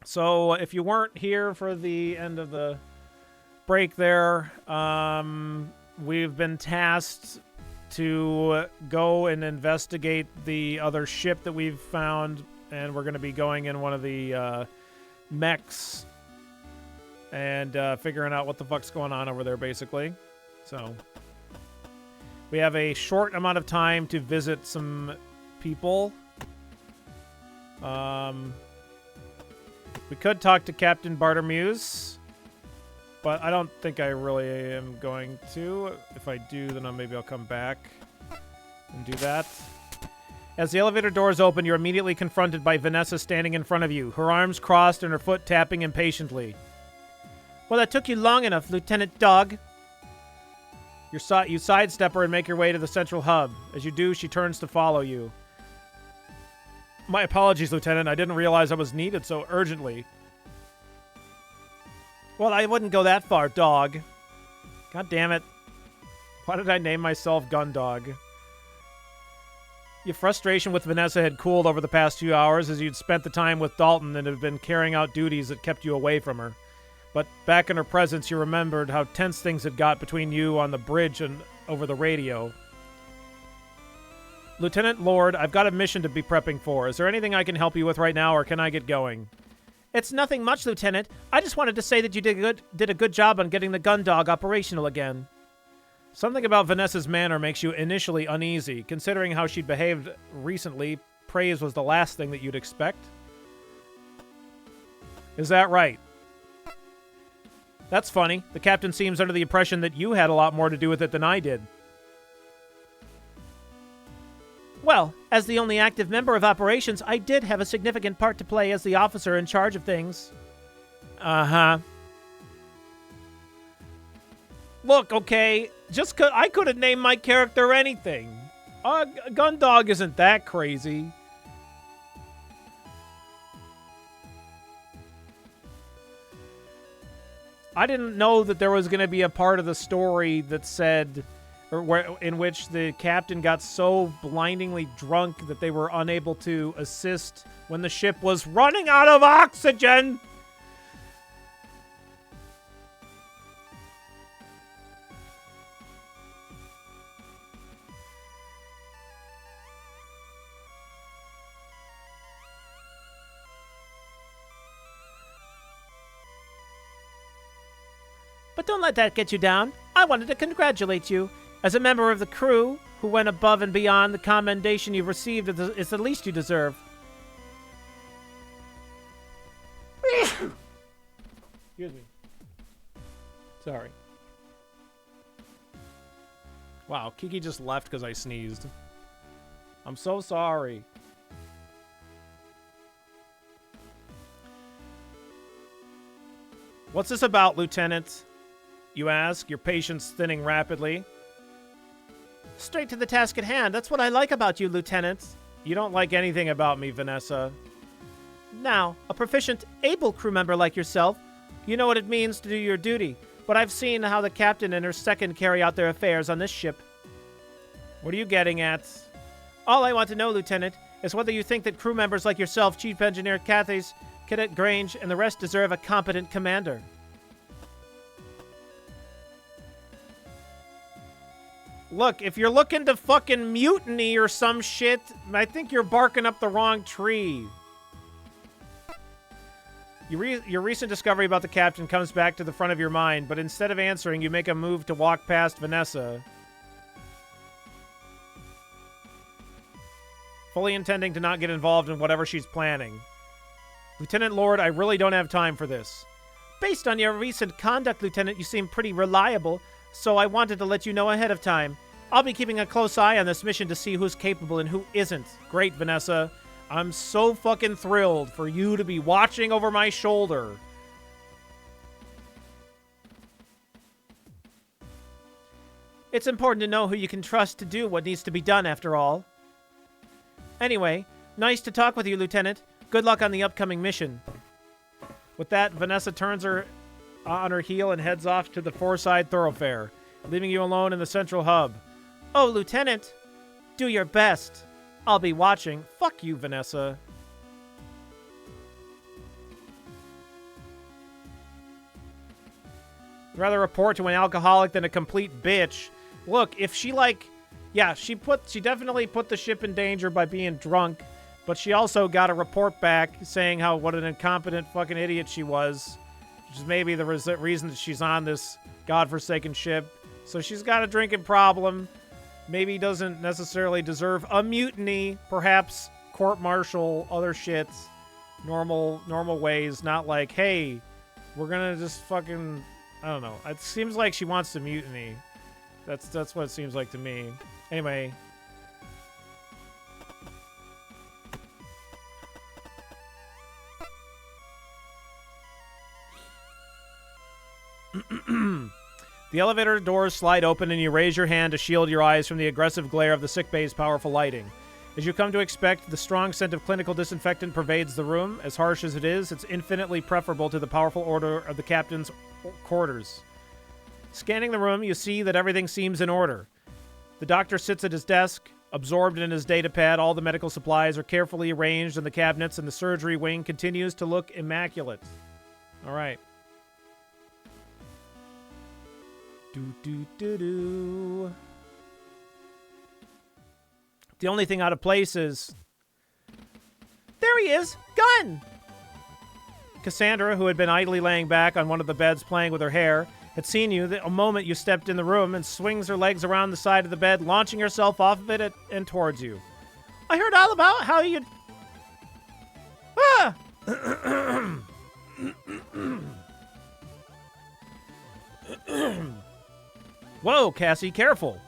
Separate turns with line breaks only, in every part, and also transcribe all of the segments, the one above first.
So if you weren't here for the end of the break there, we've been tasked to go and investigate the other ship that we've found, and we're going to be going in one of the mechs and figuring out what the fuck's going on over there, basically. So we have a short amount of time to visit some people. We could talk to Captain Bartermuse, but I don't think I really am going to. If I do, then maybe I'll come back and do that. As the elevator doors open, you're immediately confronted by Vanessa standing in front of you, her arms crossed and her foot tapping impatiently. Well, that took you long enough, Lieutenant Dog. You sidestep her and make your way to the central hub. As you do, she turns to follow you. My apologies, Lieutenant. I didn't realize I was needed so urgently. Well, I wouldn't go that far, Dog. God damn it. Why did I name myself Gundog? Your frustration with Vanessa had cooled over the past few hours as you'd spent the time with Dalton and had been carrying out duties that kept you away from her. But back in her presence, you remembered how tense things had got between you on the bridge and over the radio. Lieutenant Lord, I've got a mission to be prepping for. Is there anything I can help you with right now, or can I get going? It's nothing much, Lieutenant. I just wanted to say that you did a good job on getting the Gundog operational again. Something about Vanessa's manner makes you initially uneasy. Considering how she'd behaved recently, praise was the last thing that you'd expect. Is that right? That's funny. The captain seems under the impression that you had a lot more to do with it than I did. Well, as the only active member of operations, I did have a significant part to play as the officer in charge of things. Uh-huh. Look, okay, I could have named my character anything. Gundog isn't that crazy. I didn't know that there was going to be a part of the story that said, in which the captain got so blindingly drunk that they were unable to assist when the ship was running out of oxygen. But don't let that get you down. I wanted to congratulate you. As a member of the crew who went above and beyond, the commendation you've received is the least you deserve. Excuse me. Sorry. Wow, Kiki just left because I sneezed. I'm so sorry. What's this about, Lieutenant? You ask, your patience thinning rapidly. Straight to the task at hand. That's what I like about you, Lieutenant. You don't like anything about me, Vanessa. Now, a proficient, able crew member like yourself, you know what it means to do your duty, but I've seen how the captain and her second carry out their affairs on this ship. What are you getting at? All I want to know, Lieutenant, is whether you think that crew members like yourself, Chief Engineer Cathys, Cadet Grange, and the rest deserve a competent commander. Look, if you're looking to fucking mutiny or some shit, I think you're barking up the wrong tree. Your recent discovery about the captain comes back to the front of your mind, but instead of answering, you make a move to walk past Vanessa, fully intending to not get involved in whatever she's planning. Lieutenant Lord, I really don't have time for this. Based on your recent conduct, Lieutenant, you seem pretty reliable, so I wanted to let you know ahead of time. I'll be keeping a close eye on this mission to see who's capable and who isn't. Great, Vanessa. I'm so fucking thrilled for you to be watching over my shoulder. It's important to know who you can trust to do what needs to be done, after all. Anyway, nice to talk with you, Lieutenant. Good luck on the upcoming mission. With that, Vanessa turns her on her heel and heads off to the Foreside Thoroughfare, leaving you alone in the central hub. Oh, Lieutenant, do your best. I'll be watching. Fuck you, Vanessa. I'd rather report to an alcoholic than a complete bitch. Look, if she yeah, she definitely put the ship in danger by being drunk, but she also got a report back saying what an incompetent fucking idiot she was, which is maybe the reason that she's on this godforsaken ship. So she's got a drinking problem. Maybe doesn't necessarily deserve a mutiny, perhaps court-martial, other shits, normal ways, not like, hey, we're gonna just fucking, I don't know. It seems like she wants to mutiny. That's what it seems like to me. Anyway. The elevator doors slide open and you raise your hand to shield your eyes from the aggressive glare of the sickbay's powerful lighting. As you come to expect, the strong scent of clinical disinfectant pervades the room. As harsh as it is, it's infinitely preferable to the powerful odor of the captain's quarters. Scanning the room, you see that everything seems in order. The doctor sits at his desk, absorbed in his datapad. All the medical supplies are carefully arranged in the cabinets, and the surgery wing continues to look immaculate. All right. Do. The only thing out of place is... There he is! Gun! Cassandra, who had been idly laying back on one of the beds playing with her hair, had seen you the moment you stepped in the room and swings her legs around the side of the bed, launching herself off of it and towards you. I heard all about how you... Ah! Whoa, Cassie, careful!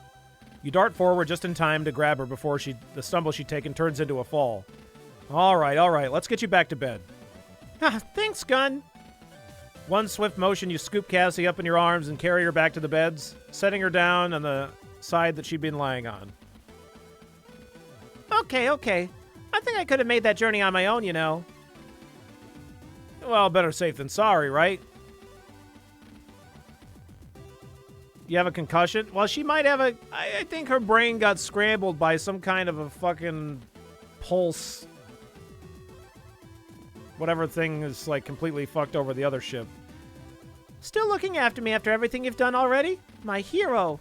You dart forward just in time to grab her before the stumble she'd taken turns into a fall. All right, let's get you back to bed. Thanks, Gun. One swift motion, you scoop Cassie up in your arms and carry her back to the beds, setting her down on the side that she'd been lying on. Okay. I think I could have made that journey on my own, you know. Well, better safe than sorry, right? You have a concussion? Well, she might have I think her brain got scrambled by some kind of a fucking pulse. Whatever thing is, like, completely fucked over the other ship. Still looking after me after everything you've done already? My hero.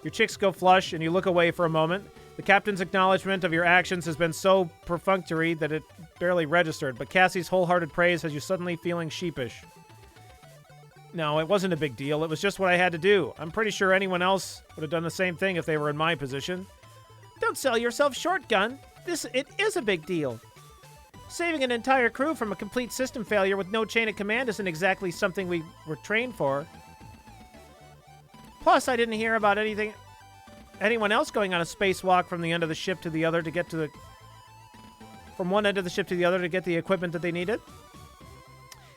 Your cheeks go flush, and you look away for a moment. The captain's acknowledgement of your actions has been so perfunctory that it barely registered, but Cassie's wholehearted praise has you suddenly feeling sheepish. No, it wasn't a big deal. It was just what I had to do. I'm pretty sure anyone else would have done the same thing if they were in my position. Don't sell yourself short, Gun. It is a big deal. Saving an entire crew from a complete system failure with no chain of command isn't exactly something we were trained for. Plus, I didn't hear about anyone else going on a spacewalk from the end of the ship to the other to get to from one end of the ship to the other to get the equipment that they needed.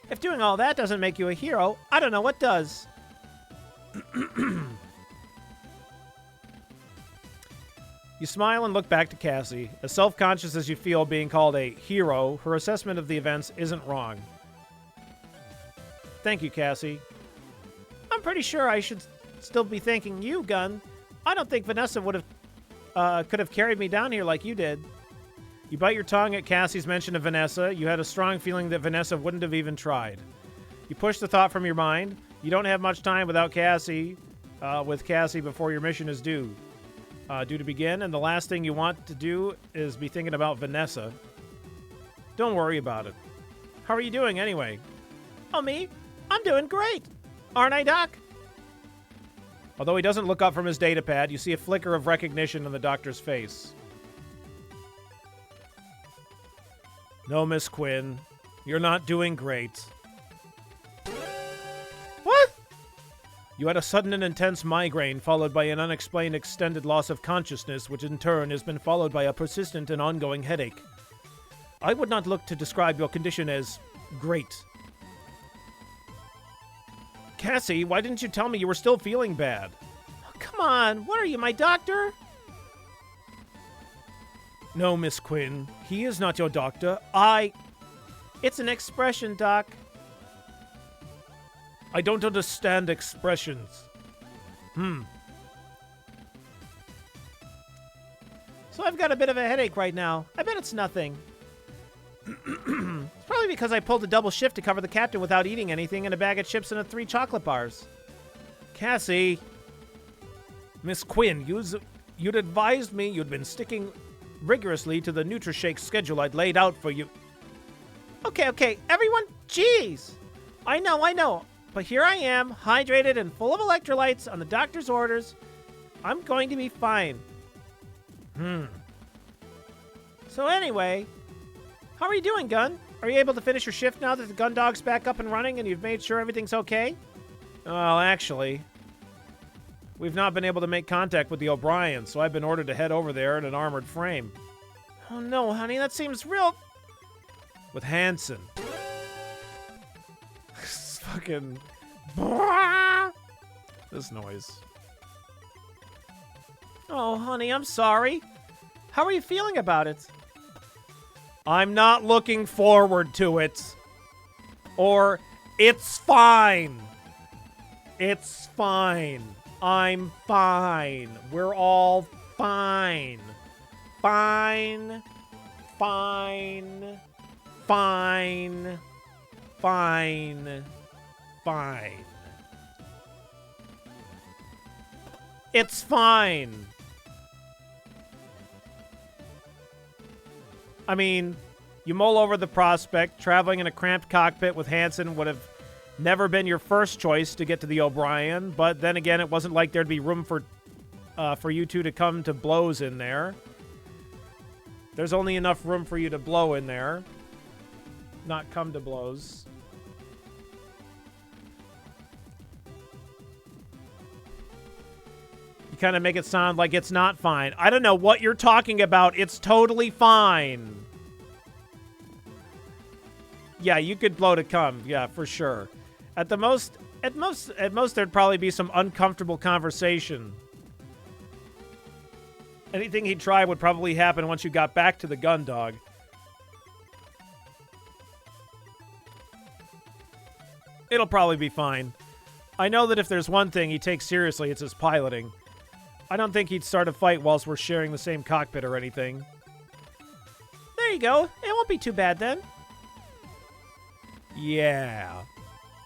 If doing all that doesn't make you a hero, I don't know what does. You smile and look back to Cassie. As self-conscious as you feel being called a hero, her assessment of the events isn't wrong. Thank you, Cassie. I'm pretty sure I should still be thanking you, Gun. I don't think Vanessa could have carried me down here like you did. You bite your tongue at Cassie's mention of Vanessa. You had a strong feeling that Vanessa wouldn't have even tried. You push the thought from your mind. You don't have much time with Cassie before your mission is due to begin, and the last thing you want to do is be thinking about Vanessa. Don't worry about it. How are you doing anyway? Oh, me? I'm doing great. Aren't I, Doc? Although he doesn't look up from his datapad, you see a flicker of recognition on the doctor's face. No, Miss Quinn. You're not doing great. What? You had a sudden and intense migraine followed by an unexplained extended loss of consciousness, which in turn has been followed by a persistent and ongoing headache. I would not look to describe your condition as great. Cassie, why didn't you tell me you were still feeling bad? Oh, come on, what are you, my doctor? No, Miss Quinn. He is not your doctor. It's an expression, Doc. I don't understand expressions. So I've got a bit of a headache right now. I bet it's nothing. It's probably because I pulled a double shift to cover the captain without eating anything and a bag of chips and 3 chocolate bars. Cassie. Miss Quinn, you'd advised me you'd been sticking rigorously to the NutriShake schedule I'd laid out for you. Okay, everyone, jeez. I know. But here I am, hydrated and full of electrolytes on the doctor's orders. I'm going to be fine. So anyway, how are you doing, Gun? Are you able to finish your shift now that the gun dog's back up and running and you've made sure everything's okay? Well, actually, we've not been able to make contact with the O'Brien, so I've been ordered to head over there in an armored frame. Oh no, honey, that seems real... With Hanson. Fucking... This noise. Oh, honey, I'm sorry. How are you feeling about it? I'm not looking forward to it. Or, it's fine. It's fine. I'm fine. We're all fine. Fine. Fine. Fine. Fine. Fine. It's fine. I mean, you mull over the prospect. Traveling in a cramped cockpit with Hanson would have never been your first choice to get to the O'Brien, but then again, it wasn't like there'd be room for you two to come to blows in there. There's only enough room for you to blow in there, not come to blows. You kind of make it sound like it's not fine. I don't know what you're talking about. It's totally fine. Yeah, you could blow to come. Yeah, for sure. At most, there'd probably be some uncomfortable conversation. Anything he'd try would probably happen once you got back to the gun dog. It'll probably be fine. I know that if there's one thing he takes seriously, it's his piloting. I don't think he'd start a fight whilst we're sharing the same cockpit or anything. There you go. It won't be too bad then. Yeah.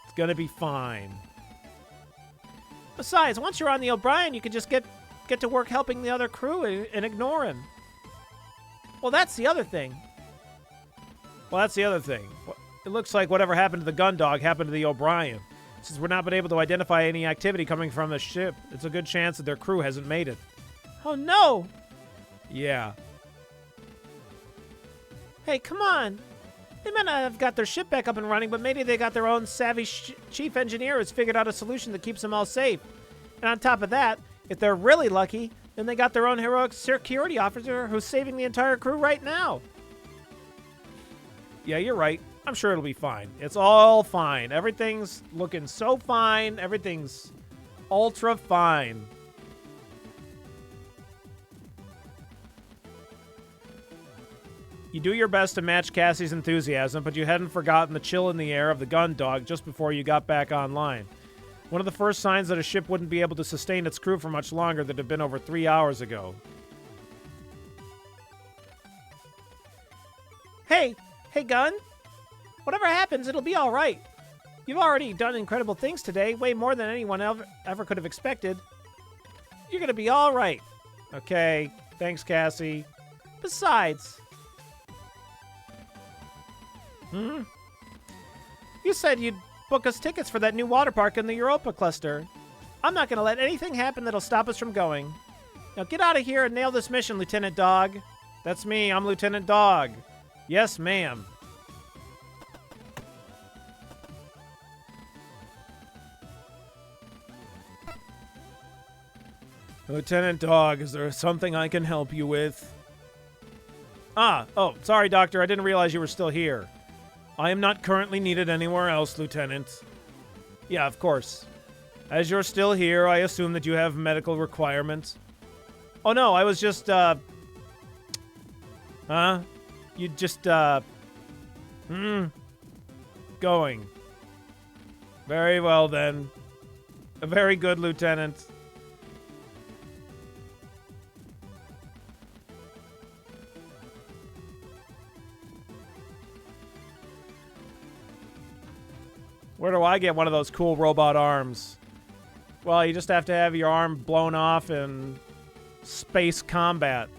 It's gonna be fine. Besides, once you're on the O'Brien, you can just get to work helping the other crew and ignore him. Well, that's the other thing. It looks like whatever happened to the gun dog happened to the O'Brien. Since we're not been able to identify any activity coming from the ship, it's a good chance that their crew hasn't made it. Oh no! Yeah. Hey, come on. They might not have got their ship back up and running, but maybe they got their own savvy chief engineer who's figured out a solution that keeps them all safe. And on top of that, if they're really lucky, then they got their own heroic security officer who's saving the entire crew right now. Yeah, you're right. I'm sure it'll be fine. It's all fine. Everything's looking so fine. Everything's ultra fine. You do your best to match Cassie's enthusiasm, but you hadn't forgotten the chill in the air of the gun dog just before you got back online. One of the first signs that a ship wouldn't be able to sustain its crew for much longer than had been over 3 hours ago. Hey, Gun. Whatever happens, it'll be all right. You've already done incredible things today, way more than anyone ever could have expected. You're gonna be all right. Okay, thanks, Cassie. Besides... You said you'd book us tickets for that new water park in the Europa cluster. I'm not gonna let anything happen that'll stop us from going. Now get out of here and nail this mission, Lieutenant Dog. That's me, I'm Lieutenant Dog. Yes, ma'am. Lieutenant Dog, is there something I can help you with? Oh, sorry, Doctor. I didn't realize you were still here. I am not currently needed anywhere else, Lieutenant. Yeah, of course. As you're still here, I assume that you have medical requirements. Oh, no, I was just, You just, Going. Very well, then. A very good, Lieutenant. Where do I get one of those cool robot arms? Well, you just have to have your arm blown off in space combat.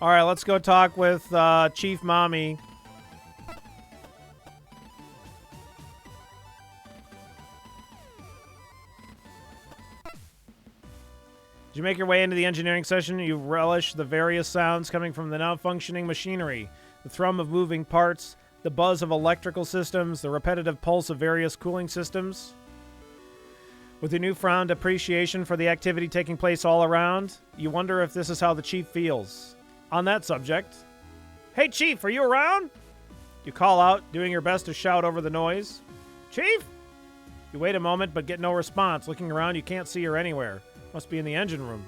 All right, let's go talk with Chief Mommy. As you make your way into the engineering session, you relish the various sounds coming from the now functioning machinery, the thrum of moving parts, the buzz of electrical systems, the repetitive pulse of various cooling systems. With your newfound appreciation for the activity taking place all around, you wonder if this is how the Chief feels. On that subject, "Hey Chief, are you around?" You call out, doing your best to shout over the noise. "Chief?" You wait a moment but get no response. Looking around, you can't see her anywhere. Must be in the engine room.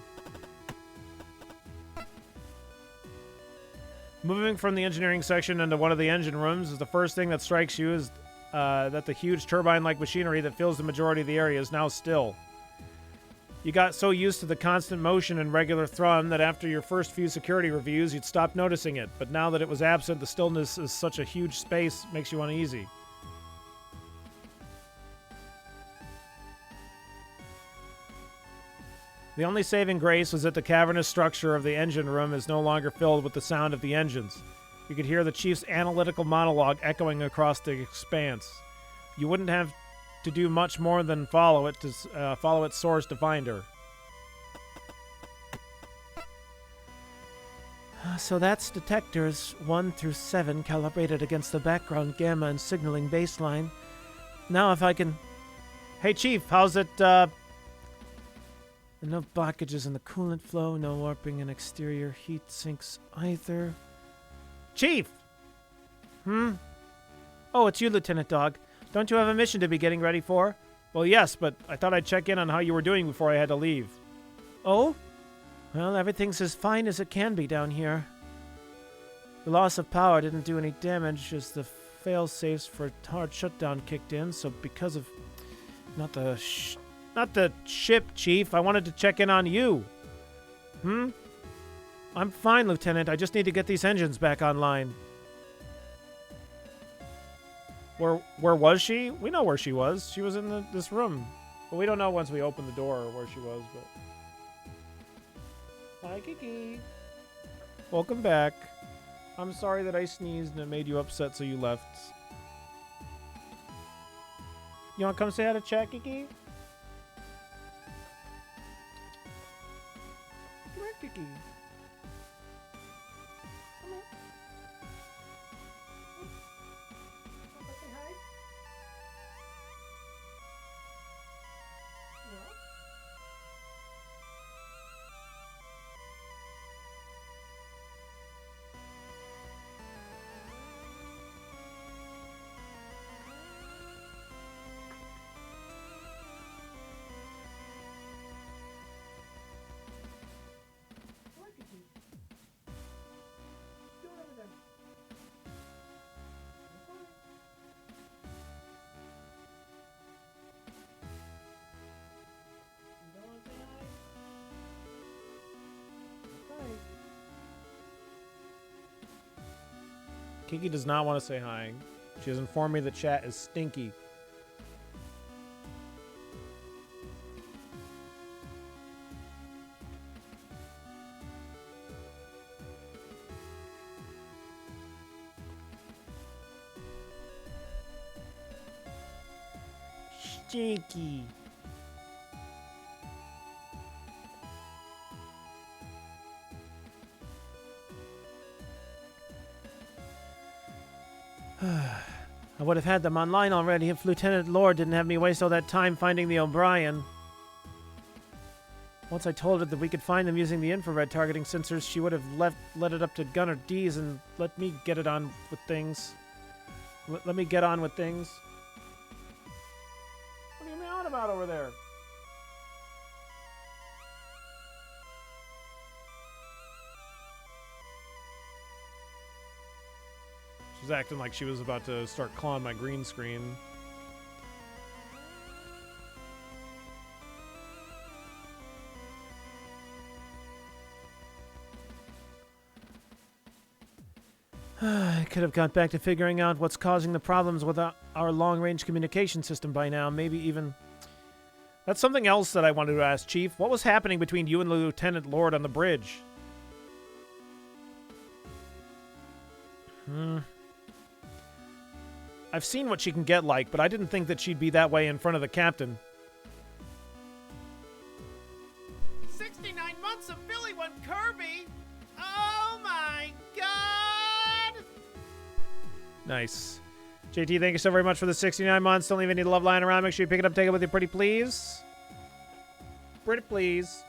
Moving from the engineering section into one of the engine rooms is the first thing that strikes you is that the huge turbine-like machinery that fills the majority of the area is now still. You got so used to the constant motion and regular thrum that after your first few security reviews, you'd stop noticing it. But now that it was absent, the stillness is such a huge space makes you uneasy. The only saving grace was that the cavernous structure of the engine room is no longer filled with the sound of the engines. You could hear the Chief's analytical monologue echoing across the expanse. You wouldn't have to do much more than follow its source to find her. So that's detectors 1 through 7 calibrated against the background gamma and signaling baseline. Now if I can... Hey Chief, how's it, No blockages in the coolant flow, no warping in exterior heat sinks either. Chief! Oh, it's you, Lieutenant Dog. Don't you have a mission to be getting ready for? Well, yes, but I thought I'd check in on how you were doing before I had to leave. Oh? Well, everything's as fine as it can be down here. The loss of power didn't do any damage as the fail-safes for hard shutdown kicked in, so because of... Not the ship, Chief. I wanted to check in on you. I'm fine, Lieutenant. I just need to get these engines back online. Where was she? We know where she was. She was in this room. But we don't know once we open the door where she was, but... Hi, Kiki. Welcome back. I'm sorry that I sneezed and it made you upset, so you left. You want to come say hi to chat, Kiki? Come here, Kiki. Kiki does not want to say hi. She has informed me that chat is stinky. Stinky. I would have had them online already if Lieutenant Lord didn't have me waste all that time finding the O'Brien. Once I told her that we could find them using the infrared targeting sensors, she would have let it up to Gunner D's and let me get it on with things. Let me get on with things. What are you meowing about over there? She's acting like she was about to start clawing my green screen. I could have got back to figuring out what's causing the problems with our long-range communication system by now. Maybe even... That's something else that I wanted to ask, Chief. What was happening between you and the Lieutenant Lord on the bridge? I've seen what she can get like, but I didn't think that she'd be that way in front of the captain.
69 months of Billy One Kirby? Oh my god!
Nice. JT, thank you so very much for the 69 months. Don't leave any love lying around. Make sure you pick it up, take it with you, pretty please. Pretty please.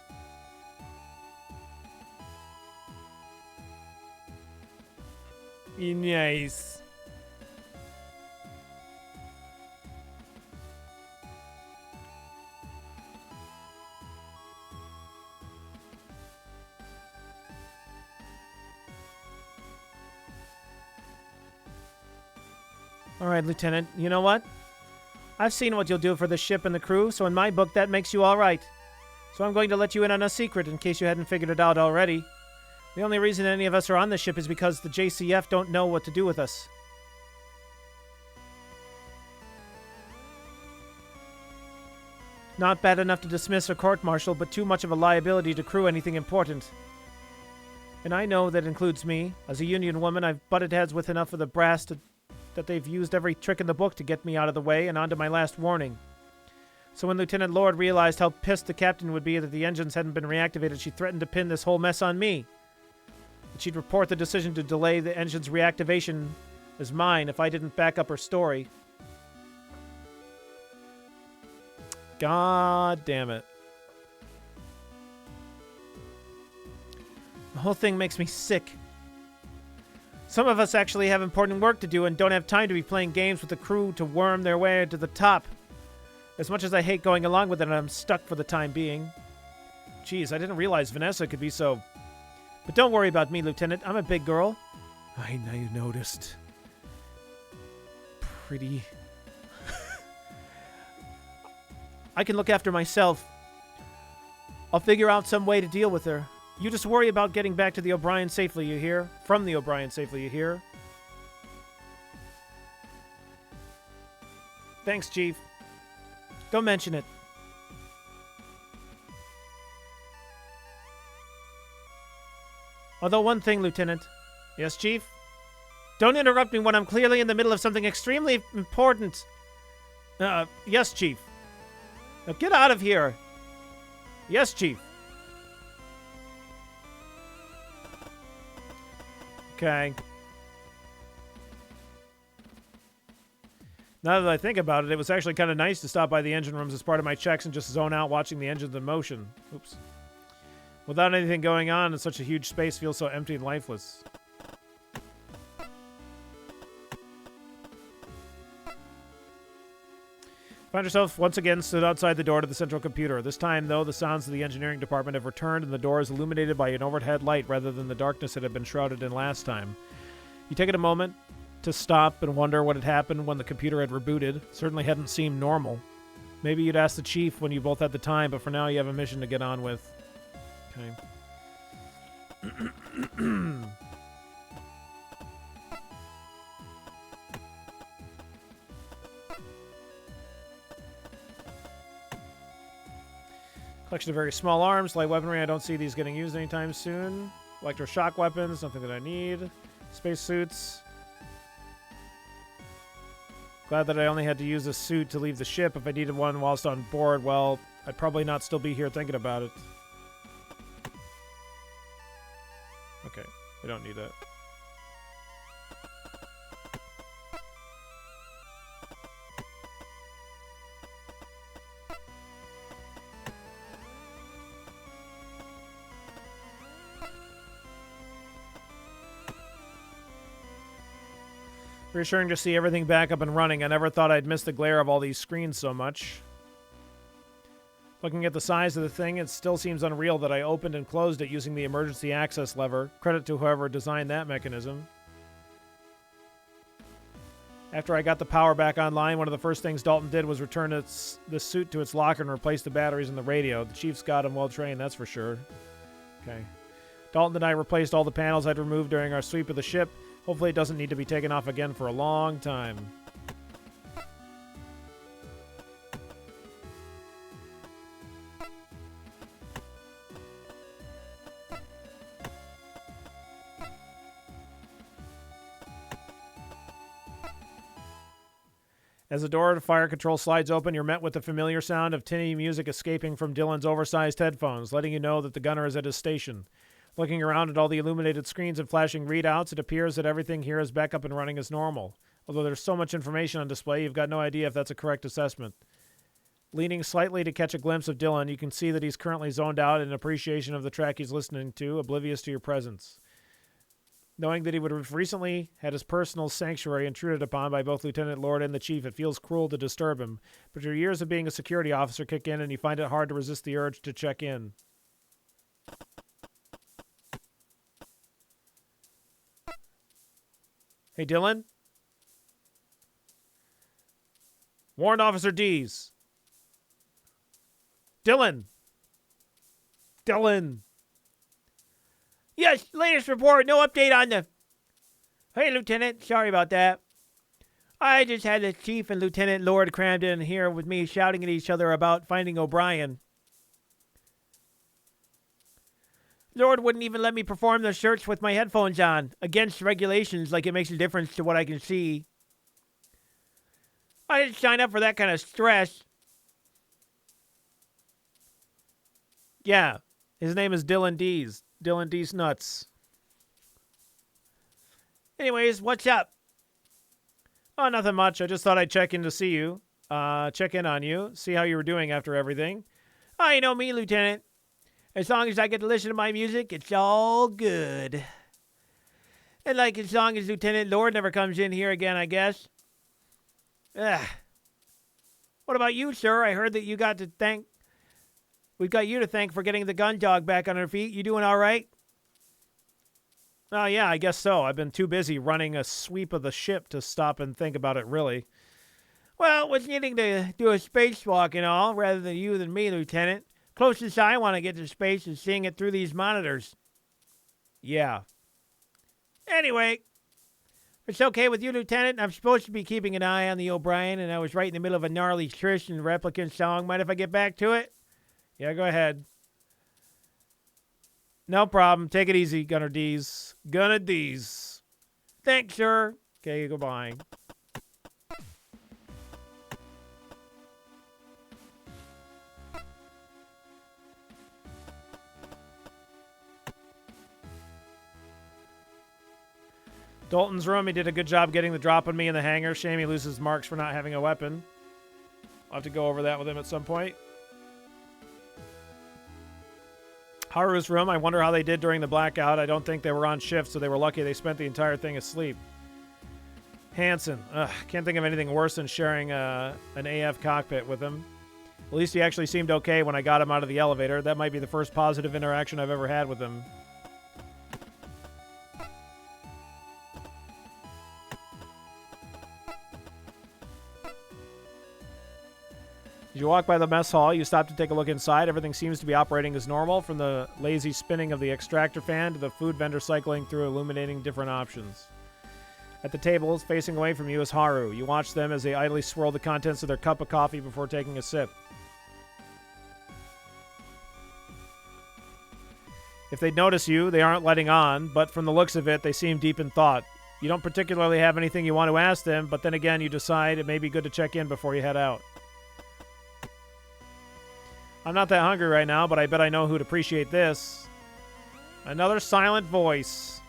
Nice. All right, Lieutenant. You know what? I've seen what you'll do for the ship and the crew, so in my book, that makes you all right. So I'm going to let you in on a secret in case you hadn't figured it out already. The only reason any of us are on the ship is because the JCF don't know what to do with us. Not bad enough to dismiss or court-martial, but too much of a liability to crew anything important. And I know that includes me. As a Union woman, I've butted heads with enough of the brass that they've used every trick in the book to get me out of the way and onto my last warning. So when Lieutenant Lord realized how pissed the captain would be that the engines hadn't been reactivated, she threatened to pin this whole mess on me. That she'd report the decision to delay the engine's reactivation as mine if I didn't back up her story. God damn it. The whole thing makes me sick. Some of us actually have important work to do and don't have time to be playing games with the crew to worm their way to the top. As much as I hate going along with it, I'm stuck for the time being. Jeez, I didn't realize Vanessa could be so... But don't worry about me, Lieutenant. I'm a big girl. I know you noticed. Pretty... I can look after myself. I'll figure out some way to deal with her. You just worry about getting back to the O'Brien safely, you hear? From the O'Brien safely, you hear? Thanks, Chief. Don't mention it. Although one thing, Lieutenant. Yes, Chief? Don't interrupt me when I'm clearly in the middle of something extremely important. Yes, Chief. Now get out of here. Yes, Chief. Okay. Now that I think about it, it was actually kind of nice to stop by the engine rooms as part of my checks and just zone out watching the engines in motion. Oops. Without anything going on, such a huge space feels so empty and lifeless. Find yourself once again stood outside the door to the central computer. This time, though, the sounds of the engineering department have returned and the door is illuminated by an overhead light rather than the darkness it had been shrouded in last time. You take it a moment to stop and wonder what had happened when the computer had rebooted. It certainly hadn't seemed normal. Maybe you'd ask the chief when you both had the time, but for now you have a mission to get on with. Okay. Collection of very small arms, light weaponry. I don't see these getting used anytime soon. Electroshock weapons, nothing that I need. Space suits. Glad that I only had to use a suit to leave the ship. If I needed one whilst on board, well, I'd probably not still be here thinking about it. Okay, I don't need that. Reassuring to see everything back up and running. I never thought I'd miss the glare of all these screens so much. Looking at the size of the thing, it still seems unreal that I opened and closed it using the emergency access lever. Credit to whoever designed that mechanism. After I got the power back online, one of the first things Dalton did was return the suit to its locker and replace the batteries in the radio. The Chief's got him well trained, that's for sure. Okay. Dalton and I replaced all the panels I'd removed during our sweep of the ship. Hopefully it doesn't need to be taken off again for a long time. As the door to fire control slides open, you're met with the familiar sound of tinny music escaping from Dylan's oversized headphones, letting you know that the gunner is at his station. Looking around at all the illuminated screens and flashing readouts, it appears that everything here is back up and running as normal. Although there's so much information on display, you've got no idea if that's a correct assessment. Leaning slightly to catch a glimpse of Dylan, you can see that he's currently zoned out in appreciation of the track he's listening to, oblivious to your presence. Knowing that he would have recently had his personal sanctuary intruded upon by both Lieutenant Lord and the Chief, it feels cruel to disturb him, but your years of being a security officer kick in and you find it hard to resist the urge to check in. Hey, Dylan? Warrant Officer Dees. Dylan! Dylan! Yes, latest report. No update on the... Hey, Lieutenant. Sorry about that. I just had the Chief and Lieutenant Lord crammed in here with me shouting at each other about finding O'Brien. Lord wouldn't even let me perform the search with my headphones on, against regulations like it makes a difference to what I can see. I didn't sign up for that kind of stress. Yeah, his name is Dylan Dees. Dylan Dees Nuts. Anyways, what's up? Oh, nothing much. I just thought I'd check in to see you. Check in on you. See how you were doing after everything. Oh, you know me, Lieutenant. As long as I get to listen to my music, it's all good. And like as long as Lieutenant Lord never comes in here again, I guess. Ugh. What about you, sir? I heard that you got to thank... We've got you to thank for getting the gun dog back on her feet. You doing all right? Oh, yeah, I guess so. I've been too busy running a sweep of the ship to stop and think about it, really. Well, was needing to do a spacewalk and all, rather than you than me, Lieutenant. Closest I want to get to space is seeing it through these monitors. Yeah. Anyway, if it's okay with you, Lieutenant, I'm supposed to be keeping an eye on the O'Brien, and I was right in the middle of a gnarly Trish and Replicant song. Mind if I get back to it? Yeah, go ahead. No problem. Take it easy, Gunner D's. Gunner D's. Thanks, sir. Okay, goodbye. Dalton's room. He did a good job getting the drop on me in the hangar. Shame he loses marks for not having a weapon. I'll have to go over that with him at some point. Haru's room. I wonder how they did during the blackout. I don't think they were on shift, so they were lucky they spent the entire thing asleep. Hansen. Ugh, can't think of anything worse than sharing an AF cockpit with him. At least he actually seemed okay when I got him out of the elevator. That might be the first positive interaction I've ever had with him. As you walk by the mess hall, you stop to take a look inside. Everything seems to be operating as normal, from the lazy spinning of the extractor fan to the food vendor cycling through, illuminating different options. At the tables, facing away from you, is Haru. You watch them as they idly swirl the contents of their cup of coffee before taking a sip. If they notice you, they aren't letting on, but from the looks of it, they seem deep in thought. You don't particularly have anything you want to ask them, but then again, you decide it may be good to check in before you head out. I'm not that hungry right now, but I bet I know who'd appreciate this. Another silent voice.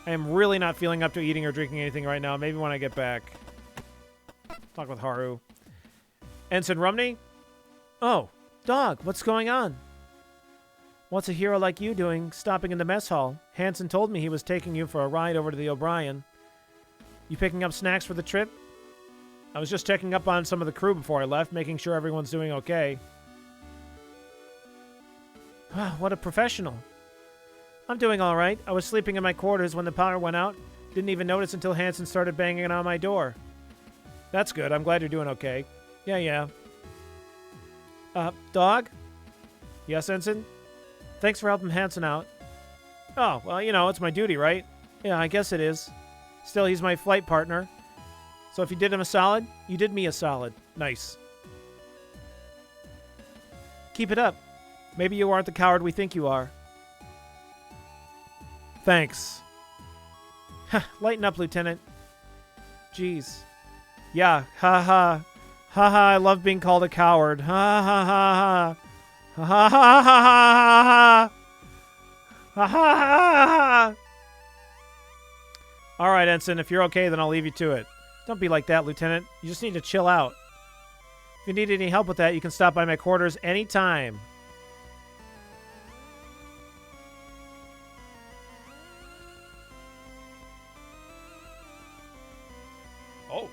I am really not feeling up to eating or drinking anything right now. Maybe when I get back. Talk with Haru. Ensign Rumney? Oh, Dog, what's going on? What's a hero like you doing stopping in the mess hall? Hansen told me he was taking you for a ride over to the O'Brien. You picking up snacks for the trip? I was just checking up on some of the crew before I left, making sure everyone's doing okay. Wow, what a professional. I'm doing all right. I was sleeping in my quarters when the power went out. Didn't even notice until Hanson started banging on my door. That's good. I'm glad you're doing okay. Yeah. Dog? Yes, Ensign? Thanks for helping Hanson out. Oh, well, you know, it's my duty, right? Yeah, I guess it is. Still, he's my flight partner. So if you did him a solid, you did me a solid. Nice. Keep it up. Maybe you aren't the coward we think you are. Thanks. Lighten up, Lieutenant. Jeez. Yeah, ha, I love being called a coward. Ha ha ha ha. Ha ha ha ha ha. Ha ha ha ha. All right, Ensign, if you're okay, then I'll leave you to it. Don't be like that, Lieutenant. You just need to chill out. If you need any help with that, you can stop by my quarters anytime. Oh.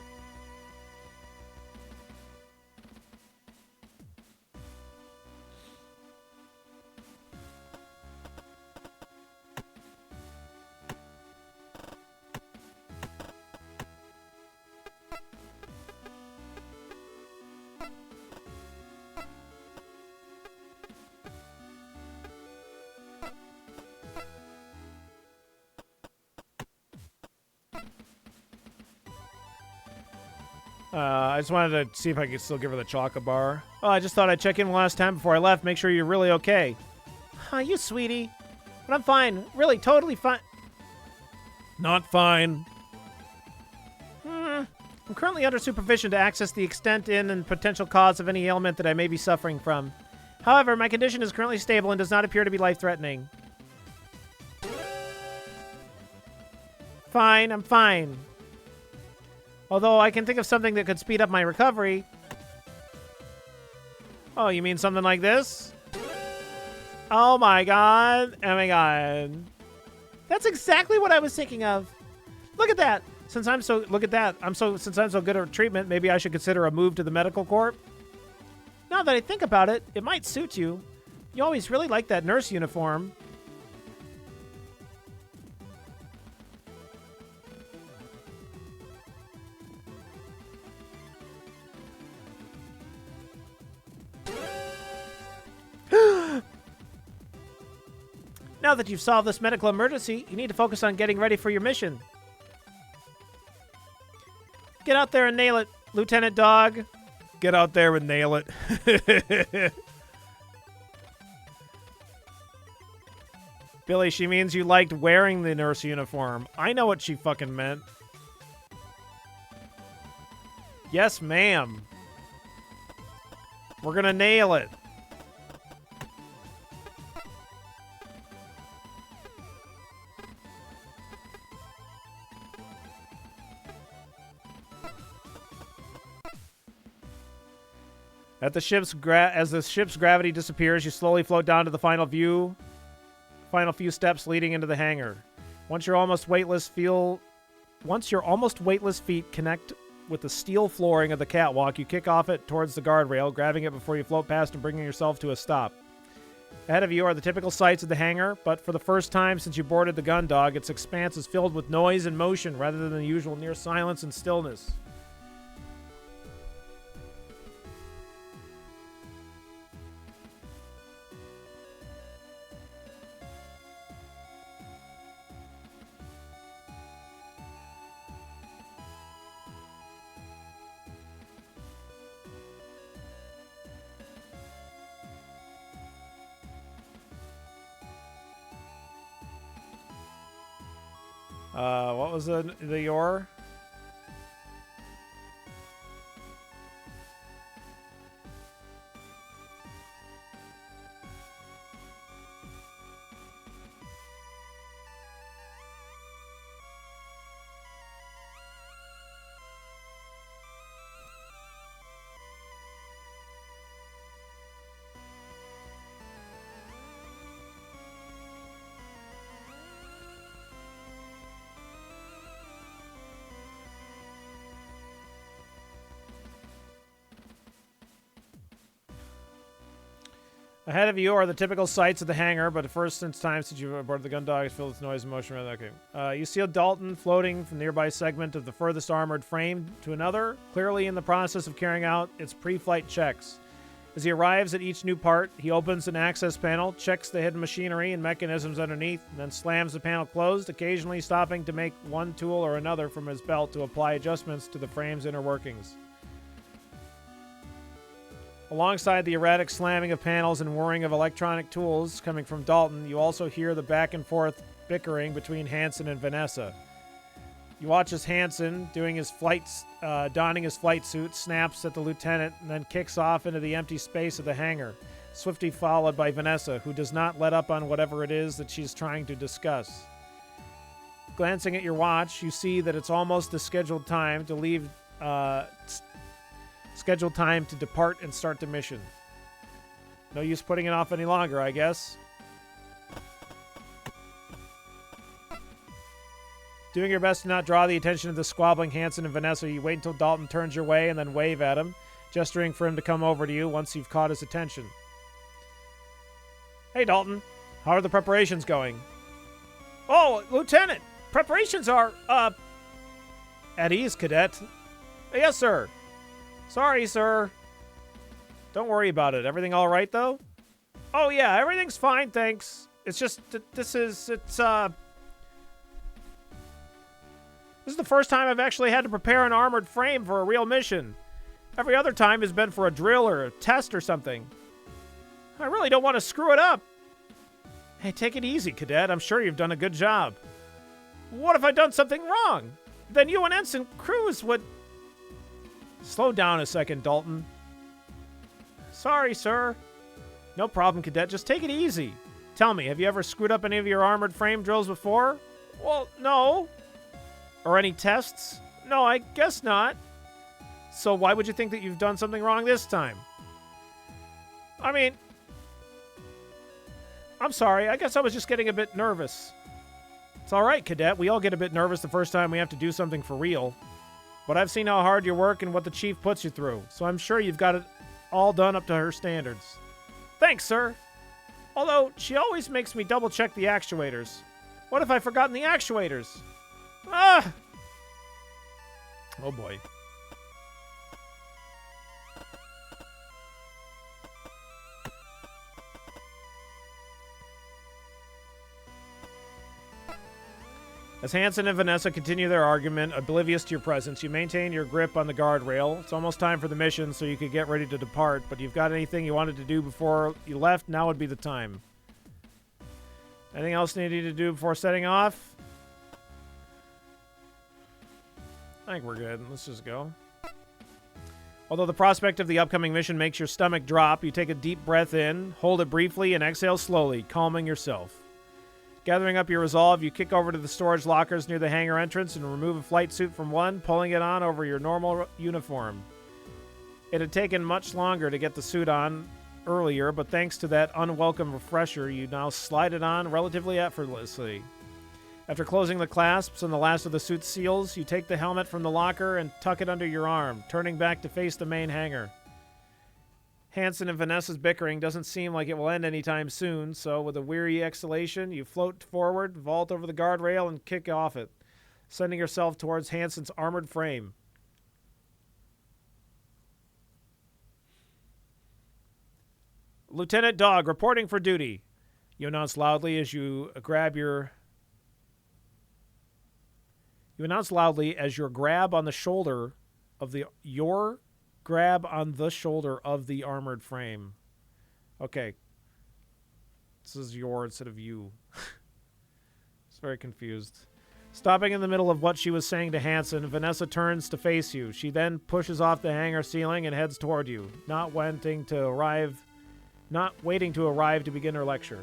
I just wanted to see if I could still give her the chocolate bar. Oh, I just thought I'd check in last time before I left, make sure you're really okay. You sweetie. But I'm fine. Really, totally fine. Not fine. I'm currently under supervision to access the extent in and potential cause of any ailment that I may be suffering from. However, my condition is currently stable and does not appear to be life-threatening. Fine, I'm fine. Although I can think of something that could speed up my recovery. Oh, you mean something like this? Oh my god. Oh my god. That's exactly what I was thinking of. Look at that. Since I'm so good at treatment, maybe I should consider a move to the medical corps. Now that I think about it, it might suit you. You always really liked that nurse uniform. Now that you've solved this medical emergency, you need to focus on getting ready for your mission. Get out there and nail it, Lieutenant Dog. Get out there and nail it. Billy, she means you liked wearing the nurse uniform. I know what she fucking meant. Yes, ma'am. We're gonna nail it. As the ship's gravity disappears, you slowly float down to the final few steps leading into the hangar. Once your almost weightless feet connect with the steel flooring of the catwalk, you kick off it towards the guardrail, grabbing it before you float past and bringing yourself to a stop. Ahead of you are the typical sights of the hangar, but for the first time since you boarded the Gundog, its expanse is filled with noise and motion rather than the usual near silence and stillness. What was the your? Ahead of you are the typical sights of the hangar, but the first time since you've boarded the Gundog is filled with noise and motion. Okay. You see Dalton floating from the nearby segment of the furthest armored frame to another, clearly in the process of carrying out its pre-flight checks. As he arrives at each new part, he opens an access panel, checks the hidden machinery and mechanisms underneath, and then slams the panel closed, occasionally stopping to make one tool or another from his belt to apply adjustments to the frame's inner workings. Alongside the erratic slamming of panels and whirring of electronic tools coming from Dalton, you also hear the back and forth bickering between Hansen and Vanessa. You watch as Hansen, donning his flight suit, snaps at the lieutenant and then kicks off into the empty space of the hangar, swiftly followed by Vanessa, who does not let up on whatever it is that she's trying to discuss. Glancing at your watch, you see that it's almost the scheduled time to leave. Scheduled time to depart and start the mission. No use putting it off any longer, I guess. Doing your best to not draw the attention of the squabbling Hansen and Vanessa, you wait until Dalton turns your way and then wave at him, gesturing for him to come over to you once you've caught his attention. Hey, Dalton. How are the preparations going? Oh, Lieutenant! Preparations are, at ease, Cadet. Yes, sir. Sorry, sir. Don't worry about it. Everything all right, though? Oh, yeah, everything's fine, thanks. It's just that this is the first time I've actually had to prepare an armored frame for a real mission. Every other time has been for a drill or a test or something. I really don't want to screw it up. Hey, take it easy, Cadet. I'm sure you've done a good job. What if I've done something wrong? Then you and Ensign Cruz would... Slow down a second, Dalton. Sorry, sir. No problem, Cadet. Just take it easy. Tell me, have you ever screwed up any of your armored frame drills before? Well, no. Or any tests? No, I guess not. So why would you think that you've done something wrong this time? I mean... I'm sorry. I guess I was just getting a bit nervous. It's all right, Cadet. We all get a bit nervous the first time we have to do something for real. But I've seen how hard you work and what the Chief puts you through, so I'm sure you've got it all done up to her standards. Thanks, sir. Although, she always makes me double-check the actuators. What if I've forgotten the actuators? Ah! Oh, boy. As Hansen and Vanessa continue their argument, oblivious to your presence, you maintain your grip on the guardrail. It's almost time for the mission, so you could get ready to depart, but you've got anything you wanted to do before you left, now would be the time. Anything else you need to do before setting off? I think we're good. Let's just go. Although the prospect of the upcoming mission makes your stomach drop, you take a deep breath in, hold it briefly, and exhale slowly, calming yourself. Gathering up your resolve, you kick over to the storage lockers near the hangar entrance and remove a flight suit from one, pulling it on over your normal uniform. It had taken much longer to get the suit on earlier, but thanks to that unwelcome refresher, you now slide it on relatively effortlessly. After closing the clasps and the last of the suit's seals, you take the helmet from the locker and tuck it under your arm, turning back to face the main hangar. Hansen and Vanessa's bickering doesn't seem like it will end anytime soon, so with a weary exhalation, you float forward, vault over the guardrail, and kick off it, sending yourself towards Hansen's armored frame. Lieutenant Dog, reporting for duty. You announce loudly as you grab your grab on the shoulder of the armored frame. Okay. This is your instead of you. It's very confused. Stopping in the middle of what she was saying to Hansen, Vanessa turns to face you. She then pushes off the hangar ceiling and heads toward you, not waiting to arrive to begin her lecture.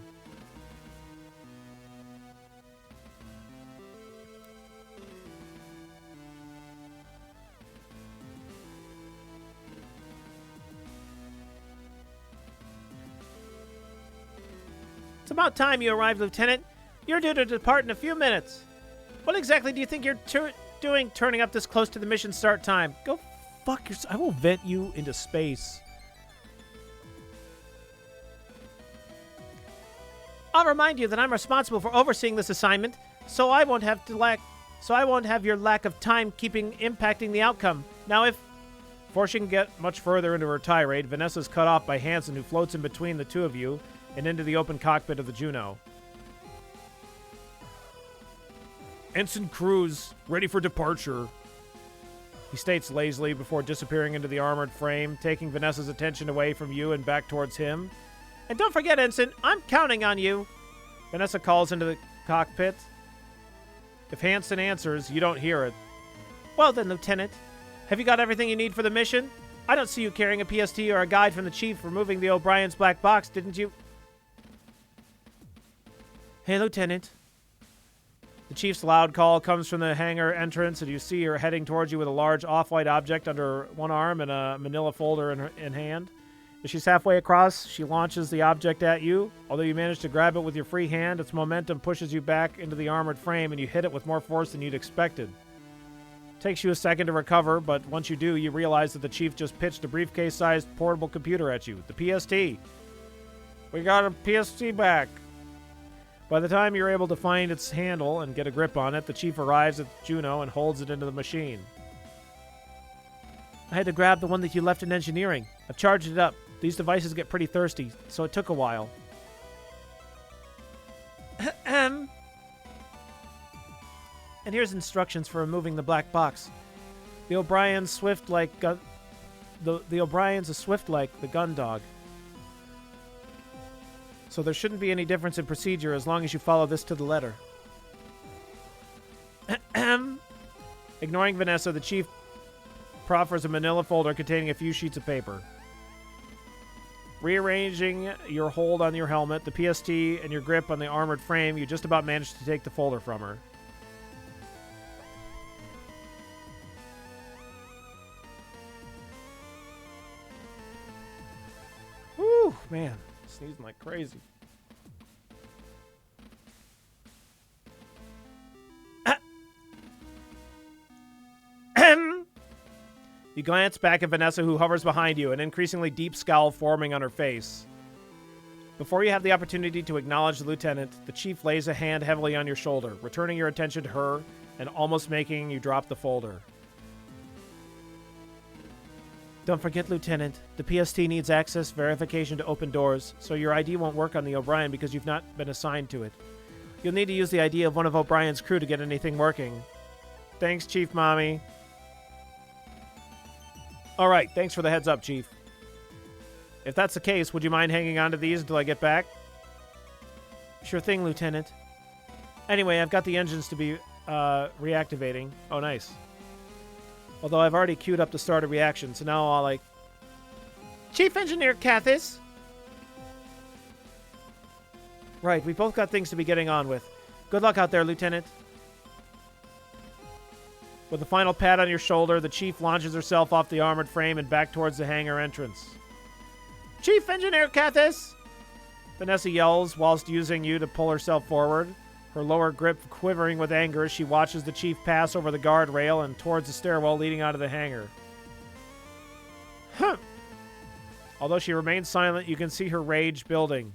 It's about time you arrived, Lieutenant. You're due to depart in a few minutes. What exactly do you think you're doing turning up this close to the mission start time? Go fuck yourself. I will vent you into space. I'll remind you that I'm responsible for overseeing this assignment, so I won't have your lack of timekeeping impacting the outcome. Now before she can get much further into her tirade, Vanessa's cut off by Hansen, who floats in between the two of you and into the open cockpit of the Juno. Ensign Cruz, ready for departure, he states lazily before disappearing into the armored frame, taking Vanessa's attention away from you and back towards him. And don't forget, Ensign, I'm counting on you. Vanessa calls into the cockpit. If Hansen answers, you don't hear it. Well then, Lieutenant, have you got everything you need for the mission? I don't see you carrying a PST or a guide from the Chief removing the O'Brien's black box, didn't you? Hey, Lieutenant. The Chief's loud call comes from the hangar entrance, and you see her heading towards you with a large off-white object under one arm and a manila folder in hand. As she's halfway across, she launches the object at you. Although you manage to grab it with your free hand, its momentum pushes you back into the armored frame, and you hit it with more force than you'd expected. It takes you a second to recover, but once you do, you realize that the Chief just pitched a briefcase-sized portable computer at you. The PST. We got a PST back. By the time you're able to find its handle and get a grip on it, the Chief arrives at Juno and holds it into the machine. I had to grab the one that you left in engineering. I've charged it up. These devices get pretty thirsty, so it took a while. And here's instructions for removing the black box. The O'Brien's the O'Brien's a swift like the gun dog. So there shouldn't be any difference in procedure as long as you follow this to the letter. Ignoring Vanessa, the Chief proffers a manila folder containing a few sheets of paper. Rearranging your hold on your helmet, the PST, and your grip on the armored frame, you just about managed to take the folder from her. Whew, man. Sneezing like crazy. You glance back at Vanessa, who hovers behind you, an increasingly deep scowl forming on her face. Before you have the opportunity to acknowledge the lieutenant, the Chief lays a hand heavily on your shoulder, returning your attention to her and almost making you drop the folder. Don't forget, Lieutenant, the PST needs access verification to open doors, so your ID won't work on the O'Brien because you've not been assigned to it. You'll need to use the ID of one of O'Brien's crew to get anything working. Thanks, Chief Mommy. Alright, thanks for the heads up, Chief. If that's the case, would you mind hanging on to these until I get back? Sure thing, Lieutenant. Anyway, I've got the engines to be reactivating. Oh, nice. Although I've already queued up the start of reaction, so now I'll Chief Engineer Kathis! Right, we both got things to be getting on with. Good luck out there, Lieutenant. With a final pat on your shoulder, the Chief launches herself off the armored frame and back towards the hangar entrance. Chief Engineer Kathis! Vanessa yells whilst using you to pull herself forward, her lower grip quivering with anger as she watches the Chief pass over the guardrail and towards the stairwell leading out of the hangar. Huh. Although she remains silent, you can see her rage building.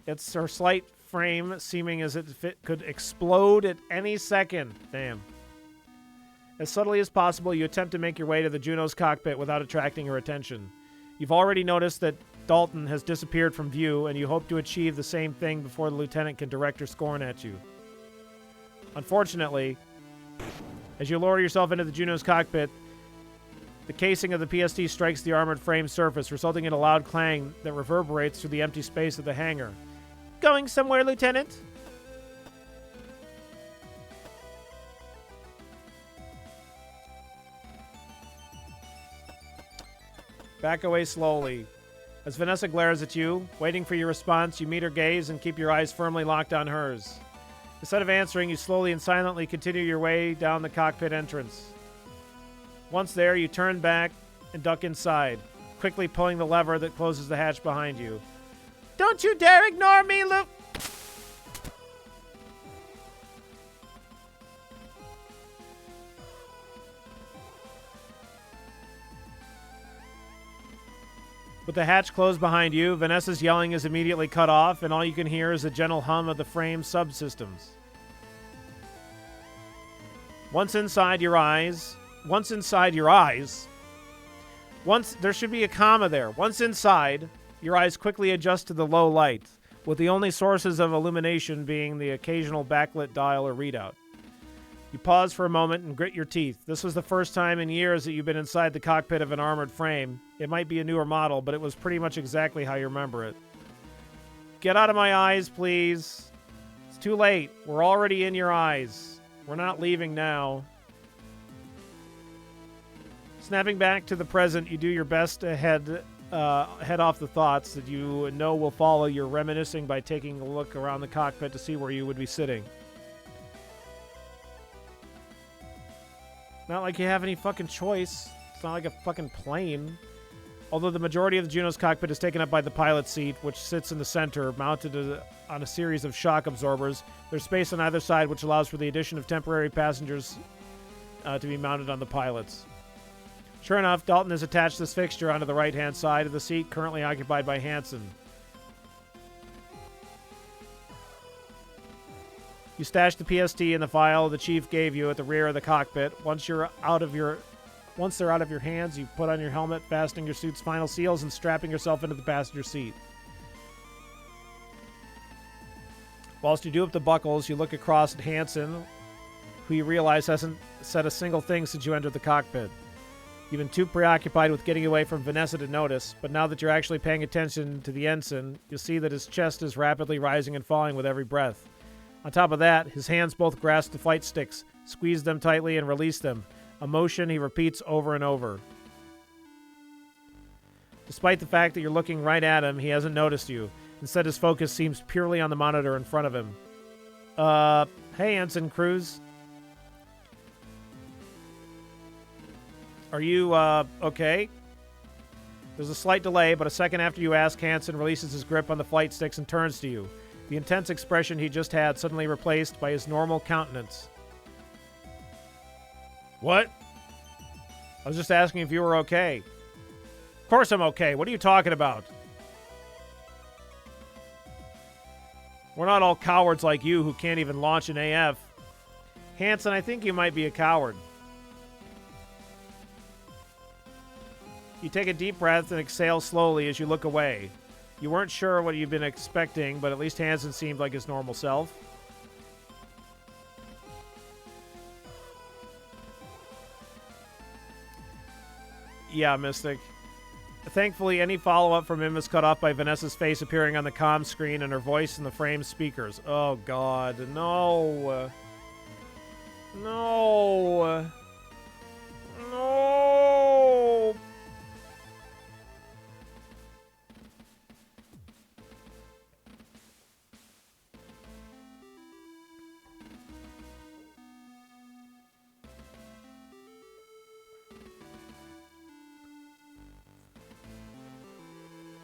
It's her slight frame seeming as if it could explode at any second. Damn. As subtly as possible, you attempt to make your way to the Juno's cockpit without attracting her attention. You've already noticed that Dalton has disappeared from view, and you hope to achieve the same thing before the lieutenant can direct her scorn at you. Unfortunately, as you lower yourself into the Juno's cockpit, the casing of the PST strikes the armored frame surface, resulting in a loud clang that reverberates through the empty space of the hangar. Going somewhere, Lieutenant? Back away slowly. As Vanessa glares at you, waiting for your response, you meet her gaze and keep your eyes firmly locked on hers. Instead of answering, you slowly and silently continue your way down the cockpit entrance. Once there, you turn back and duck inside, quickly pulling the lever that closes the hatch behind you. Don't you dare ignore me, Luke! With the hatch closed behind you, Vanessa's yelling is immediately cut off, and all you can hear is the gentle hum of the frame subsystems. Once there should be a comma there. Once inside, your eyes quickly adjust to the low light, with the only sources of illumination being the occasional backlit dial or readout. You pause for a moment and grit your teeth. This was the first time in years that you've been inside the cockpit of an armored frame. It might be a newer model, but it was pretty much exactly how you remember it. Get out of my eyes, please. It's too late. We're already in your eyes. We're not leaving now. Snapping back to the present, you do your best to head off the thoughts that you know will follow your reminiscing by taking a look around the cockpit to see where you would be sitting. Not like you have any fucking choice. It's not like a fucking plane. Although the majority of the Juno's cockpit is taken up by the pilot's seat, which sits in the center, mounted on a series of shock absorbers. There's space on either side, which allows for the addition of temporary passengers to be mounted on the pilots. Sure enough, Dalton has attached this fixture onto the right-hand side of the seat currently occupied by Hanson. You stash the PST in the file the chief gave you at the rear of the cockpit. Once they're out of your hands, you put on your helmet, fastening your suit's final seals, and strapping yourself into the passenger seat. Whilst you do up the buckles, you look across at Hanson, who you realize hasn't said a single thing since you entered the cockpit. You've been too preoccupied with getting away from Vanessa to notice, but now that you're actually paying attention to the ensign, you'll see that his chest is rapidly rising and falling with every breath. On top of that, his hands both grasp the flight sticks, squeeze them tightly, and release them, a motion he repeats over and over. Despite the fact that you're looking right at him, he hasn't noticed you. Instead, his focus seems purely on the monitor in front of him. Hey, Ensign Cruz. Are you, okay? There's a slight delay, but a second after you ask, Hanson releases his grip on the flight sticks and turns to you. The intense expression he just had suddenly replaced by his normal countenance. What? I was just asking if you were okay. Of course I'm okay. What are you talking about? We're not all cowards like you who can't even launch an AF. Hanson, I think you might be a coward. You take a deep breath and exhale slowly as you look away. You weren't sure what you'd been expecting, but at least Hanson seemed like his normal self. Yeah, Mystic. Thankfully, any follow-up from him is cut off by Vanessa's face appearing on the comm screen and her voice in the frame speakers. Oh, God. No. No. No.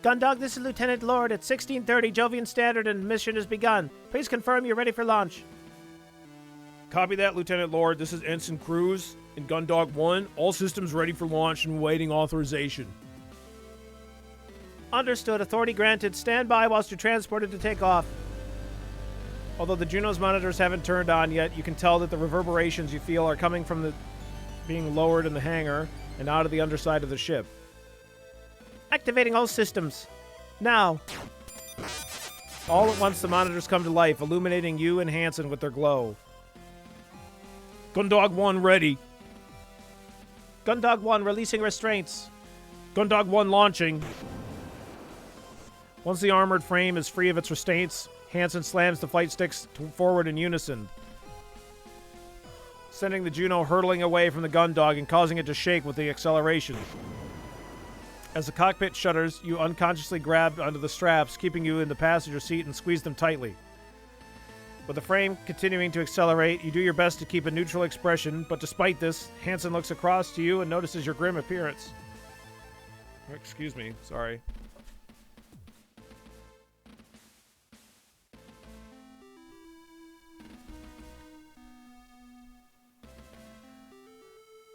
Gundog, this is Lieutenant Lord at 1630 Jovian Standard and mission has begun. Please confirm you're ready for launch.
Copy that, Lieutenant Lord. This is Ensign Cruz in Gundog 1. All systems ready for launch and waiting authorization.
Understood. Authority granted. Stand by whilst you're transported to take off.
Although the Juno's monitors haven't turned on yet, you can tell that the reverberations you feel are coming from the being lowered in the hangar and out of the underside of the ship.
Activating all systems. Now.
All at once, the monitors come to life, illuminating you and Hanson with their glow.
Gundog 1 ready.
Gundog 1 releasing restraints.
Gundog 1 launching.
Once the armored frame is free of its restraints, Hanson slams the flight sticks forward in unison, sending the Juno hurtling away from the Gundog and causing it to shake with the acceleration. As the cockpit shudders, you unconsciously grab onto the straps, keeping you in the passenger seat, and squeeze them tightly. With the frame continuing to accelerate, you do your best to keep a neutral expression, but despite this, Hanson looks across to you and notices your grim appearance. Excuse me, sorry.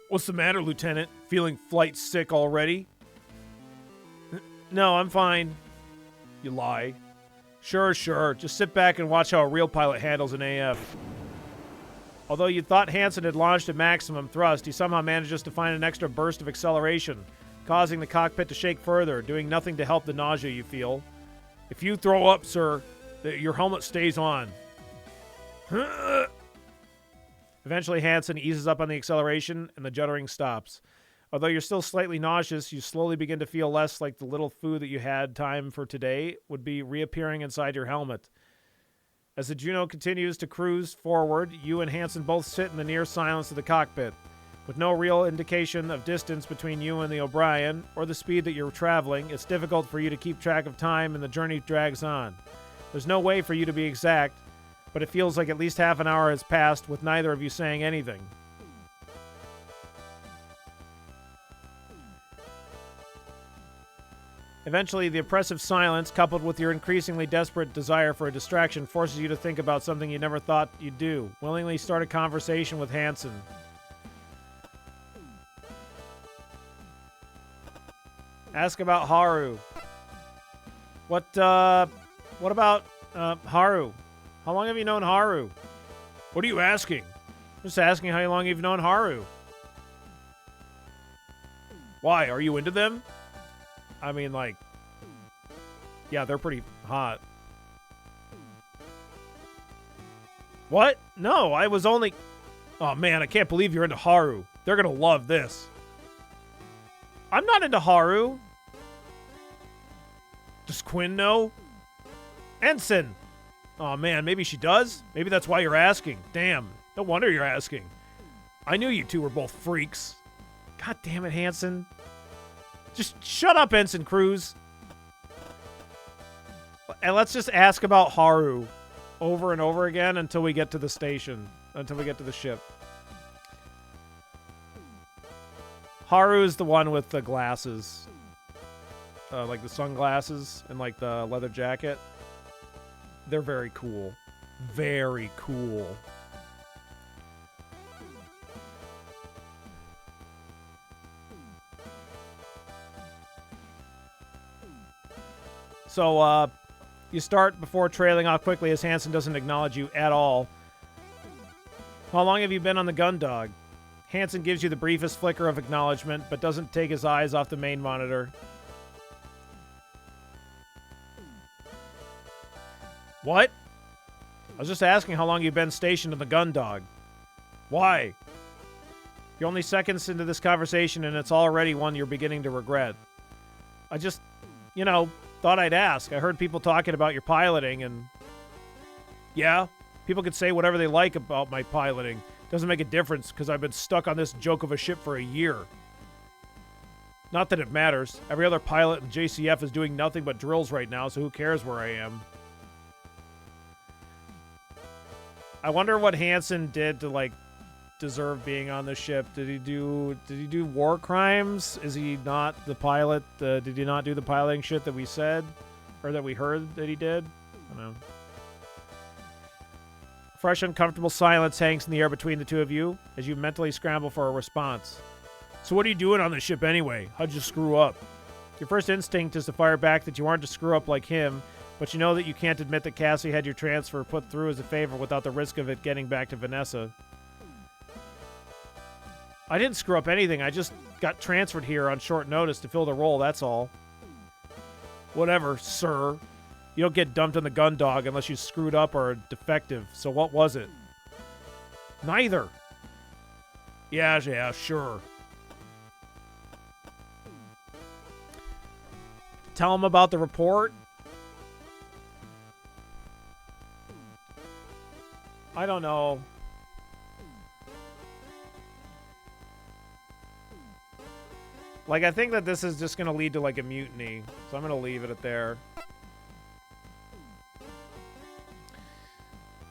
What's the matter, Lieutenant? Feeling flight sick already?
No, I'm fine. You lie. Sure. Just sit back and watch how a real pilot handles an AF. Although you thought Hansen had launched at maximum thrust, he somehow manages to find an extra burst of acceleration, causing the cockpit to shake further, doing nothing to help the nausea you feel. If you throw up, sir, your helmet stays on. Eventually, Hansen eases up on the acceleration, and the juddering stops. Although you're still slightly nauseous, you slowly begin to feel less like the little food that you had time for today would be reappearing inside your helmet. As the Juno continues to cruise forward, you and Hansen both sit in the near silence of the cockpit. With no real indication of distance between you and the O'Brien, or the speed that you're traveling, it's difficult for you to keep track of time and the journey drags on. There's no way for you to be exact, but it feels like at least half an hour has passed with neither of you saying anything. Eventually, the oppressive silence, coupled with your increasingly desperate desire for a distraction, forces you to think about something you never thought you'd do. Willingly start a conversation with Hansen. Ask about Haru. What about Haru? How long have you known Haru?
What are you asking?
Just asking how long you've known Haru.
Why? Are you into them?
I mean, like, yeah, they're pretty hot. What? No, I was only...
Oh, man, I can't believe you're into Haru. They're gonna love this.
I'm not into Haru.
Does Quinn know?
Ensign.
Oh, man, maybe she does? Maybe that's why you're asking. Damn, no wonder you're asking. I knew you two were both freaks.
God damn it, Hansen. Just shut up, Ensign Cruz. And let's just ask about Haru over and over again until we get to the station, until we get to the ship. Haru is the one with the glasses. Like the sunglasses and like the leather jacket. They're very cool. Very cool. So, you start before trailing off quickly as Hansen doesn't acknowledge you at all. How long have you been on the Gundog? Hansen gives you the briefest flicker of acknowledgement, but doesn't take his eyes off the main monitor. What? I was just asking how long you've been stationed on the Gundog. Why? You're only seconds into this conversation, and it's already one you're beginning to regret. I just, thought I'd ask. I heard people talking about your piloting, and yeah, people could say whatever they like about my piloting. Doesn't make a difference because I've been stuck on this joke of a ship for a year. Not that it matters. Every other pilot in JCF is doing nothing but drills right now, so who cares where I am? I wonder what Hansen did to deserve being on the ship. Did he do war crimes? Is he not the pilot? Did he not do the piloting shit that we said or that we heard that he did? I don't know. Fresh, uncomfortable silence hangs in the air between the two of you as you mentally scramble for a response.
So what are you doing on the ship anyway? How'd you screw up?
Your first instinct is to fire back that you aren't to screw up like him, but you know that you can't admit that Cassie had your transfer put through as a favor without the risk of it getting back to Vanessa. I didn't screw up anything. I just got transferred here on short notice to fill the role, that's all.
Whatever, sir.
You don't get dumped on the Gundog unless you screwed up or are defective. So what was it? Neither.
Yeah, sure.
Tell him about the report? I don't know. I think that this is just going to lead to, a mutiny. So I'm going to leave it at there.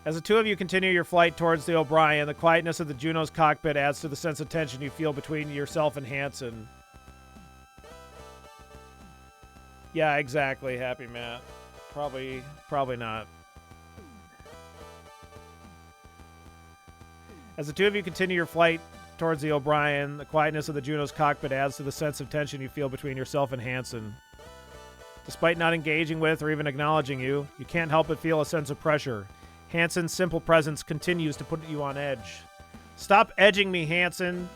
As the two of you continue your flight towards the O'Brien, the quietness of the Juno's cockpit adds to the sense of tension you feel between yourself and Hansen. Yeah, exactly, Happy Matt. Probably not. As the two of you continue your flight towards the O'Brien, the quietness of the Juno's cockpit adds to the sense of tension you feel between yourself and Hansen. Despite not engaging with or even acknowledging you, you can't help but feel a sense of pressure. Hansen's simple presence continues to put you on edge. Stop edging me, Hansen.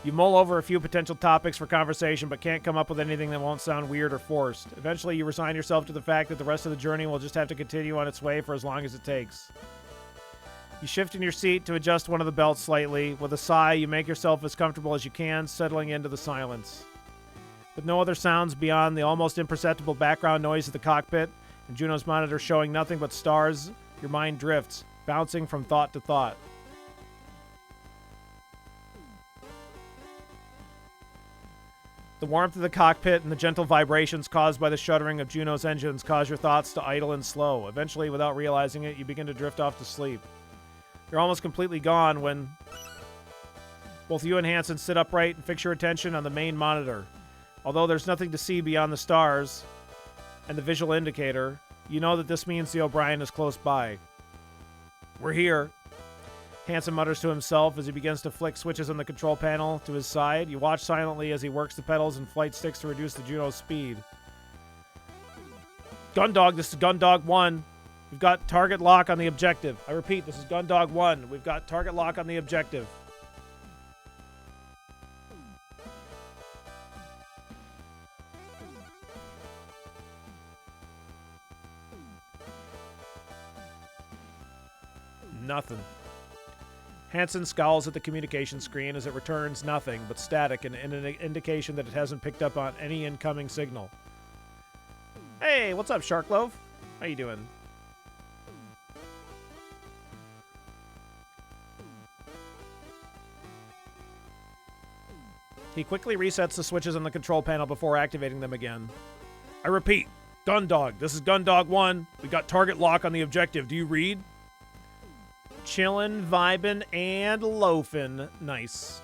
You mull over a few potential topics for conversation, but can't come up with anything that won't sound weird or forced. Eventually, you resign yourself to the fact that the rest of the journey will just have to continue on its way for as long as it takes. You shift in your seat to adjust one of the belts slightly. With a sigh, you make yourself as comfortable as you can, settling into the silence. With no other sounds beyond the almost imperceptible background noise of the cockpit, and Juno's monitor showing nothing but stars, your mind drifts, bouncing from thought to thought. The warmth of the cockpit and the gentle vibrations caused by the shuddering of Juno's engines cause your thoughts to idle and slow. Eventually, without realizing it, you begin to drift off to sleep. You're almost completely gone when both you and Hansen sit upright and fix your attention on the main monitor. Although there's nothing to see beyond the stars and the visual indicator, you know that this means the O'Brien is close by. We're here. Hansen mutters to himself as he begins to flick switches on the control panel to his side. You watch silently as he works the pedals and flight sticks to reduce the Juno's speed. Gundog, this is Gundog 1. We've got target lock on the objective. I repeat, this is Gundog 1. We've got target lock on the objective. Nothing. Hansen scowls at the communication screen as it returns nothing but static and an indication that it hasn't picked up on any incoming signal. Hey, what's up, Sharklove? How you doing? He quickly resets the switches on the control panel before activating them again. I repeat, Gundog. This is Gundog 1. We got target lock on the objective. Do you read? Chillin', vibin', and loafin'. Nice.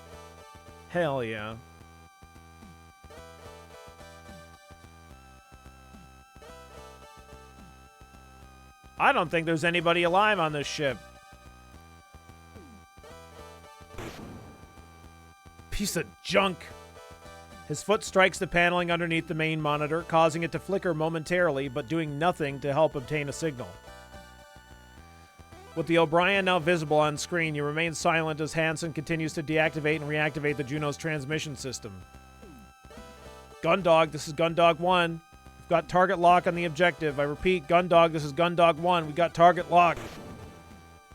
Hell yeah. I don't think there's anybody alive on this ship. Piece of junk. His foot strikes the paneling underneath the main monitor, causing it to flicker momentarily, but doing nothing to help obtain a signal. With the O'Brien now visible on screen, you remain silent as Hansen continues to deactivate and reactivate the Juno's transmission system. Gundog, this is Gundog 1. We've got target lock on the objective. I repeat, Gundog, this is Gundog 1. We've got target lock.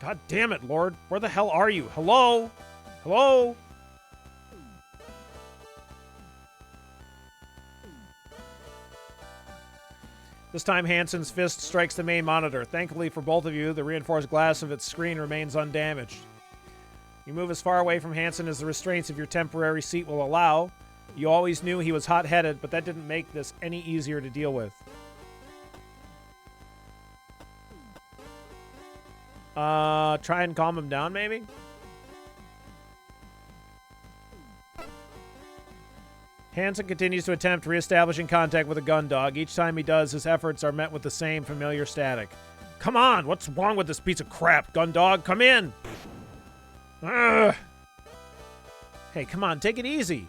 God damn it, Lord. Where the hell are you? Hello? Hello? This time, Hansen's fist strikes the main monitor. Thankfully for both of you, the reinforced glass of its screen remains undamaged. You move as far away from Hansen as the restraints of your temporary seat will allow. You always knew he was hot-headed, but that didn't make this any easier to deal with. Try and calm him down, maybe? Hansen continues to attempt reestablishing contact with the Gundog. Each time he does, his efforts are met with the same familiar static. Come on! What's wrong with this piece of crap, Gundog? Come in! Ugh. Hey, come on, take it easy.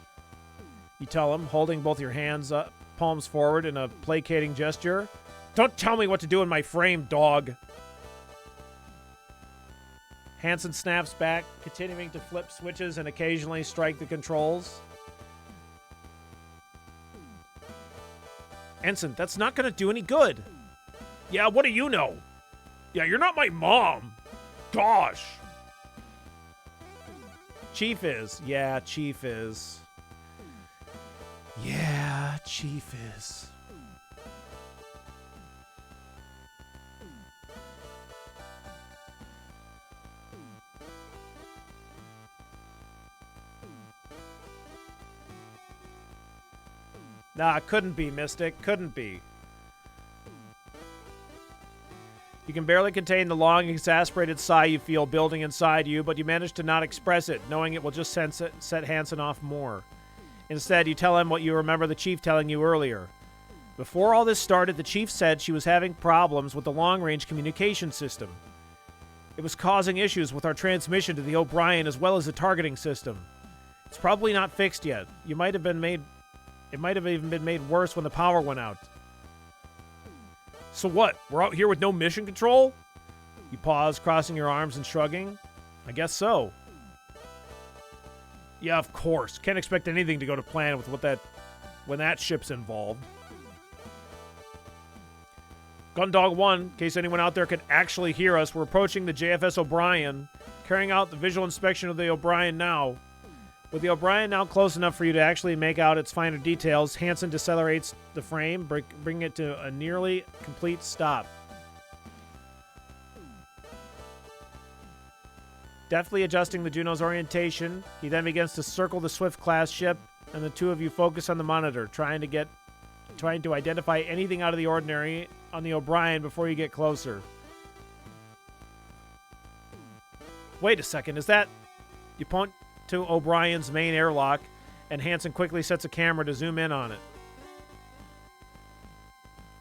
You tell him, holding both your hands up, palms forward in a placating gesture. Don't tell me what to do in my frame, dog. Hansen snaps back, continuing to flip switches and occasionally strike the controls. Ensign, that's not going to do any good. Yeah, what do you know? Yeah, you're not my mom. Gosh. Chief is. Yeah, Chief is. Yeah, Chief is. Nah, couldn't be, Mystic. Couldn't be. You can barely contain the long, exasperated sigh you feel building inside you, but you manage to not express it, knowing it will just set Hansen off more. Instead, you tell him what you remember the Chief telling you earlier. Before all this started, the Chief said she was having problems with the long-range communication system. It was causing issues with our transmission to the O'Brien as well as the targeting system. It's probably not fixed yet. It might have even been made worse when the power went out.
So what? We're out here with no mission control?
You pause, crossing your arms and shrugging. I guess so.
Yeah, of course. Can't expect anything to go to plan with when that ship's involved.
Gundog 1, in case anyone out there can actually hear us, we're approaching the JFS O'Brien, carrying out the visual inspection of the O'Brien now. With the O'Brien now close enough for you to actually make out its finer details, Hansen decelerates the frame, bringing it to a nearly complete stop. Deftly adjusting the Juno's orientation, he then begins to circle the Swift-class ship, and the two of you focus on the monitor, trying to identify anything out of the ordinary on the O'Brien before you get closer. Wait a second, is that... You point to O'Brien's main airlock, and Hansen quickly sets a camera to zoom in on it.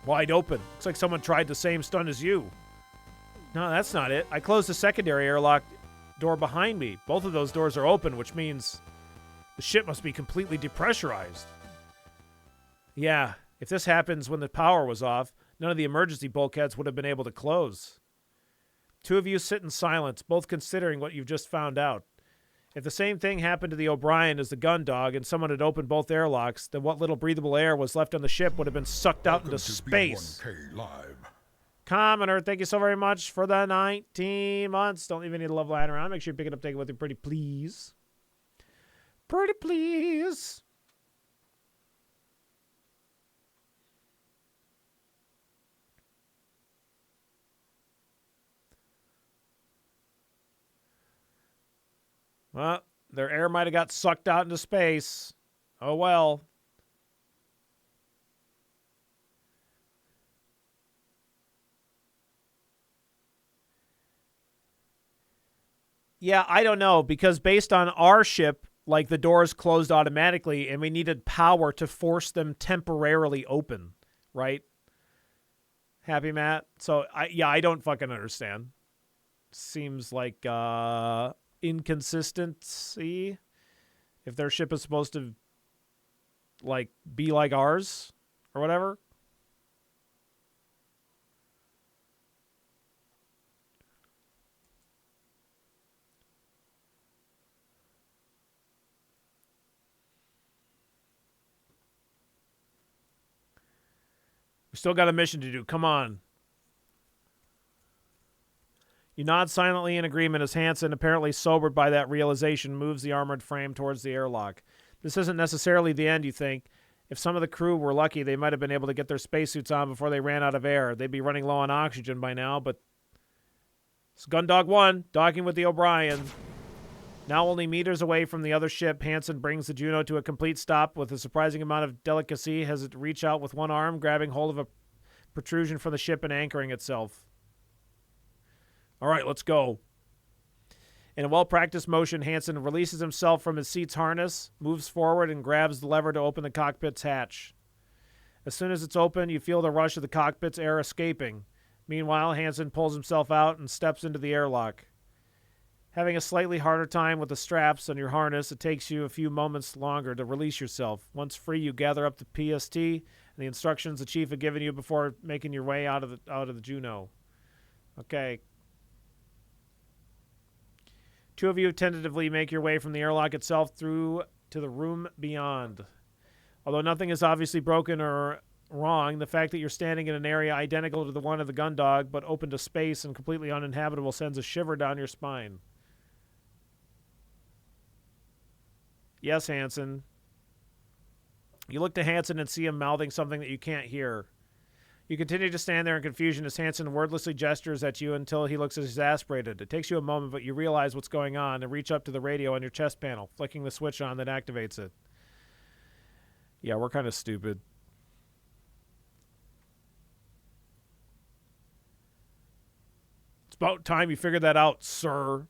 Wide open. Looks like someone tried the same stunt as you.
No, that's not it. I closed the secondary airlock door behind me. Both of those doors are open, which means
the ship must be completely depressurized.
Yeah, if this happens when the power was off, none of the emergency bulkheads would have been able to close. Two of you sit in silence, both considering what you've just found out. If the same thing happened to the O'Brien as the Gundog and someone had opened both airlocks, then what little breathable air was left on the ship would have been sucked out into space.
B1K Live.
Commoner, thank you so very much for the 19 months. Don't leave any love lying around. Make sure you pick it up, take it with you, pretty please. Pretty please. Well, their air might have got sucked out into space. Oh well. Yeah, I don't know, because based on our ship, like the doors closed automatically and we needed power to force them temporarily open, right? Happy, Matt? So, I don't fucking understand. Seems like inconsistency. If their ship is supposed to, like, be like ours or whatever. We still got a mission to do. Come on. You nod silently in agreement as Hansen, apparently sobered by that realization, moves the armored frame towards the airlock. This isn't necessarily the end, you think. If some of the crew were lucky, they might have been able to get their spacesuits on before they ran out of air. They'd be running low on oxygen by now, but... It's Gundog 1, docking with the O'Brien. Now only meters away from the other ship, Hansen brings the Juno to a complete stop with a surprising amount of delicacy as it reach out with one arm, grabbing hold of a protrusion from the ship and anchoring itself. All right, let's go. In a well-practiced motion, Hansen releases himself from his seat's harness, moves forward, and grabs the lever to open the cockpit's hatch. As soon as it's open, you feel the rush of the cockpit's air escaping. Meanwhile, Hansen pulls himself out and steps into the airlock. Having a slightly harder time with the straps on your harness, it takes you a few moments longer to release yourself. Once free, you gather up the PST and the instructions the chief had given you before making your way out of the Juno. Okay. Two of you tentatively make your way from the airlock itself through to the room beyond. Although nothing is obviously broken or wrong, the fact that you're standing in an area identical to the one of the Gundog, but open to space and completely uninhabitable, sends a shiver down your spine. Yes, Hansen. You look to Hansen and see him mouthing something that you can't hear. You continue to stand there in confusion as Hansen wordlessly gestures at you until he looks exasperated. It takes you a moment, but you realize what's going on and reach up to the radio on your chest panel, flicking the switch on that activates it. Yeah, we're kind of stupid. It's about time you figured that out, sir.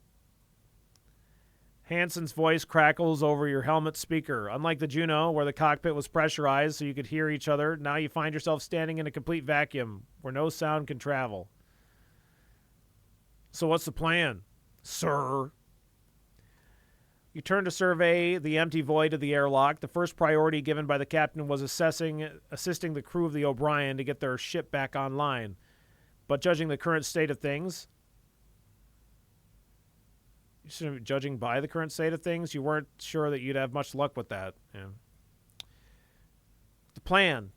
Hansen's voice crackles over your helmet speaker. Unlike the Juno, where the cockpit was pressurized so you could hear each other, now you find yourself standing in a complete vacuum where no sound can travel. So what's the plan, sir? You turn to survey the empty void of the airlock. The first priority given by the captain was assisting the crew of the O'Brien to get their ship back online. But judging the current state of things, judging by the current state of things, you weren't sure that you'd have much luck with that. Yeah. The plan.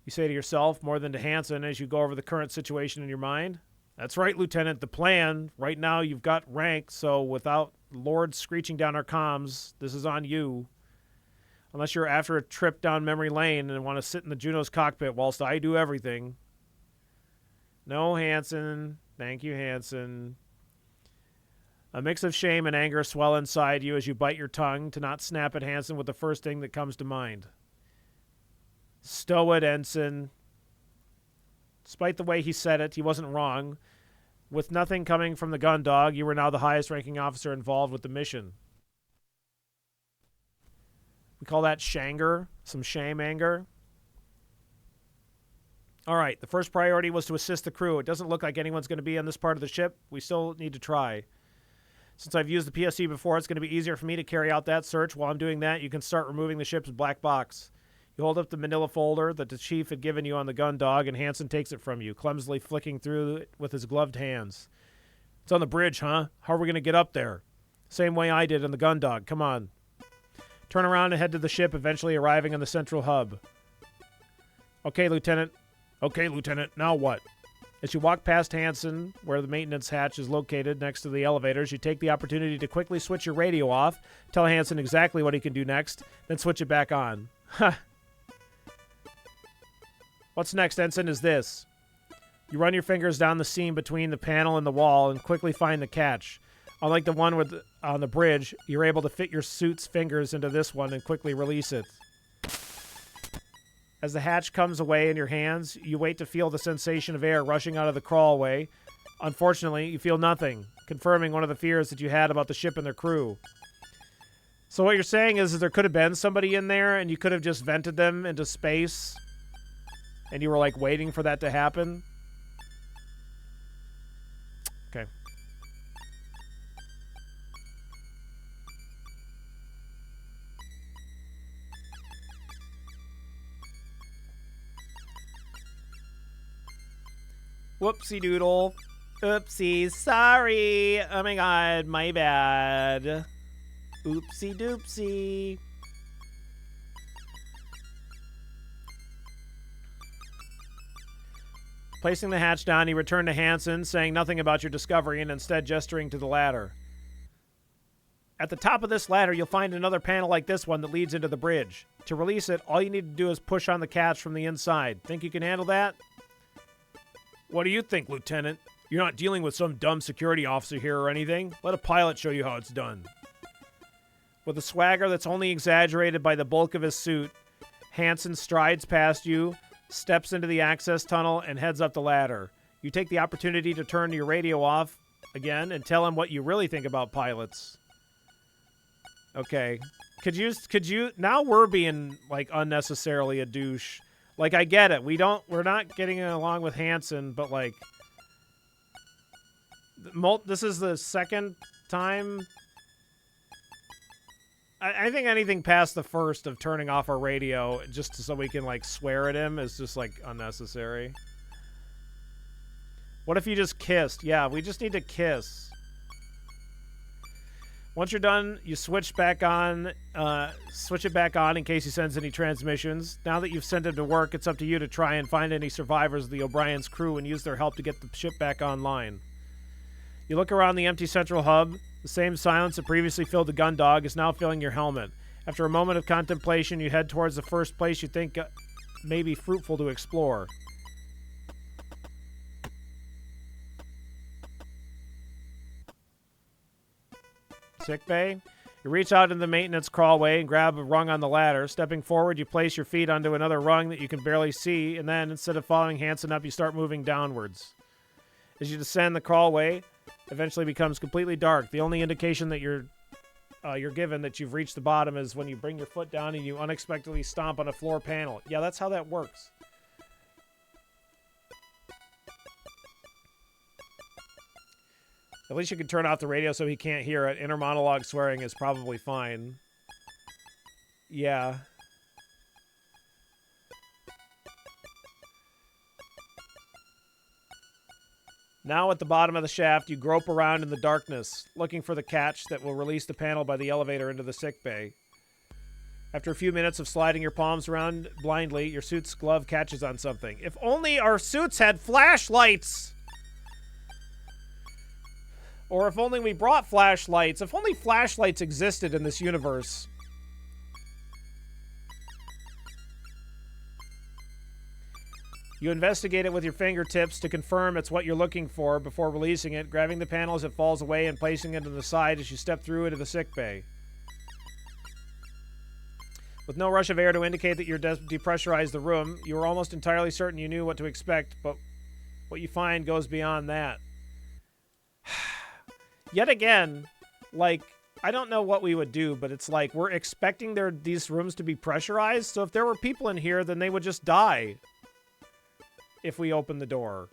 You say to yourself more than to Hansen as you go over the current situation in your mind. That's right, Lieutenant. The plan. Right now you've got rank, so without Lord screeching down our comms, this is on you. Unless you're after a trip down memory lane and want to sit in the Juno's cockpit whilst I do everything. No, Hansen. Thank you, Hansen. A mix of shame and anger swell inside you as you bite your tongue to not snap at Hansen with the first thing that comes to mind. Stow it, Ensign. Despite the way he said it, he wasn't wrong. With nothing coming from the gun dog, you were now the highest-ranking officer involved with the mission. We call that shanger, some shame anger. All right, the first priority was to assist the crew. It doesn't look like anyone's going to be on this part of the ship. We still need to try. Since I've used the PSC before, it's going to be easier for me to carry out that search. While I'm doing that, you can start removing the ship's black box. You hold up the manila folder that the chief had given you on the gun dog, and Hansen takes it from you, clumsily flicking through it with his gloved hands. It's on the bridge, huh? How are we going to get up there? Same way I did on the gun dog. Come on. Turn around and head to the ship, eventually arriving on the central hub. Okay, Lieutenant. Okay, Lieutenant. Now what? As you walk past Hansen, where the maintenance hatch is located next to the elevators, you take the opportunity to quickly switch your radio off, tell Hansen exactly what he can do next, then switch it back on. Ha! What's next, Ensign, is this. You run your fingers down the seam between the panel and the wall and quickly find the catch. Unlike the one on the bridge, you're able to fit your suit's fingers into this one and quickly release it. As the hatch comes away in your hands, you wait to feel the sensation of air rushing out of the crawlway. Unfortunately, you feel nothing, confirming one of the fears that you had about the ship and their crew. So what you're saying is that there could have been somebody in there and you could have just vented them into space and you were like waiting for that to happen? Okay. Whoopsie doodle. Oopsie, sorry. Oh my god, my bad. Oopsie doopsie. Placing the hatch down, you return to Hansen, saying nothing about your discovery and instead gesturing to the ladder. At the top of this ladder, you'll find another panel like this one that leads into the bridge. To release it, all you need to do is push on the catch from the inside. Think you can handle that? What do you think, Lieutenant? You're not dealing with some dumb security officer here or anything. Let a pilot show you how it's done. With a swagger that's only exaggerated by the bulk of his suit, Hansen strides past you, steps into the access tunnel, and heads up the ladder. You take the opportunity to turn your radio off again and tell him what you really think about pilots. Okay. Could you, now we're being, like, unnecessarily a douche. Like, I get it. We're not getting along with Hansen, but, like, this is the second time. I think anything past the first of turning off our radio just so we can, like, swear at him is just, like, unnecessary. What if you just kissed? Yeah, we just need to kiss. Once you're done, you switch back on, switch it back on in case he sends any transmissions. Now that you've sent him to work, it's up to you to try and find any survivors of the O'Brien's crew and use their help to get the ship back online. You look around the empty central hub. The same silence that previously filled the gun dog is now filling your helmet. After a moment of contemplation, you head towards the first place you think may be fruitful to explore. Sickbay. You reach out into the maintenance crawlway and grab a rung on the ladder. Stepping forward, you place your feet onto another rung that you can barely see, and then, instead of following Hansen up, you start moving downwards. As you descend the crawlway, eventually becomes completely dark. The only indication that you're given that you've reached the bottom is when you bring your foot down and you unexpectedly stomp on a floor panel. Yeah, that's how that works. At least you can turn off the radio so he can't hear it. Inner monologue swearing is probably fine. Yeah. Now at the bottom of the shaft, you grope around in the darkness, looking for the catch that will release the panel by the elevator into the sick bay. After a few minutes of sliding your palms around blindly, your suit's glove catches on something. If only our suits had flashlights! Or if only we brought flashlights. If only flashlights existed in this universe. You investigate it with your fingertips to confirm it's what you're looking for before releasing it, grabbing the panel as it falls away and placing it to the side as you step through into the sick bay. With no rush of air to indicate that you're depressurized the room, you are almost entirely certain you knew what to expect, but what you find goes beyond that. Yet again, like, I don't know what we would do, but it's like we're expecting these rooms to be pressurized, so if there were people in here, then they would just die if we open the door.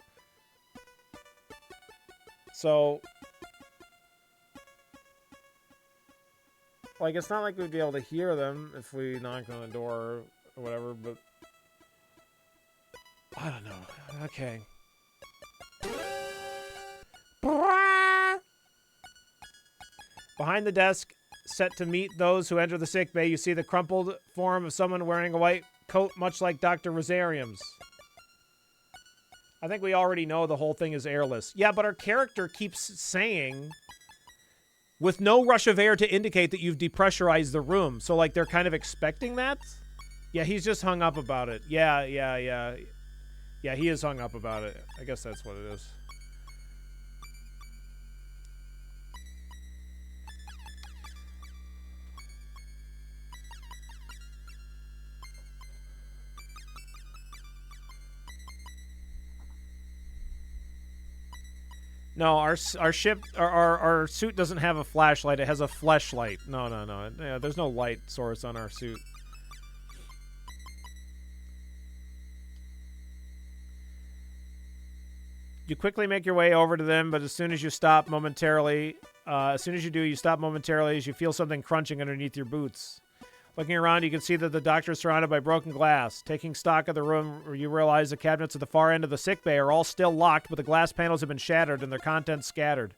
So, like, it's not like we'd be able to hear them if we knocked on the door or whatever, but I don't know. Okay. Behind the desk, set to meet those who enter the sick bay, you see the crumpled form of someone wearing a white coat, much like Dr. Rosarium's. I think we already know the whole thing is airless. Yeah, but our character keeps saying, with no rush of air to indicate that you've depressurized the room. So, like, they're kind of expecting that? Yeah, he's just hung up about it. Yeah, he is hung up about it. I guess that's what it is. No, our ship, our suit doesn't have a flashlight. It has a fleshlight. No. Yeah, there's no light source on our suit. You quickly make your way over to them, but as soon as you stop momentarily, you stop momentarily as you feel something crunching underneath your boots. Looking around, you can see that the doctor is surrounded by broken glass. Taking stock of the room, you realize the cabinets at the far end of the sick bay are all still locked, but the glass panels have been shattered and their contents scattered.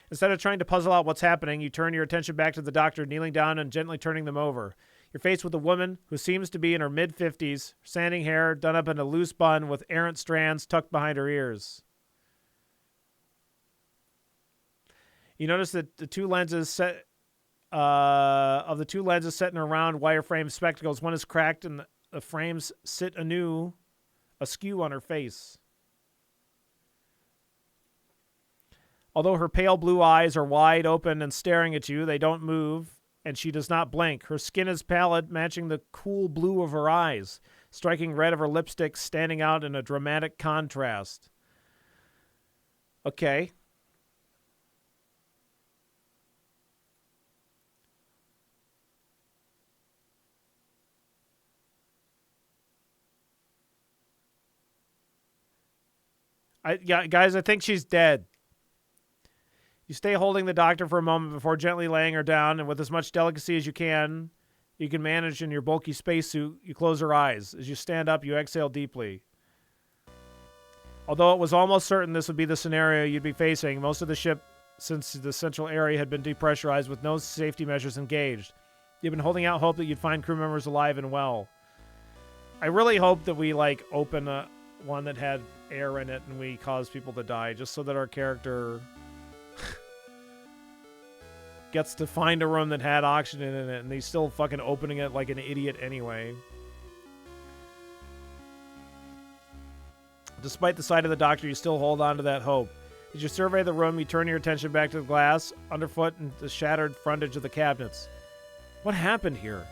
Instead of trying to puzzle out what's happening, you turn your attention back to the doctor, kneeling down and gently turning them over. You're faced with a woman who seems to be in her mid-50s, sandy hair done up in a loose bun with errant strands tucked behind her ears. You notice that the two lenses set in her round wire-frame spectacles, one is cracked and the frames sit askew on her face. Although her pale blue eyes are wide open and staring at you, they don't move, and she does not blink. Her skin is pallid, matching the cool blue of her eyes, striking red of her lipstick standing out in a dramatic contrast. Okay. Guys, I think she's dead. You stay holding the doctor for a moment before gently laying her down, and with as much delicacy as you can manage in your bulky spacesuit, you close her eyes. As you stand up, you exhale deeply. Although it was almost certain this would be the scenario you'd be facing, most of the ship, since the central area had been depressurized with no safety measures engaged. You've been holding out hope that you'd find crew members alive and well. I really hope that we, like, open one that had air in it and we cause people to die, just so that our character gets to find a room that had oxygen in it, and he's still fucking opening it like an idiot anyway. Despite the sight of the doctor, you still hold on to that hope. As you survey the room, you turn your attention back to the glass, underfoot, and the shattered frontage of the cabinets. What happened here?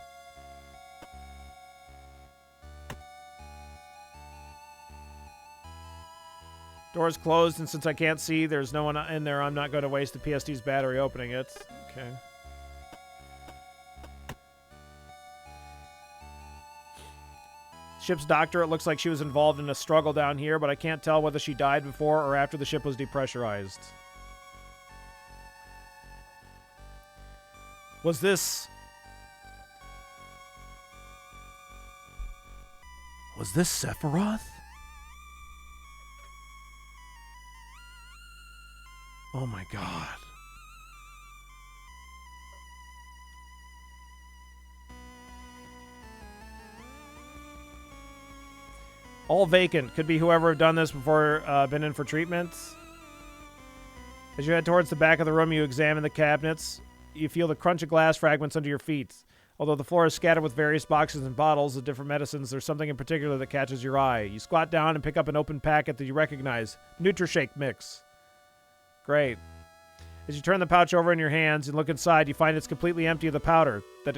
Door's closed, and since I can't see, there's no one in there, I'm not going to waste the PST's battery opening it. Okay. Ship's doctor, it looks like she was involved in a struggle down here, but I can't tell whether she died before or after the ship was depressurized. Was this... Was this Sephiroth? Oh my god. All vacant. Could be whoever have done this before been in for treatment. As you head towards the back of the room, you examine the cabinets. You feel the crunch of glass fragments under your feet. Although the floor is scattered with various boxes and bottles of different medicines, there's something in particular that catches your eye. You squat down and pick up an open packet that you recognize. NutriShake mix. Great. As you turn the pouch over in your hands and look inside, you find it's completely empty of the powder that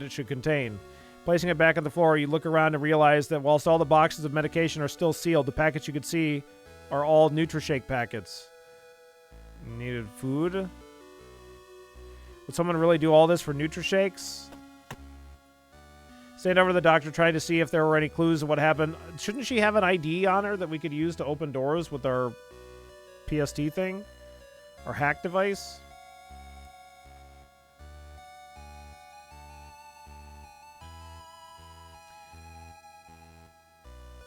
it should contain. Placing it back on the floor, you look around and realize that whilst all the boxes of medication are still sealed, the packets you can see are all NutriShake packets. Needed food? Would someone really do all this for NutriShakes? Stand over to the doctor trying to see if there were any clues of what happened. Shouldn't she have an ID on her that we could use to open doors with our PST thing? Our hack device?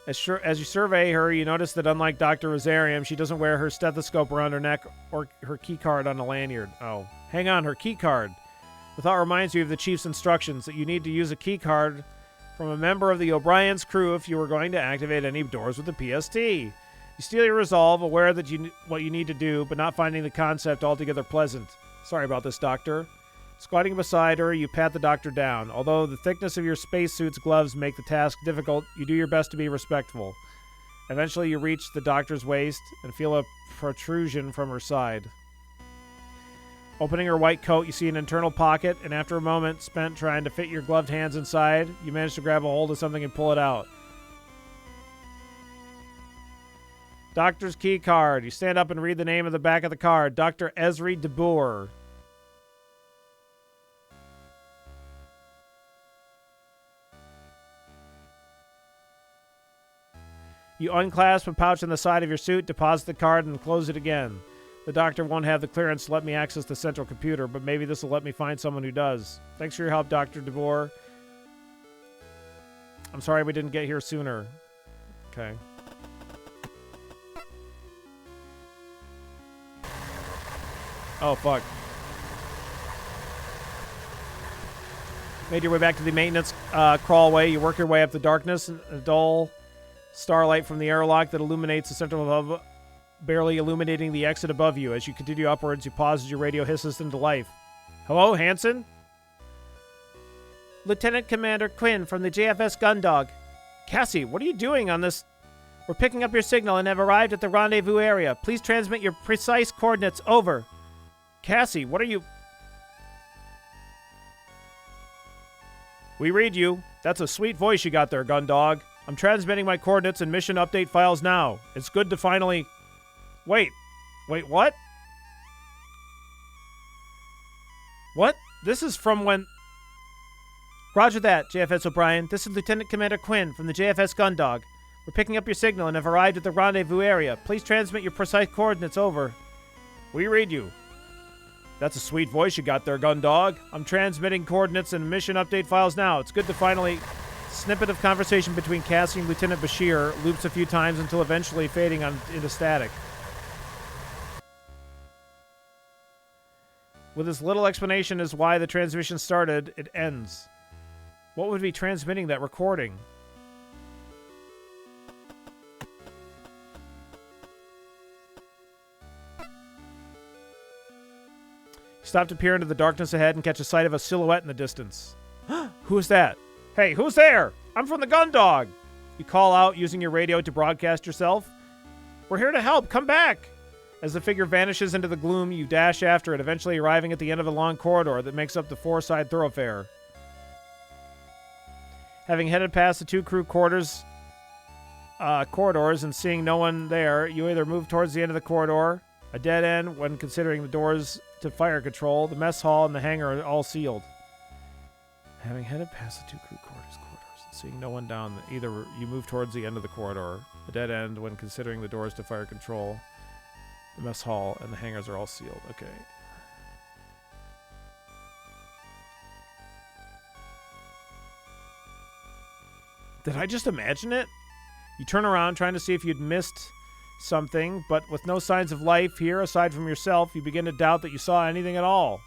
As you survey her, you notice that unlike Dr. Rosarium, she doesn't wear her stethoscope around her neck or her keycard on a lanyard. Oh, hang on, her keycard. The thought reminds you of the Chief's instructions that you need to use a keycard from a member of the O'Brien's crew if you were going to activate any doors with the PST. You steal your resolve, aware that what you need to do, but not finding the concept altogether pleasant. Sorry about this, Doctor. Squatting beside her, you pat the doctor down. Although the thickness of your spacesuit's gloves make the task difficult, you do your best to be respectful. Eventually, you reach the doctor's waist and feel a protrusion from her side. Opening her white coat, you see an internal pocket, and after a moment spent trying to fit your gloved hands inside, you manage to grab a hold of something and pull it out. Doctor's key card. You stand up and read the name of the back of the card. Dr. Esri DeBoer. You unclasp a pouch on the side of your suit, deposit the card, and close it again. The doctor won't have the clearance to let me access the central computer, but maybe this will let me find someone who does. Thanks for your help, Dr. DeBoer. I'm sorry we didn't get here sooner. Okay. Oh, fuck. Made your way back to the maintenance crawlway. You work your way up the darkness, and a dull starlight from the airlock that illuminates the central hub, barely illuminating the exit above you. As you continue upwards, you pause as your radio hisses into life. Hello, Hanson?
Lieutenant Commander Quinn from the JFS Gundog.
Cassie, what are you doing on this?
We're picking up your signal and have arrived at the rendezvous area. Please transmit your precise coordinates. Over.
Cassie, what are you... We read you. That's a sweet voice you got there, Gundog. I'm transmitting my coordinates and mission update files now. It's good to finally... Wait, what? What? This is from when...
Roger that, JFS O'Brien. This is Lieutenant Commander Quinn from the JFS Gundog. We're picking up your signal and have arrived at the rendezvous area. Please transmit your precise coordinates. Over.
We read you. That's a sweet voice you got there, Gundog. I'm transmitting coordinates and mission update files now. It's good to finally... Snippet of conversation between Cassie and Lieutenant Bashir loops a few times until eventually fading into static. With as little explanation as why the transmission started, it ends. What would be transmitting that recording? Stop to peer into the darkness ahead and catch a sight of a silhouette in the distance. Who is that? Hey, who's there? I'm from the Gundog. You call out using your radio to broadcast yourself. We're here to help. Come back. As the figure vanishes into the gloom, you dash after it, eventually arriving at the end of a long corridor that makes up the four-side thoroughfare. Having headed past the two crew corridors and seeing no one there, you either move towards the end of the corridor, a dead end when considering the doors to fire control, the mess hall, and the hangar are all sealed. Having headed past the two crew corridors and seeing no one down, either you move towards the end of the corridor, a dead end when considering the doors to fire control, the mess hall, and the hangars are all sealed. Okay. Did I just imagine it? You turn around trying to see if you'd missed something, but with no signs of life here aside from yourself, you begin to doubt that you saw anything at all.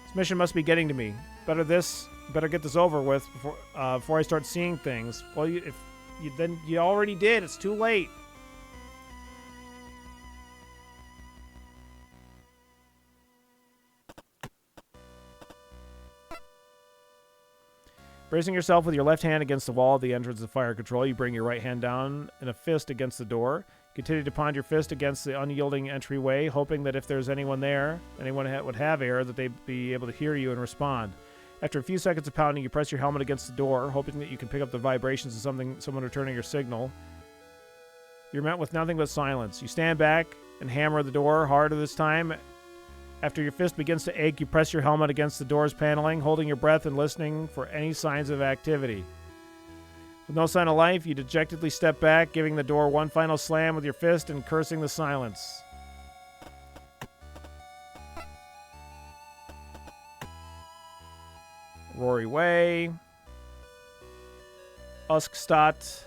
This mission must be getting to me. Better get this over with before I start seeing things. Well, if you already did. It's too late. Bracing yourself with your left hand against the wall of the entrance of fire control, you bring your right hand down in a fist against the door. Continue to pound your fist against the unyielding entryway, hoping that if there's anyone there, anyone would have air, that they'd be able to hear you and respond. After a few seconds of pounding, you press your helmet against the door, hoping that you can pick up the vibrations of someone returning your signal. You're met with nothing but silence. You stand back and hammer the door harder this time. After your fist begins to ache, you press your helmet against the door's paneling, holding your breath and listening for any signs of activity. With no sign of life, you dejectedly step back, giving the door one final slam with your fist and cursing the silence. Rory Way. Uskstadt.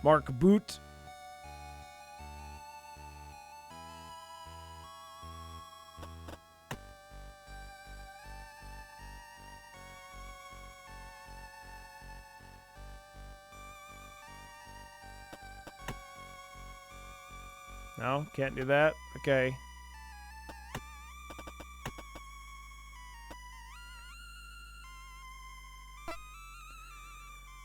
Mark Boot. No, can't do that. Okay.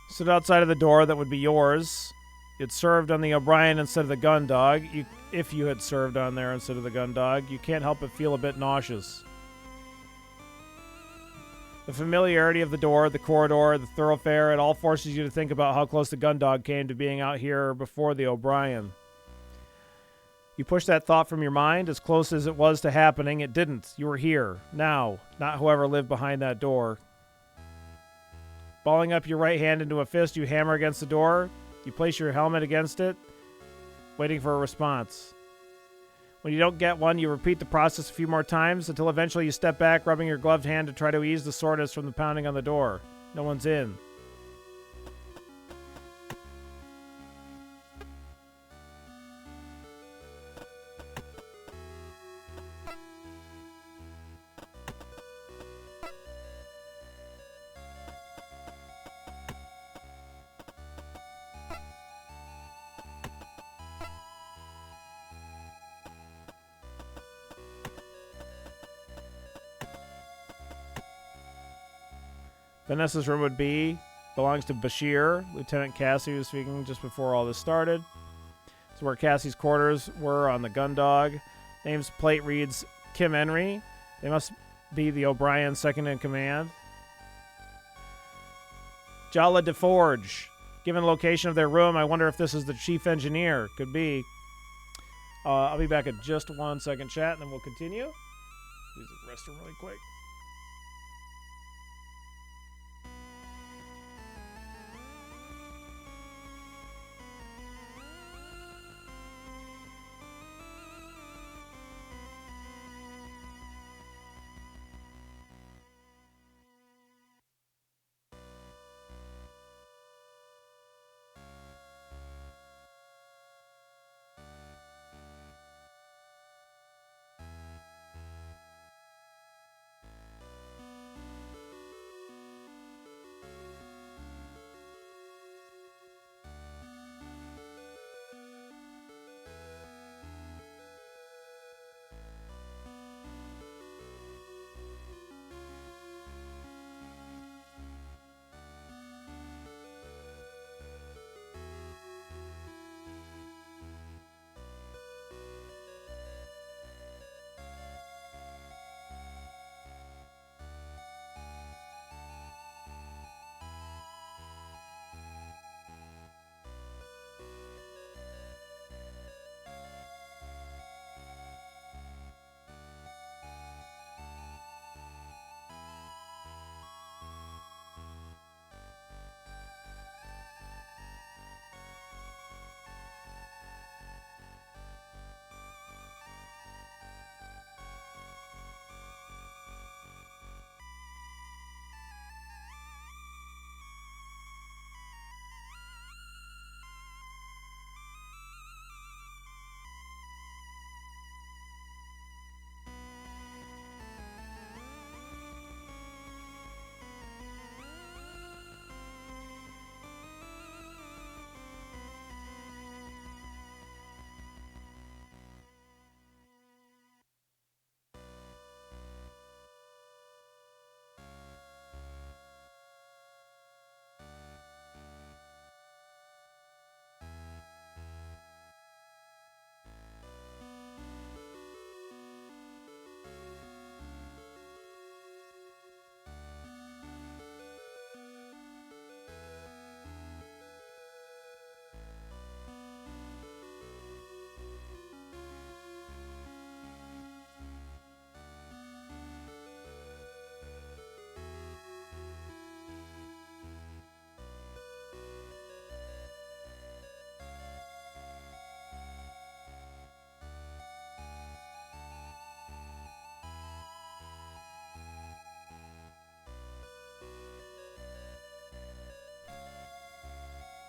Stood outside of the door that would be yours. You'd served on the O'Brien instead of the Gundog. If you had served on there instead of the Gundog, you can't help but feel a bit nauseous. The familiarity of the door, the corridor, the thoroughfare, it all forces you to think about how close the Gundog came to being out here before the O'Brien. You push that thought from your mind. As close as it was to happening, it didn't. You were here, now, not whoever lived behind that door. Balling up your right hand into a fist, you hammer against the door. You place your helmet against it, waiting for a response. When you don't get one, you repeat the process a few more times until eventually you step back, rubbing your gloved hand to try to ease the soreness from the pounding on the door. No one's in. Vanessa's room belongs to Bashir. Lieutenant Cassie was speaking just before all this started. It's where Cassie's quarters were on the Gundog. Name's plate reads Kim Henry. They must be the O'Brien second in command. Jala DeForge. Given the location of their room, I wonder if this is the chief engineer. Could be. I'll be back in just 1 second, chat, and then we'll continue. Use the restroom really quick.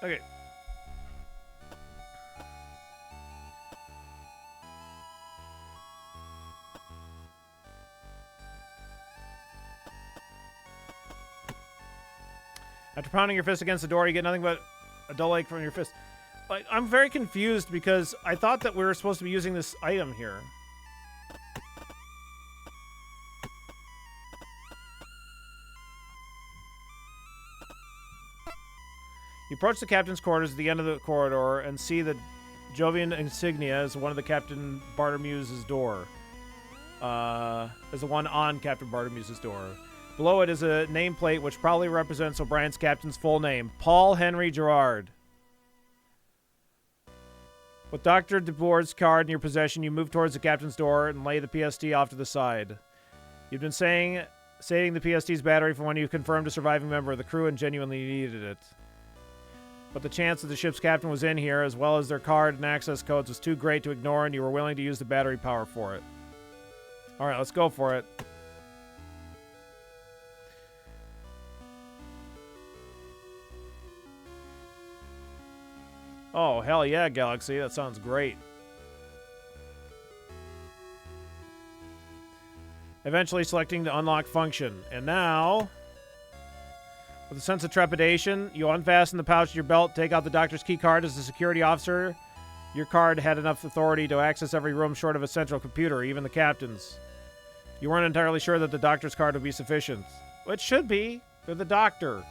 Okay. After pounding your fist against the door, you get nothing but a dull ache from your fist. I'm very confused because I thought that we were supposed to be using this item here. You approach the captain's quarters at the end of the corridor and see the Jovian insignia as one of the Captain Bartomuse's door. As the one on Captain Bartomuse's door. Below it is a nameplate which probably represents O'Brien's captain's full name, Paul Henry Gerard. With Dr. DeBoer's card in your possession, you move towards the captain's door and lay the PST off to the side. You've been stating the PST's battery for when you confirmed a surviving member of the crew and genuinely needed it. But the chance that the ship's captain was in here, as well as their card and access codes, was too great to ignore, and you were willing to use the battery power for it. Alright, let's go for it. Oh, hell yeah, Galaxy. That sounds great. Eventually selecting the unlock function. And now, with a sense of trepidation, you unfasten the pouch of your belt, take out the doctor's key card. As a security officer, your card had enough authority to access every room short of a central computer, even the captain's. You weren't entirely sure that the doctor's card would be sufficient. Well, it should be. They're the doctor.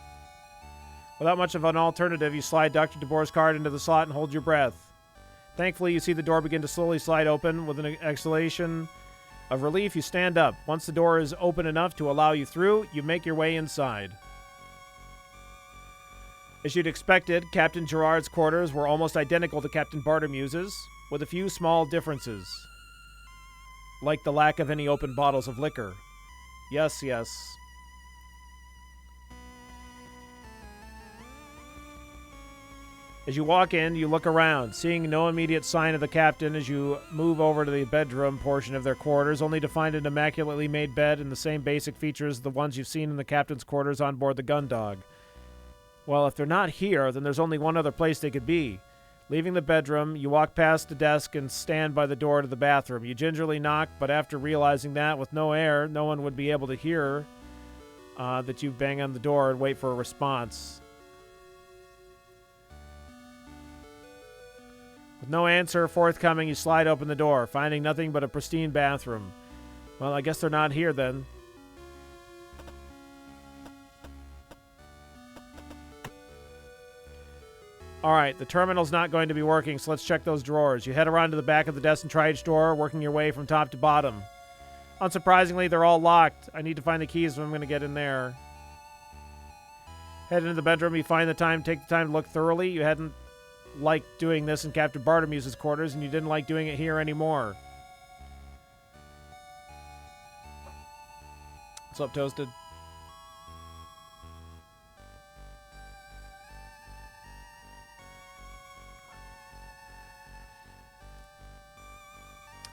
Without much of an alternative, you slide Dr. DeBoer's card into the slot and hold your breath. Thankfully, you see the door begin to slowly slide open. With an exhalation of relief, you stand up. Once the door is open enough to allow you through, you make your way inside. As you'd expected, Captain Gerard's quarters were almost identical to Captain Bartomuse's, with a few small differences. Like the lack of any open bottles of liquor. Yes, yes. As you walk in, you look around, seeing no immediate sign of the captain as you move over to the bedroom portion of their quarters, only to find an immaculately made bed and the same basic features as the ones you've seen in the captain's quarters on board the Gundog. Well, if they're not here, then there's only one other place they could be. Leaving the bedroom, you walk past the desk and stand by the door to the bathroom. You gingerly knock, but after realizing that with no air, no one would be able to hear that you bang on the door and wait for a response. With no answer forthcoming, you slide open the door, finding nothing but a pristine bathroom. Well, I guess they're not here then. Alright, the terminal's not going to be working, so let's check those drawers. You head around to the back of the desk and try each drawer, working your way from top to bottom. Unsurprisingly, they're all locked. I need to find the keys if I'm going to get in there. Head into the bedroom, you take the time to look thoroughly. You hadn't liked doing this in Captain Bartomuse's quarters, and you didn't like doing it here anymore. What's up, Toasted?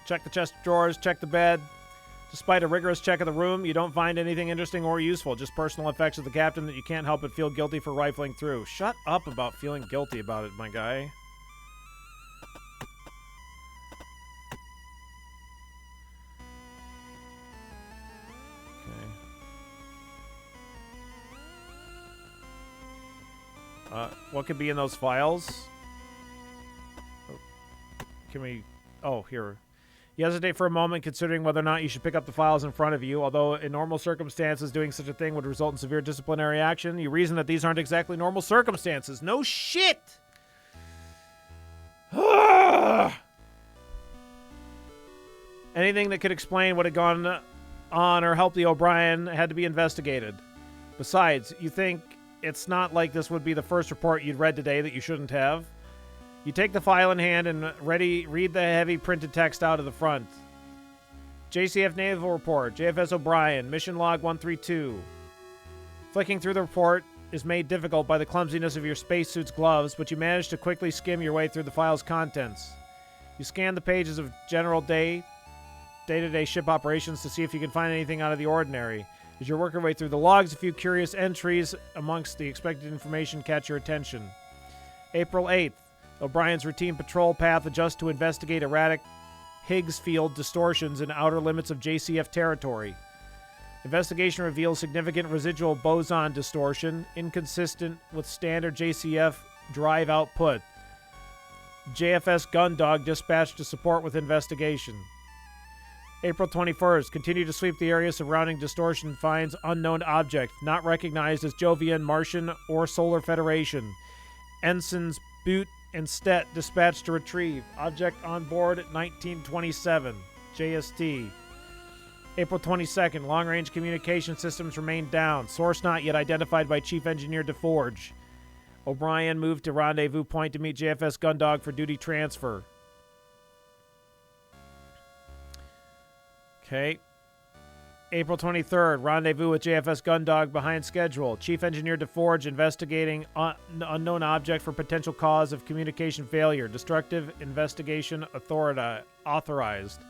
Check the chest of drawers, check the bed. Despite a rigorous check of the room, you don't find anything interesting or useful, just personal effects of the captain that you can't help but feel guilty for rifling through. Shut up about feeling guilty about it, my guy. Okay. What could be in those files? Can we... Oh, here. You hesitate for a moment, considering whether or not you should pick up the files in front of you. Although in normal circumstances, doing such a thing would result in severe disciplinary action, you reason that these aren't exactly normal circumstances. No shit! Anything that could explain what had gone on or help the O'Brien had to be investigated. Besides, you think it's not like this would be the first report you'd read today that you shouldn't have. You take the file in hand and read the heavy printed text out of the front. JCF Naval Report, JFS O'Brien, Mission Log 132. Flicking through the report is made difficult by the clumsiness of your spacesuit's gloves, but you manage to quickly skim your way through the file's contents. You scan the pages of general day-to-day ship operations to see if you can find anything out of the ordinary. As you work your way through the logs, a few curious entries amongst the expected information catch your attention. April 8th, O'Brien's routine patrol path adjusts to investigate erratic Higgs field distortions in outer limits of JCF territory. Investigation reveals significant residual boson distortion, inconsistent with standard JCF drive output. JFS Gundog dispatched to support with investigation. April 21st, continue to sweep the area surrounding distortion, finds unknown object, not recognized as Jovian, Martian, or Solar Federation. Ensigns Boot and Stet dispatched to retrieve. Object on board at 1927. JST. April 22nd, long-range communication systems remain down. Source not yet identified by Chief Engineer DeForge. O'Brien moved to Rendezvous Point to meet JFS Gundog for duty transfer. Okay. April 23rd, rendezvous with JFS Gundog behind schedule. Chief Engineer DeForge investigating unknown object for potential cause of communication failure. Destructive investigation authorized.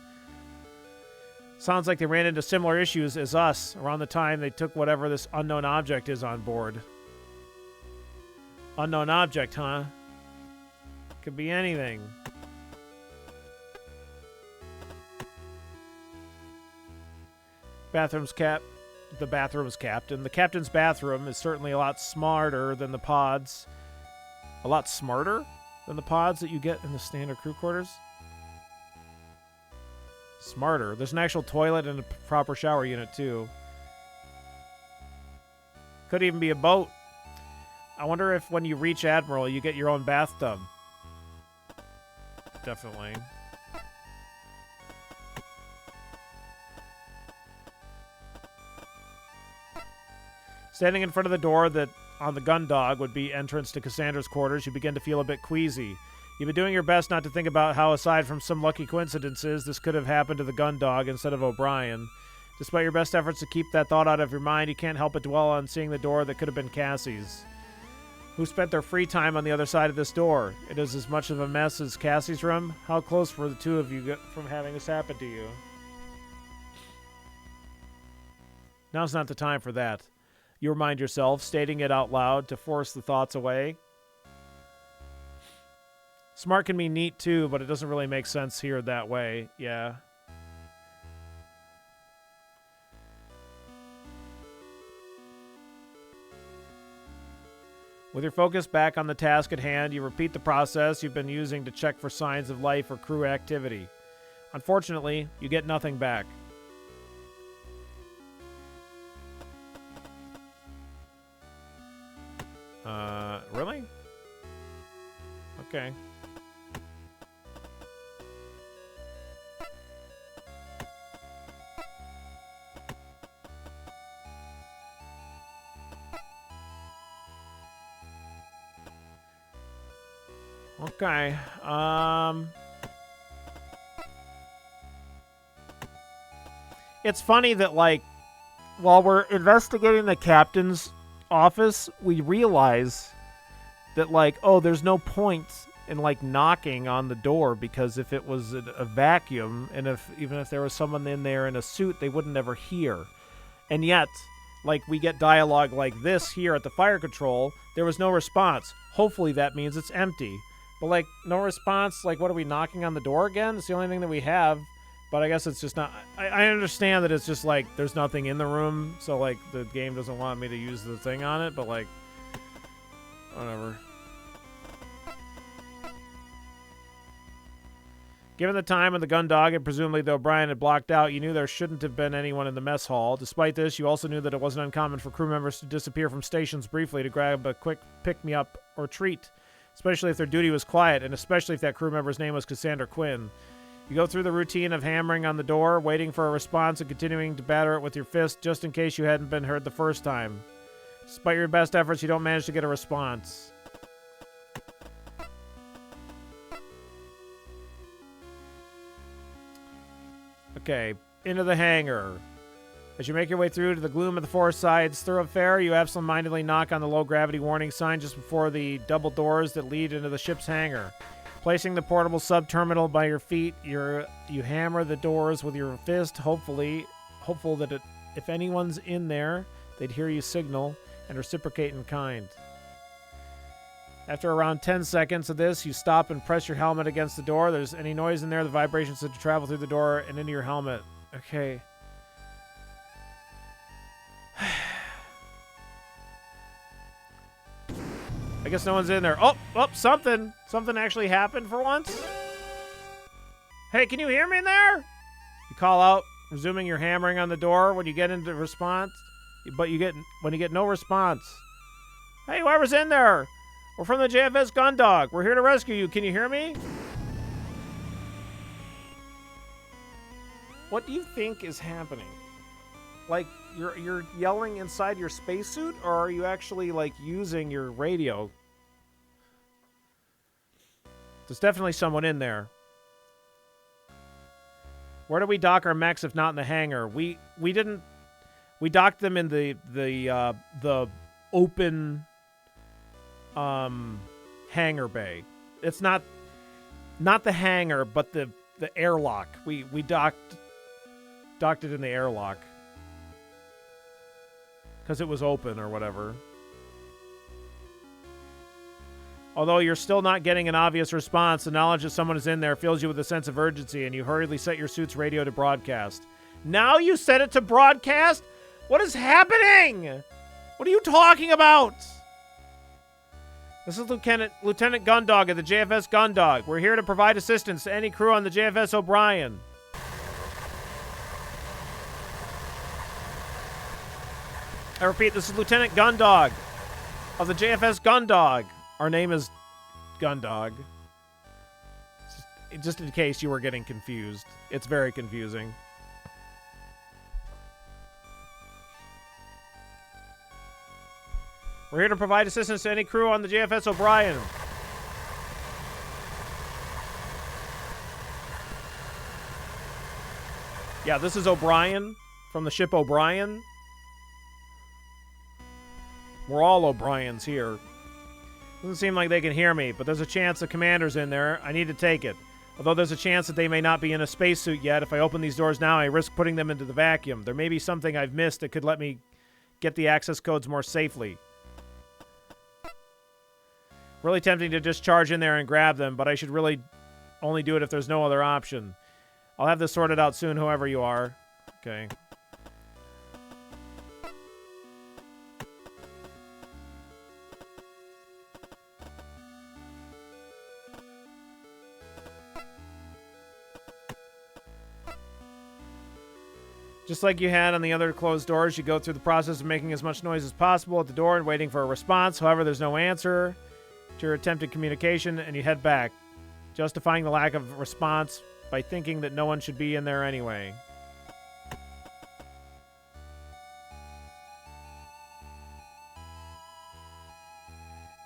Sounds like they ran into similar issues as us around the time they took whatever this unknown object is on board. Unknown object, huh? Could be anything. The bathroom's captain. The captain's bathroom is certainly a lot smarter than the pods. A lot smarter than the pods that you get in the standard crew quarters? Smarter. There's an actual toilet and a proper shower unit, too. Could even be a boat. I wonder if when you reach Admiral, you get your own bathtub. Definitely. Standing in front of the door that on the Gundog would be entrance to Cassandra's quarters, you begin to feel a bit queasy. You've been doing your best not to think about how, aside from some lucky coincidences, this could have happened to the Gundog instead of O'Brien. Despite your best efforts to keep that thought out of your mind, you can't help but dwell on seeing the door that could have been Cassie's. Who spent their free time on the other side of this door? It is as much of a mess as Cassie's room? How close were the two of you from having this happen to you? Now's not the time for that. You remind yourself, stating it out loud to force the thoughts away. Smart can be neat too, but it doesn't really make sense here that way. Yeah. With your focus back on the task at hand, you repeat the process you've been using to check for signs of life or crew activity. Unfortunately, you get nothing back. Really? Okay. Okay. It's funny that, like, while we're investigating the captain's office, we realize that, like, oh, there's no point in, like, knocking on the door, because if it was a vacuum, and even if there was someone in there in a suit, they wouldn't ever hear. And yet, like, we get dialogue like this here at the fire control. There was no response. Hopefully that means it's empty. But, like, no response, like, what are we, knocking on the door again? It's the only thing that we have. But I guess it's just not... I understand that it's just, like, there's nothing in the room, so, like, the game doesn't want me to use the thing on it, but, like... Whatever. Given the time and the Gundog, and presumably the O'Brien had blocked out, you knew there shouldn't have been anyone in the mess hall. Despite this, you also knew that it wasn't uncommon for crew members to disappear from stations briefly to grab a quick pick-me-up or treat, especially if their duty was quiet, and especially if that crew member's name was Cassandra Quinn. You go through the routine of hammering on the door, waiting for a response, and continuing to batter it with your fist just in case you hadn't been heard the first time. Despite your best efforts, you don't manage to get a response. Okay, into the hangar. As you make your way through to the gloom of the Four Sides thoroughfare, you absentmindedly knock on the low-gravity warning sign just before the double doors that lead into the ship's hangar. Placing the portable sub-terminal by your feet, you hammer the doors with your fist, hopeful that if anyone's in there, they'd hear you signal and reciprocate in kind. After around 10 seconds of this, you stop and press your helmet against the door. There's any noise in there, the vibrations should travel through the door and into your helmet. Okay. I guess no one's in there. Oh, something. Something actually happened for once. Hey, can you hear me in there? You call out, resuming your hammering on the door when you get into response. But when you get no response. Hey, whoever's in there. We're from the JFS Gundog. We're here to rescue you. Can you hear me? What do you think is happening? Like, you're yelling inside your spacesuit, or are you actually, like, using your radio? There's definitely someone in there. Where do we dock our mechs if not in the hangar? We docked them in the open hangar bay. It's not the hangar, but the airlock. We docked it in the airlock because it was open or whatever. Although you're still not getting an obvious response, the knowledge that someone is in there fills you with a sense of urgency, and you hurriedly set your suit's radio to broadcast. Now you set it to broadcast? What is happening? What are you talking about? This is Lieutenant Gundog of the JFS Gundog. We're here to provide assistance to any crew on the JFS O'Brien. I repeat, this is Lieutenant Gundog of the JFS Gundog. Our name is Gundog. Just in case you were getting confused. It's very confusing. We're here to provide assistance to any crew on the JFS O'Brien. Yeah, this is O'Brien from the ship O'Brien. We're all O'Briens here. Doesn't seem like they can hear me, but there's a chance the commander's in there. I need to take it. Although there's a chance that they may not be in a spacesuit yet. If I open these doors now, I risk putting them into the vacuum. There may be something I've missed that could let me get the access codes more safely. Really tempting to just charge in there and grab them, but I should really only do it if there's no other option. I'll have this sorted out soon, whoever you are. Okay. Just like you had on the other closed doors, you go through the process of making as much noise as possible at the door and waiting for a response. However, there's no answer to your attempted communication, and you head back, justifying the lack of response by thinking that no one should be in there anyway.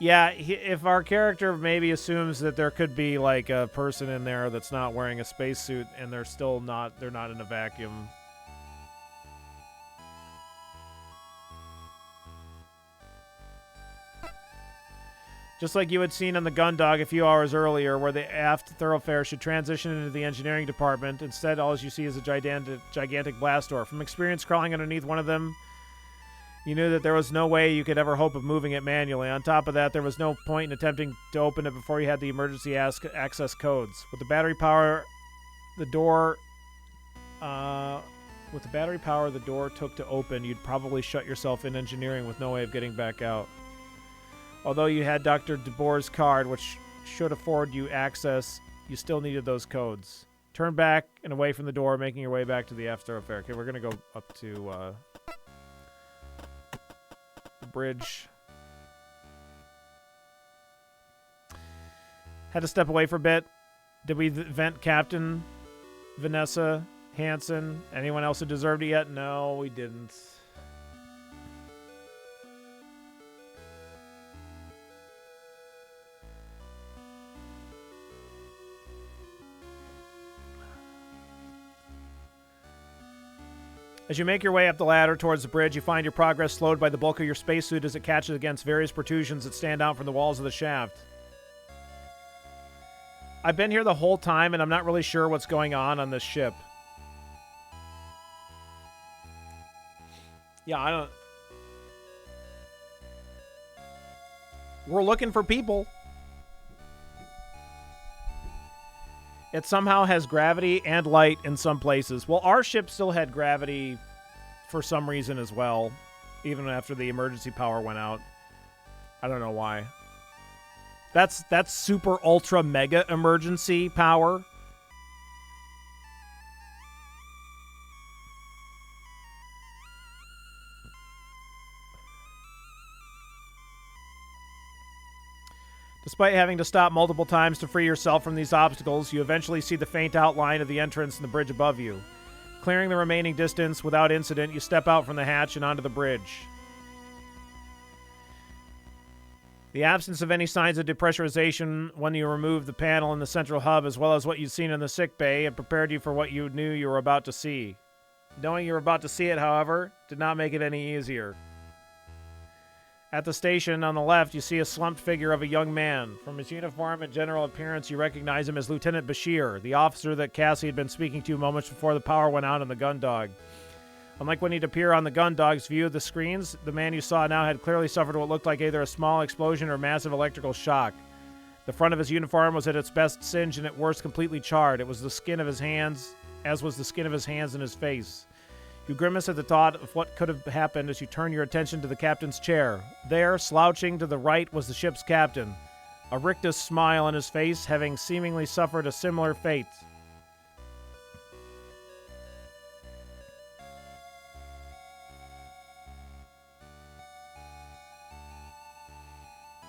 Yeah, if our character maybe assumes that there could be like a person in there that's not wearing a spacesuit and they're not in a vacuum. Just like you had seen on the Gundog a few hours earlier, where the aft thoroughfare should transition into the engineering department. Instead, all you see is a gigantic blast door. From experience crawling underneath one of them, you knew that there was no way you could ever hope of moving it manually. On top of that, there was no point in attempting to open it before you had the emergency access codes. With the battery power, the door took to open, you'd probably shut yourself in engineering with no way of getting back out. Although you had Dr. DeBoer's card, which should afford you access, you still needed those codes. Turn back and away from the door, making your way back to the aft thoroughfare. Okay, we're going to go up to the bridge. Had to step away for a bit. Did we vent Captain Vanessa Hansen? Anyone else who deserved it yet? No, we didn't. As you make your way up the ladder towards the bridge, you find your progress slowed by the bulk of your spacesuit as it catches against various protrusions that stand out from the walls of the shaft. I've been here the whole time, and I'm not really sure what's going on this ship. Yeah, I don't... We're looking for people. It somehow has gravity and light in some places. Well, our ship still had gravity for some reason as well, even after the emergency power went out. I don't know why. That's super ultra mega emergency power. Despite having to stop multiple times to free yourself from these obstacles, you eventually see the faint outline of the entrance and the bridge above you. Clearing the remaining distance without incident, you step out from the hatch and onto the bridge. The absence of any signs of depressurization when you removed the panel in the central hub, as well as what you'd seen in the sick bay, had prepared you for what you knew you were about to see. Knowing you were about to see it, however, did not make it any easier. At the station on the left, you see a slumped figure of a young man. From his uniform and general appearance, you recognize him as Lieutenant Bashir, the officer that Cassie had been speaking to moments before the power went out on the Gundog. Unlike when he'd appear on the Gundog's view of the screens, the man you saw now had clearly suffered what looked like either a small explosion or massive electrical shock. The front of his uniform was at its best singed and at worst completely charred. It was the skin of his hands, as was the skin of his hands and his face. You grimace at the thought of what could have happened as you turn your attention to the captain's chair. There, slouching to the right, was the ship's captain, a rictus smile on his face, having seemingly suffered a similar fate.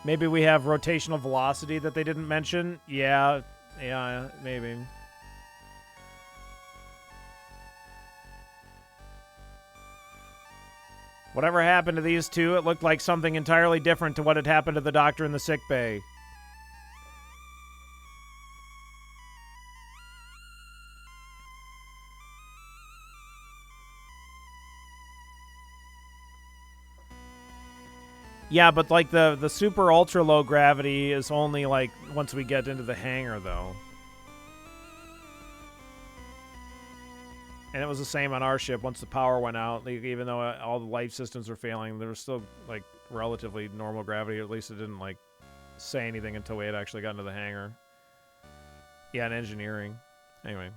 Maybe we have rotational velocity that they didn't mention? Yeah, maybe. Whatever happened to these two, it looked like something entirely different to what had happened to the doctor in the sick bay. Yeah, but like the super ultra low gravity is only like once we get into the hangar though. And it was the same on our ship once the power went out. Like, even though all the life systems were failing, there was still like relatively normal gravity. Or at least it didn't like say anything until we had actually gotten to the hangar. Yeah, and engineering. Anyway.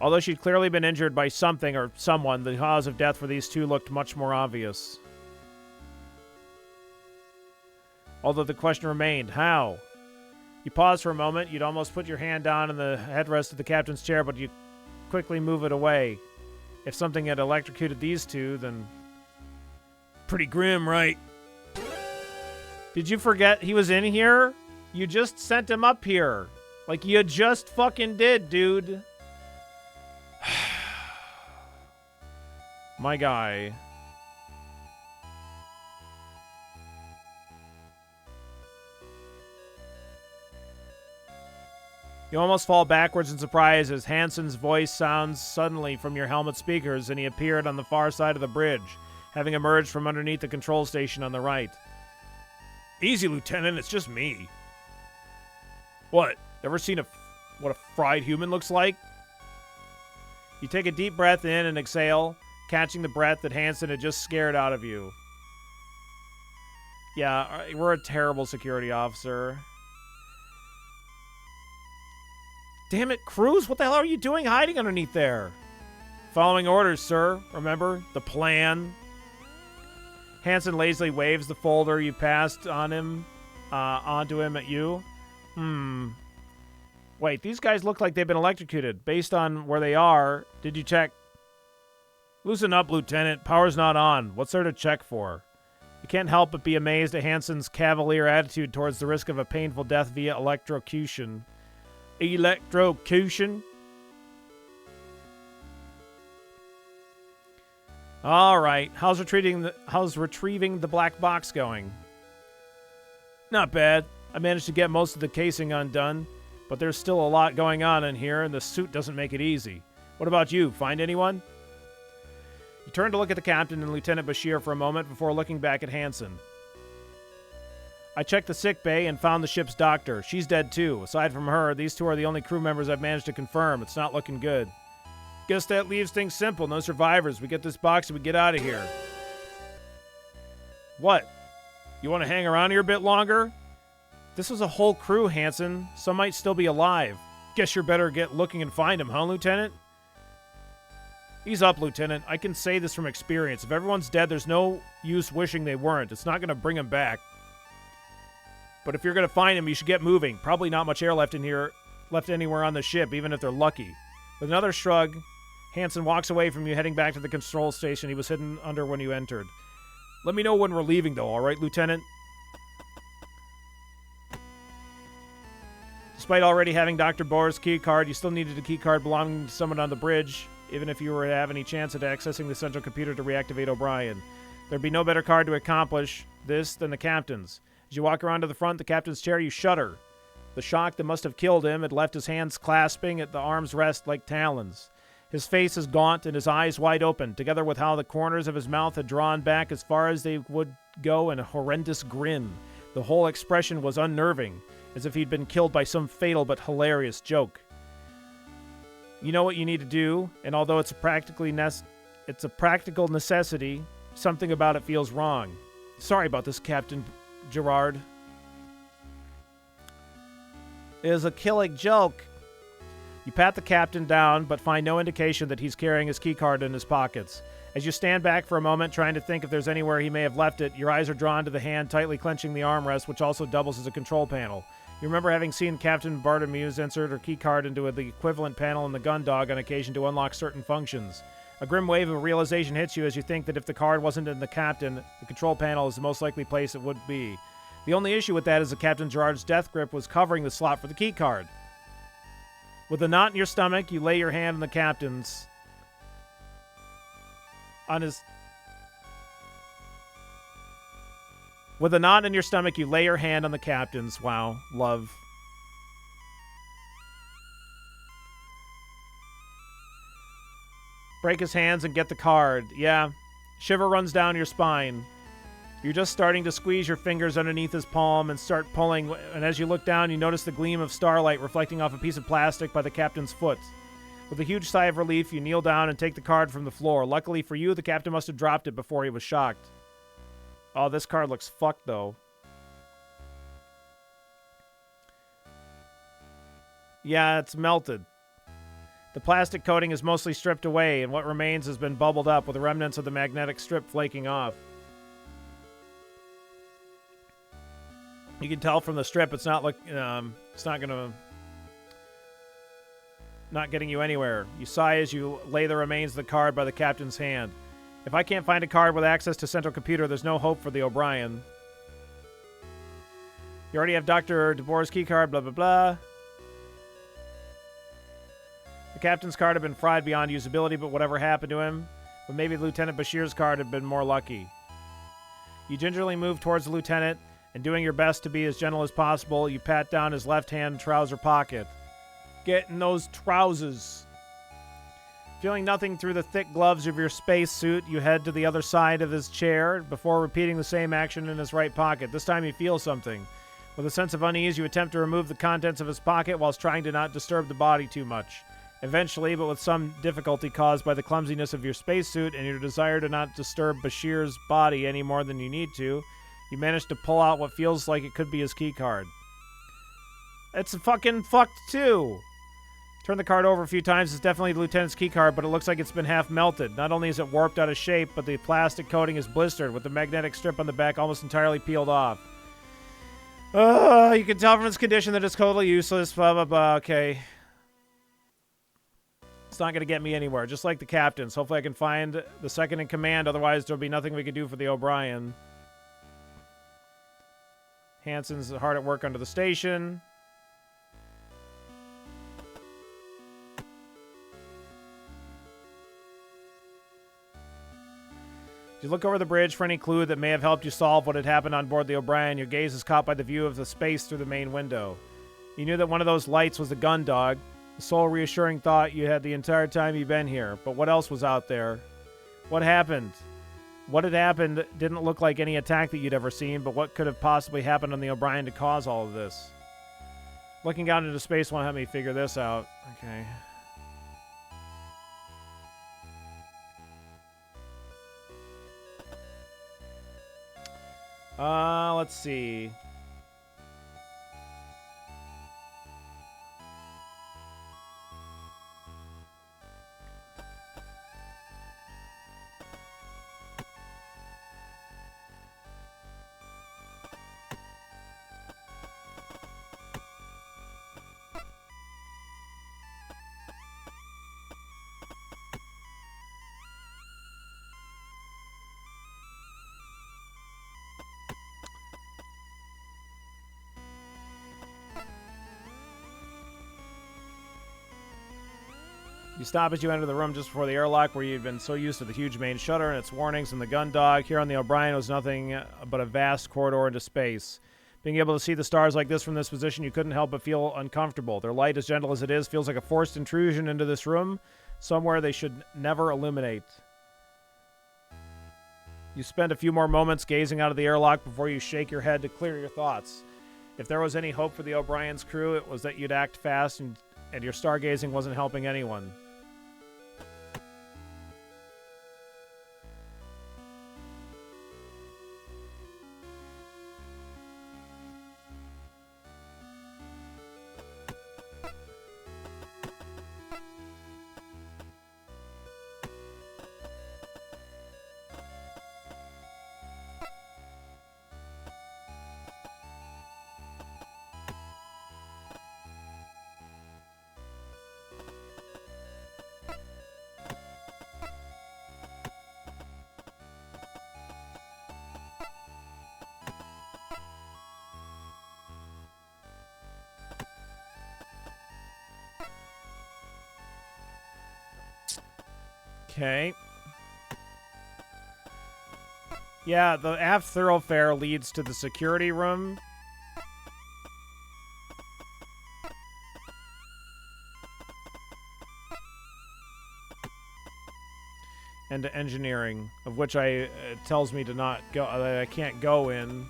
Although she'd clearly been injured by something or someone, the cause of death for these two looked much more obvious. Although the question remained, how? You paused for a moment. You'd almost put your hand down on the headrest of the captain's chair, but you quickly move it away. If something had electrocuted these two, then... Pretty grim, right? Did you forget he was in here? You just sent him up here. Like you just fucking did, dude. My guy. You almost fall backwards in surprise as Hansen's voice sounds suddenly from your helmet speakers, and he appeared on the far side of the bridge, having emerged from underneath the control station on the right.
Easy, Lieutenant, it's just me. What? Ever seen what a fried human looks like?
You take a deep breath in and exhale, catching the breath that Hansen had just scared out of you. Yeah, we're a terrible security officer. Damn it, Cruz, what the hell are you doing hiding underneath there? Following orders, sir. Remember? The plan. Hansen lazily waves the folder you passed on him, onto him at you. Wait, these guys look like they've been electrocuted. Based on where they are, did you check? Loosen up, Lieutenant. Power's not on. What's there to check for? You can't help but be amazed at Hansen's cavalier attitude towards the risk of a painful death via electrocution. Electrocution? All right. How's retrieving the black box going? Not bad. I managed to get most of the casing undone, but there's still a lot going on in here, and the suit doesn't make it easy. What about you? Find anyone? You turn to look at the captain and Lieutenant Bashir for a moment before looking back at Hansen. I checked the sick bay and found the ship's doctor. She's dead too. Aside from her, these two are the only crew members I've managed to confirm. It's not looking good. Guess that leaves things simple. No survivors. We get this box and we get out of here. What? You want to hang around here a bit longer? This was a whole crew, Hanson. Some might still be alive. Guess you're better get looking and find them, huh, Lieutenant? Ease up, Lieutenant. I can say this from experience. If everyone's dead, there's no use wishing they weren't. It's not going to bring them back. But if you're going to find them, you should get moving. Probably not much air left in here, left anywhere on the ship, even if they're lucky. With another shrug, Hanson walks away from you, heading back to the control station he was hidden under when you entered. Let me know when we're leaving, though, all right, Lieutenant? Despite already having Dr. Bohr's key card, you still needed a key card belonging to someone on the bridge, even if you were to have any chance at accessing the central computer to reactivate O'Brien. There'd be no better card to accomplish this than the captain's. As you walk around to the front of the captain's chair, you shudder. The shock that must have killed him had left his hands clasping at the arm's rest like talons. His face is gaunt and his eyes wide open, together with how the corners of his mouth had drawn back as far as they would go in a horrendous grin. The whole expression was unnerving, as if he'd been killed by some fatal but hilarious joke. You know what you need to do, and although it's a practical necessity, something about it feels wrong. Sorry about this, Captain Gerard. It is a killing joke. You pat the captain down, but find no indication that he's carrying his keycard in his pockets. As you stand back for a moment, trying to think if there's anywhere he may have left it, your eyes are drawn to the hand tightly clenching the armrest, which also doubles as a control panel. You remember having seen Captain Bartomeu insert her keycard into the equivalent panel in the Gundog on occasion to unlock certain functions. A grim wave of realization hits you as you think that if the card wasn't in the captain, the control panel is the most likely place it would be. The only issue with that is that Captain Gerard's death grip was covering the slot for the keycard. With a knot in your stomach, you lay your hand on the captain's. With a knot in your stomach, you lay your hand on the captain's. Wow, love. Break his hands and get the card. Yeah. Shiver runs down your spine. You're just starting to squeeze your fingers underneath his palm and start pulling, and as you look down, you notice the gleam of starlight reflecting off a piece of plastic by the captain's foot. With a huge sigh of relief, you kneel down and take the card from the floor. Luckily for you, the captain must have dropped it before he was shocked. Oh, this card looks fucked, though. Yeah, it's melted. The plastic coating is mostly stripped away, and what remains has been bubbled up with the remnants of the magnetic strip flaking off. You can tell from the strip it's not not getting you anywhere. You sigh as you lay the remains of the card by the captain's hand. If I can't find a card with access to central computer, there's no hope for the O'Brien. You already have Dr. DeBoer's key card, blah, blah, blah. The captain's card had been fried beyond usability, but whatever happened to him. But maybe Lieutenant Bashir's card had been more lucky. You gingerly move towards the lieutenant, and doing your best to be as gentle as possible, you pat down his left-hand trouser pocket. Get in those trousers. Feeling nothing through the thick gloves of your spacesuit, you head to the other side of his chair before repeating the same action in his right pocket. This time you feel something. With a sense of unease, you attempt to remove the contents of his pocket whilst trying to not disturb the body too much. Eventually, but with some difficulty caused by the clumsiness of your spacesuit and your desire to not disturb Bashir's body any more than you need to, you manage to pull out what feels like it could be his keycard. It's fucking fucked too! Turn the card over a few times. It's definitely the lieutenant's keycard, but it looks like it's been half melted. Not only is it warped out of shape, but the plastic coating is blistered, with the magnetic strip on the back almost entirely peeled off. You can tell from its condition that it's totally useless. Blah, blah, blah. Okay. It's not going to get me anywhere, just like the captain's. Hopefully I can find the second in command, otherwise there'll be nothing we can do for the O'Brien. Hanson's hard at work under the station. As you look over the bridge for any clue that may have helped you solve what had happened on board the O'Brien, your gaze is caught by the view of the space through the main window. You knew that one of those lights was the Gundog, the sole reassuring thought you had the entire time you've been here. But what else was out there? What happened? What had happened didn't look like any attack that you'd ever seen, but what could have possibly happened on the O'Brien to cause all of this? Looking out into space won't help me figure this out. Okay. Let's see. You stop as you enter the room just before the airlock where you'd been so used to the huge main shutter and its warnings and the gun dog. Here on the O'Brien was nothing but a vast corridor into space. Being able to see the stars like this from this position, you couldn't help but feel uncomfortable. Their light, as gentle as it is, feels like a forced intrusion into this room, somewhere they should never illuminate. You spend a few more moments gazing out of the airlock before you shake your head to clear your thoughts. If there was any hope for the O'Brien's crew, it was that you'd act fast and your stargazing wasn't helping anyone. Okay. Yeah, the aft thoroughfare leads to the security room. And to engineering, of which it tells me to not go, that I can't go in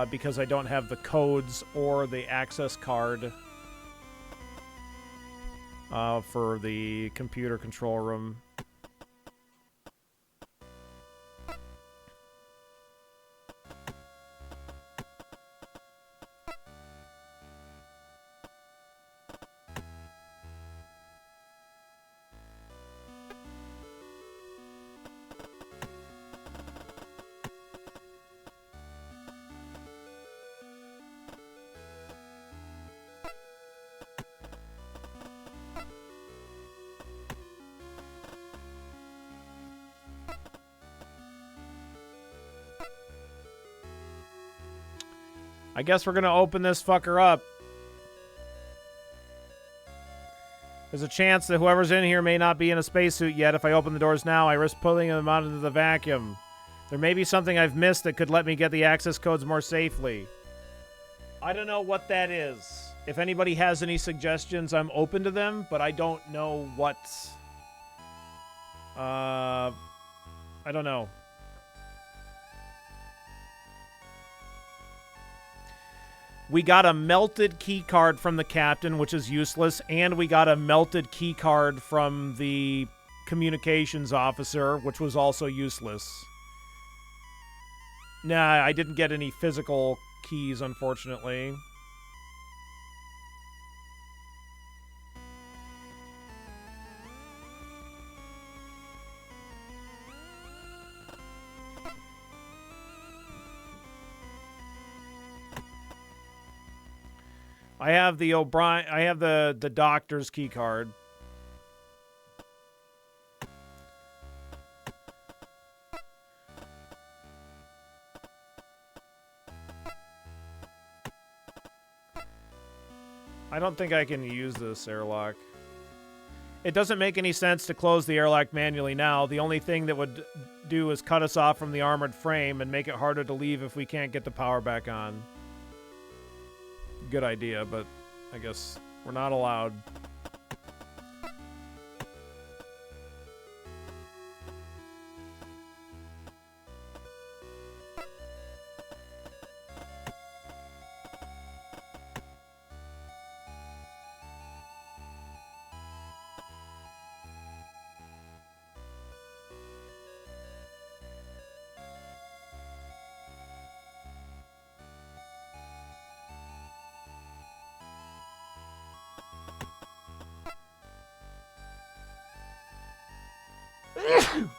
because I don't have the codes or the access card for the computer control room. I guess we're gonna open this fucker up. There's a chance that whoever's in here may not be in a spacesuit yet. If I open the doors now, I risk pulling them out into the vacuum. There may be something I've missed that could let me get the access codes more safely. I don't know what that is. If anybody has any suggestions, I'm open to them, but I don't know what... I don't know. We got a melted key card from the captain, which is useless, and we got a melted key card from the communications officer, which was also useless. Nah, I didn't get any physical keys, unfortunately. I have the O'Brien. I have the doctor's key card. I don't think I can use this airlock. It doesn't make any sense to close the airlock manually now. The only thing that would do is cut us off from the armored frame and make it harder to leave if we can't get the power back on. Good idea, but I guess we're not allowed.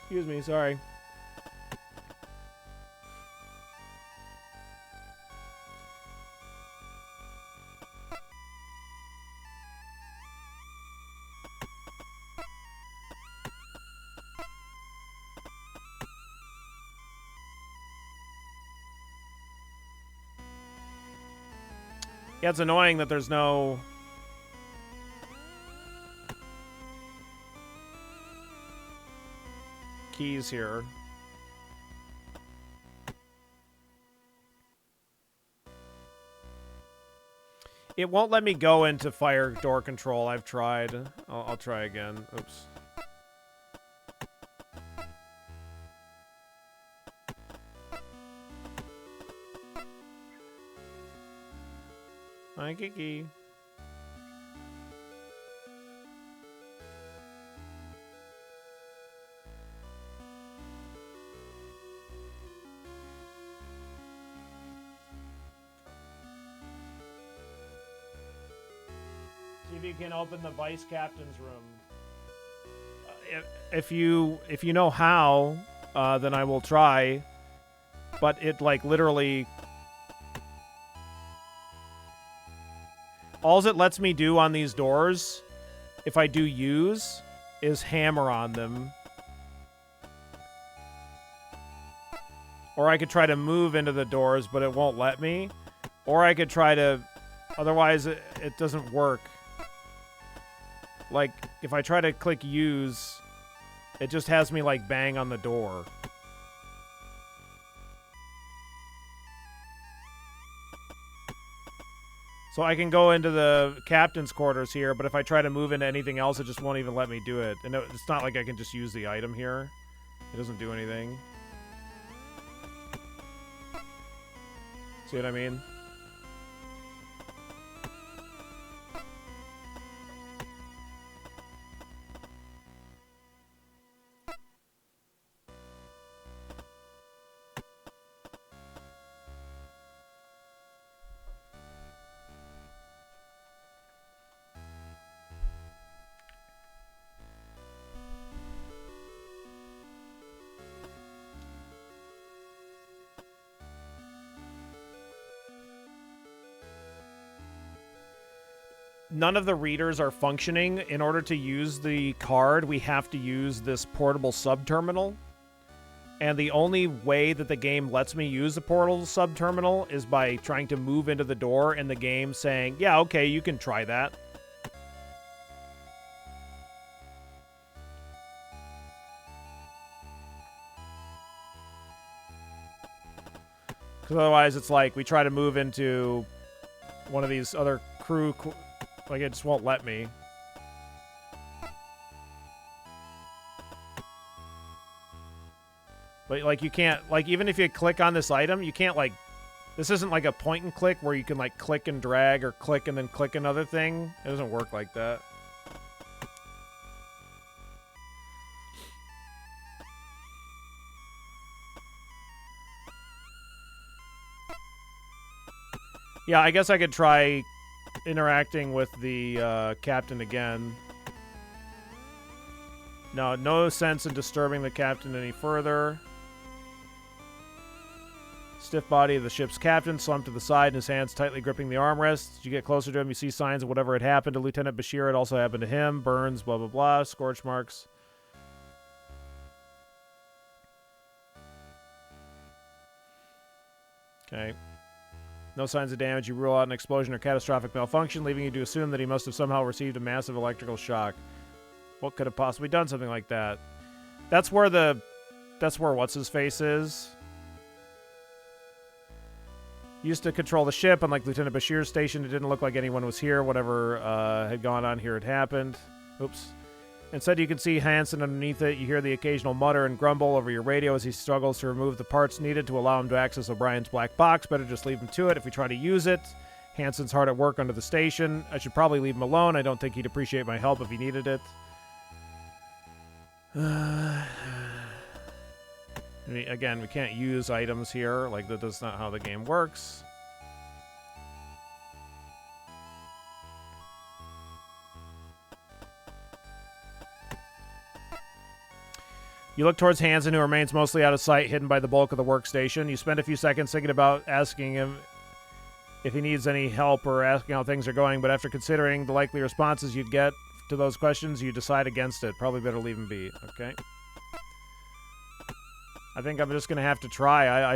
Excuse me, sorry. Yeah, it's annoying that there's no... keys here. It won't let me go into fire door control. I've tried. I'll try again. Oops. Hi, Kiki. See if you can open the vice captain's room. If you know how, then I will try. But it like literally. All it lets me do on these doors, if I do use, is hammer on them. Or I could try to move into the doors, but it won't let me. Or I could try to... Otherwise, it doesn't work. Like, if I try to click use, it just has me, like, bang on the door. So I can go into the captain's quarters here, but if I try to move into anything else, it just won't even let me do it. And it's not like I can just use the item here. It doesn't do anything. See what I mean? None of the readers are functioning. In order to use the card, we have to use this portable subterminal. And the only way that the game lets me use the portable subterminal is by trying to move into the door and the game saying, yeah, okay, you can try that. Because otherwise it's like we try to move into one of these other crew... Like, it just won't let me. But, like, you can't... Like, even if you click on this item, you can't, like... This isn't like a point and click where you can, like, click and drag or click and then click another thing. It doesn't work like that. Yeah, I guess I could try... interacting with the captain again. No sense in disturbing the captain any further. Stiff body of the ship's captain slumped to the side and his hands tightly gripping the armrest. As you get closer to him, you see signs of whatever had happened to Lieutenant Bashir. It also happened to him. Burns, blah, blah, blah. Scorch marks. Okay. No signs of damage. You rule out an explosion or catastrophic malfunction, leaving you to assume that he must have somehow received a massive electrical shock. What could have possibly done something like that? That's where what's-his-face is. Used to control the ship. Unlike Lieutenant Bashir's station, it didn't look like anyone was here. Whatever had gone on here had happened. Oops. Instead, you can see Hansen underneath it. You hear the occasional mutter and grumble over your radio as he struggles to remove the parts needed to allow him to access O'Brien's black box. Better just leave him to it if we try to use it. Hansen's hard at work under the station. I should probably leave him alone. I don't think he'd appreciate my help if he needed it. Again, we can't use items here. Like, that's not how the game works. You look towards Hansen, who remains mostly out of sight, hidden by the bulk of the workstation. You spend a few seconds thinking about asking him if he needs any help or asking how things are going, but after considering the likely responses you'd get to those questions, you decide against it. Probably better leave him be. Okay. I think I'm just going to have to try.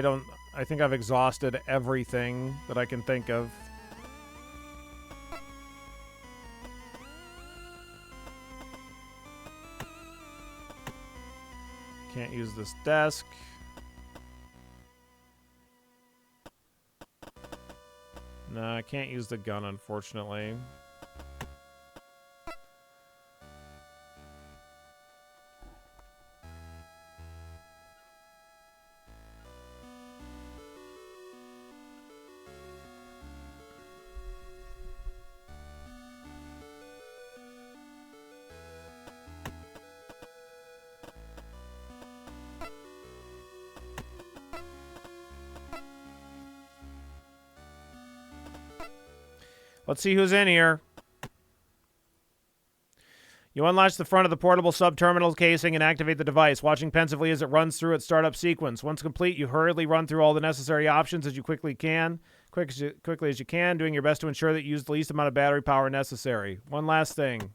I think I've exhausted everything that I can think of. Can't use this desk. No, I can't use the gun, unfortunately. Let's see who's in here. You unlatch the front of the portable sub-terminal casing and activate the device, watching pensively as it runs through its startup sequence. Once complete, you hurriedly run through all the necessary options as quickly as you can, doing your best to ensure that you use the least amount of battery power necessary. One last thing.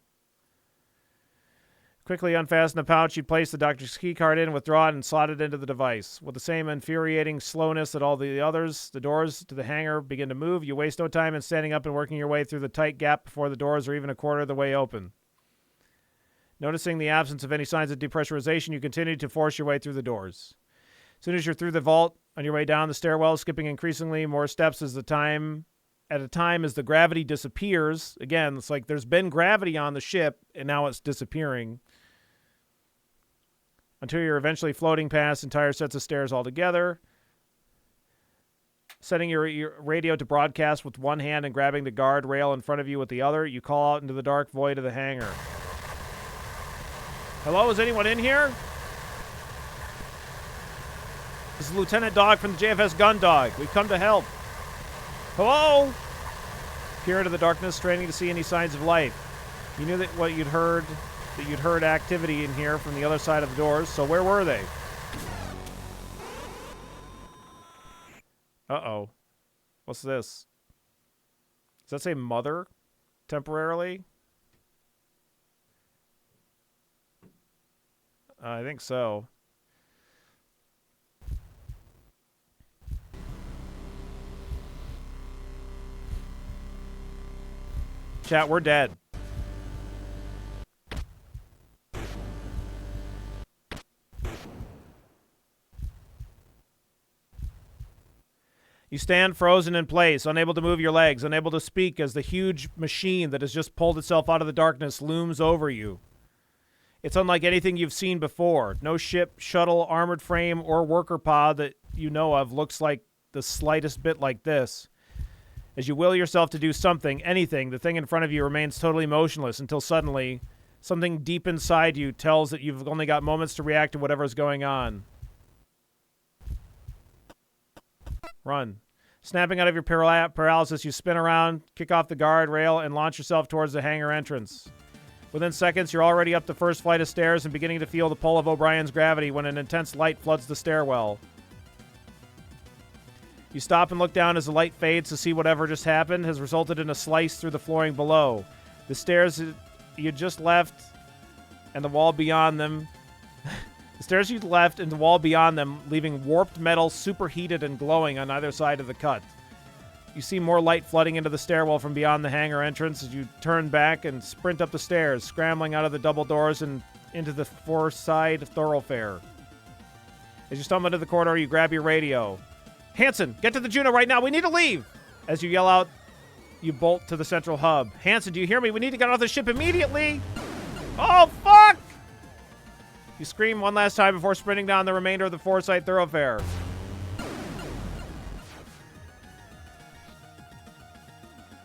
Quickly unfasten the pouch you place the doctor's key card in, withdraw it, and slot it into the device. With the same infuriating slowness that all the others, the doors to the hangar begin to move. You waste no time in standing up and working your way through the tight gap before the doors are even a quarter of the way open. Noticing the absence of any signs of depressurization, you continue to force your way through the doors. As soon as you're through the vault, on your way down the stairwell, skipping increasingly more steps as the gravity disappears. Again, it's like there's been gravity on the ship, and now it's disappearing. Until you're eventually floating past entire sets of stairs altogether. Setting your radio to broadcast with one hand and grabbing the guard rail in front of you with the other, you call out into the dark void of the hangar. Hello, is anyone in here? This is Lieutenant Dog from the JFS Gundog. We've come to help. Hello? Peer into the darkness, straining to see any signs of life. You knew that you'd heard activity in here from the other side of the doors, so where were they? Uh-oh. What's this? Does that say mother? Temporarily? I think so. Chat, we're dead. You stand frozen in place, unable to move your legs, unable to speak as the huge machine that has just pulled itself out of the darkness looms over you. It's unlike anything you've seen before. No ship, shuttle, armored frame, or worker pod that you know of looks like the slightest bit like this. As you will yourself to do something, anything, the thing in front of you remains totally motionless until suddenly something deep inside you tells that you've only got moments to react to whatever's going on. Run. Snapping out of your paralysis, you spin around, kick off the guard rail, and launch yourself towards the hangar entrance. Within seconds, you're already up the first flight of stairs and beginning to feel the pull of O'Brien's gravity when an intense light floods the stairwell. You stop and look down as the light fades to see whatever just happened has resulted in a slice through the flooring below. The stairs you just left and the wall beyond them... The stairs you left and the wall beyond them, leaving warped metal superheated and glowing on either side of the cut. You see more light flooding into the stairwell from beyond the hangar entrance as you turn back and sprint up the stairs, scrambling out of the double doors and into the four-side thoroughfare. As you stumble into the corridor, you grab your radio. Hansen, get to the Juno right now. We need to leave. As you yell out, you bolt to the central hub. Hansen, do you hear me? We need to get off the ship immediately. Oh, fuck! You scream one last time before sprinting down the remainder of the four-side thoroughfare.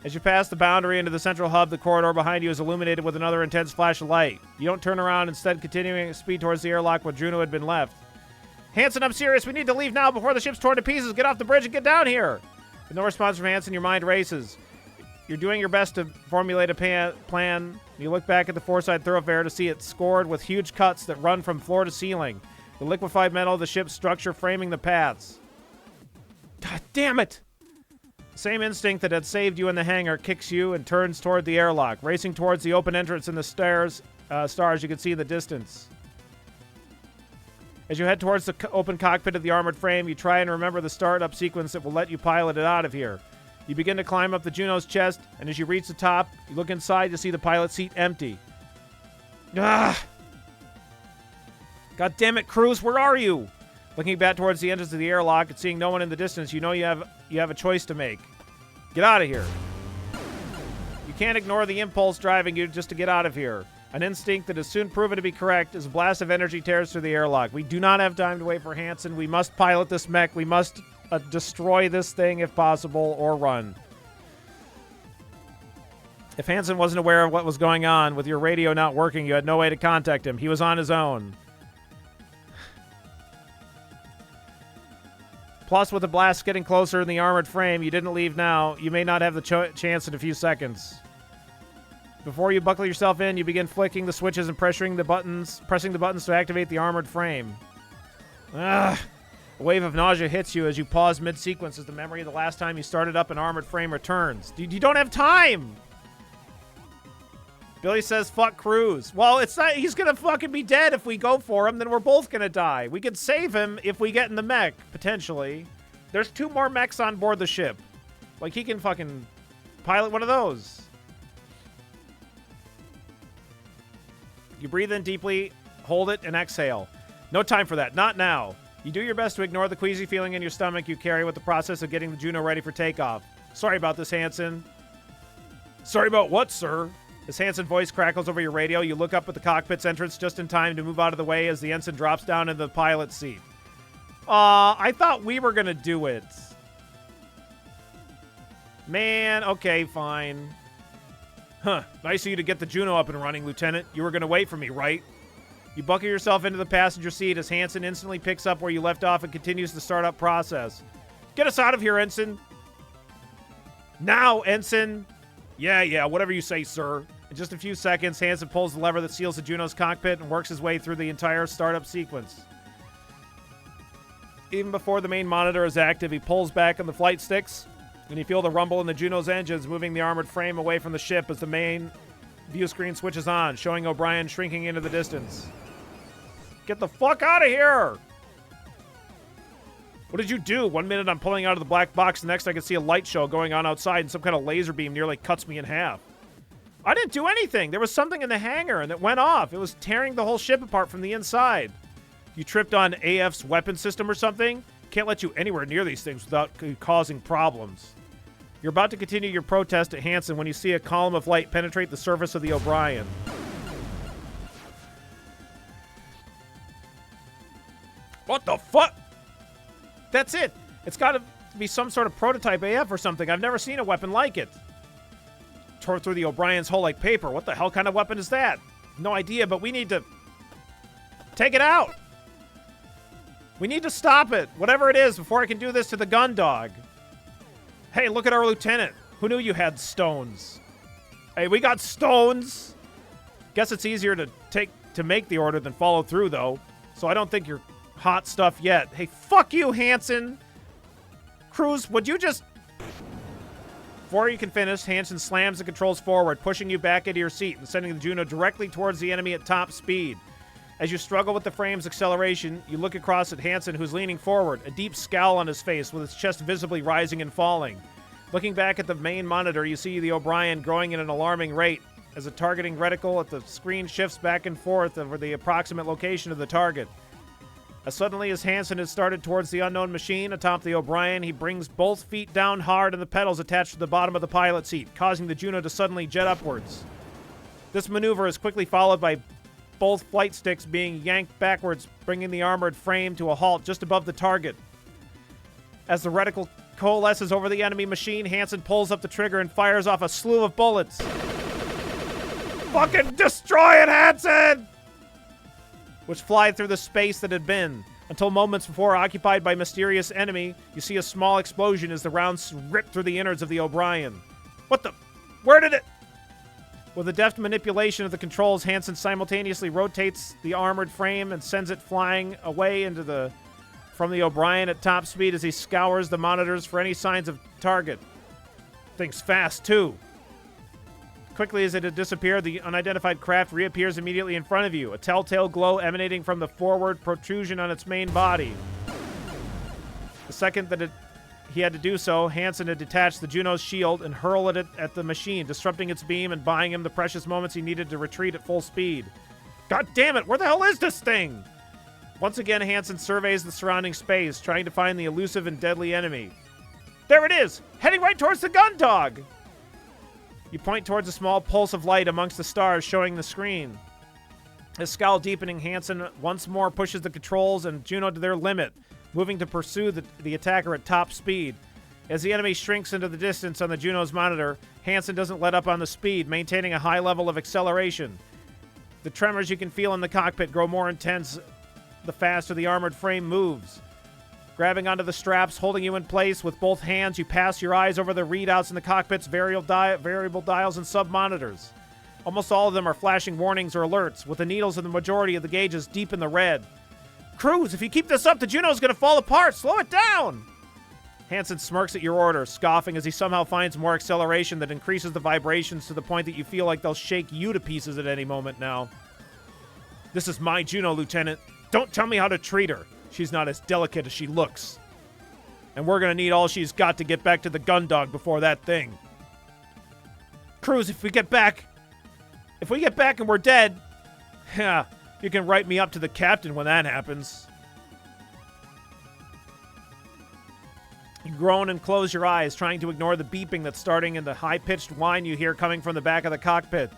As you pass the boundary into the central hub, the corridor behind you is illuminated with another intense flash of light. You don't turn around, instead continuing at speed towards the airlock where Juno had been left. Hansen, I'm serious. We need to leave now before the ship's torn to pieces. Get off the bridge and get down here. With no response from Hansen, your mind races.
You're doing your best to formulate a plan. You look back at the four-side thoroughfare to see it scored with huge cuts that run from floor to ceiling. The liquefied metal of the ship's structure framing the paths. God damn it! The same instinct that had saved you in the hangar kicks you and turns toward the airlock, racing towards the open entrance in the stars you can see in the distance. As you head towards the open cockpit of the armored frame, you try and remember the startup sequence that will let you pilot it out of here. You begin to climb up the Juno's chest, and as you reach the top, you look inside to see the pilot seat empty. Ah! God damn it, Cruz, where are you? Looking back towards the entrance of the airlock and seeing no one in the distance, you know you have a choice to make. Get out of here. You can't ignore the impulse driving you just to get out of here. An instinct that is soon proven to be correct as a blast of energy tears through the airlock. We do not have time to wait for Hansen. We must pilot this mech. We must destroy this thing if possible, or run. If Hansen wasn't aware of what was going on, with your radio not working, you had no way to contact him. He was on his own. Plus, with the blast getting closer in the armored frame, you didn't leave now. You may not have the chance in a few seconds. Before you buckle yourself in, you begin flicking the switches and pressing the buttons to activate the armored frame. Ugh. A wave of nausea hits you as you pause mid-sequence as the memory of the last time you started up an armored frame returns. You don't have time! Billy says, fuck Cruz. Well, it's not. He's gonna fucking be dead if we go for him, then we're both gonna die. We could save him if we get in the mech, potentially. There's 2 more mechs on board the ship. Like, he can fucking pilot one of those. You breathe in deeply, hold it, and exhale. No time for that. Not now. You do your best to ignore the queasy feeling in your stomach you carry with the process of getting the Juno ready for takeoff. Sorry about this, Hansen.
Sorry about what, sir?
As Hansen's voice crackles over your radio, you look up at the cockpit's entrance just in time to move out of the way as the ensign drops down into the pilot's seat. I thought we were gonna do it. Man, okay, fine.
Huh, nice of you to get the Juno up and running, Lieutenant. You were gonna wait for me, right?
You buckle yourself into the passenger seat as Hansen instantly picks up where you left off and continues the startup process.
Get us out of here, Ensign.
Now, Ensign.
Yeah, whatever you say, sir.
In just a few seconds, Hansen pulls the lever that seals the Juno's cockpit and works his way through the entire startup sequence. Even before the main monitor is active, he pulls back on the flight sticks, and you feel the rumble in the Juno's engines moving the armored frame away from the ship as the main view screen switches on, showing O'Brien shrinking into the distance. Get the fuck out of here! What did you do? 1 minute I'm pulling out of the black box, the next I can see a light show going on outside and some kind of laser beam nearly cuts me in half. I didn't do anything. There was something in the hangar and it went off. It was tearing the whole ship apart from the inside. You tripped on AF's weapon system or something? Can't let you anywhere near these things without causing problems. You're about to continue your protest at Hansen when you see a column of light penetrate the surface of the O'Brien.
What the fuck?
That's it. It's got to be some sort of prototype AF or something. I've never seen a weapon like it. Tore through the O'Brien's hull like paper. What the hell kind of weapon is that? No idea, but we need to take it out. We need to stop it, whatever it is, before I can do this to the gun dog. Hey, look at our lieutenant. Who knew you had stones? Hey, we got stones. Guess it's easier to make the order than follow through, though. So I don't think you're hot stuff yet. Hey, fuck you, Hansen. Cruz, would you just... Before you can finish, Hansen slams the controls forward, pushing you back into your seat and sending the Juno directly towards the enemy at top speed. As you struggle with the frame's acceleration, you look across at Hansen, who's leaning forward, a deep scowl on his face with his chest visibly rising and falling. Looking back at the main monitor, you see the O'Brien growing at an alarming rate as the targeting reticle at the screen shifts back and forth over the approximate location of the target. As suddenly as Hansen has started towards the unknown machine atop the O'Brien, he brings both feet down hard and the pedals attached to the bottom of the pilot seat, causing the Juno to suddenly jet upwards. This maneuver is quickly followed by both flight sticks being yanked backwards, bringing the armored frame to a halt just above the target. As the reticle coalesces over the enemy machine, Hansen pulls up the trigger and fires off a slew of bullets. Fucking destroy it, Hansen! Which fly through the space that had been, until moments before occupied by mysterious enemy, you see a small explosion as the rounds rip through the innards of the O'Brien. What the... Where did it? With a deft manipulation of the controls, Hansen simultaneously rotates the armored frame and sends it flying away from the O'Brien at top speed as he scours the monitors for any signs of target. Thinks fast, too. Quickly as it had disappeared, the unidentified craft reappears immediately in front of you, a telltale glow emanating from the forward protrusion on its main body. The second that he had to do so, Hansen had detached the Juno's shield and hurled it at the machine, disrupting its beam and buying him the precious moments he needed to retreat at full speed. God damn it, where the hell is this thing? Once again, Hansen surveys the surrounding space, trying to find the elusive and deadly enemy. There it is, heading right towards the gun dog! You point towards a small pulse of light amongst the stars showing the screen. His scowl deepening, Hansen once more pushes the controls and Juno to their limit, moving to pursue the attacker at top speed. As the enemy shrinks into the distance on the Juno's monitor, Hansen doesn't let up on the speed, maintaining a high level of acceleration. The tremors you can feel in the cockpit grow more intense the faster the armored frame moves. Grabbing onto the straps, holding you in place with both hands, you pass your eyes over the readouts in the cockpit's variable dials and sub-monitors. Almost all of them are flashing warnings or alerts, with the needles in the majority of the gauges deep in the red. Cruz, if you keep this up, the Juno's gonna fall apart! Slow it down! Hansen smirks at your order, scoffing as he somehow finds more acceleration that increases the vibrations to the point that you feel like they'll shake you to pieces at any moment now. This is my Juno, Lieutenant. Don't tell me how to treat her. She's not as delicate as she looks. And we're gonna need all she's got to get back to the gun dog before that thing. Cruz, if we get back and we're dead, yeah, you can write me up to the captain when that happens. You groan and close your eyes, trying to ignore the beeping that's starting and the high-pitched whine you hear coming from the back of the cockpit.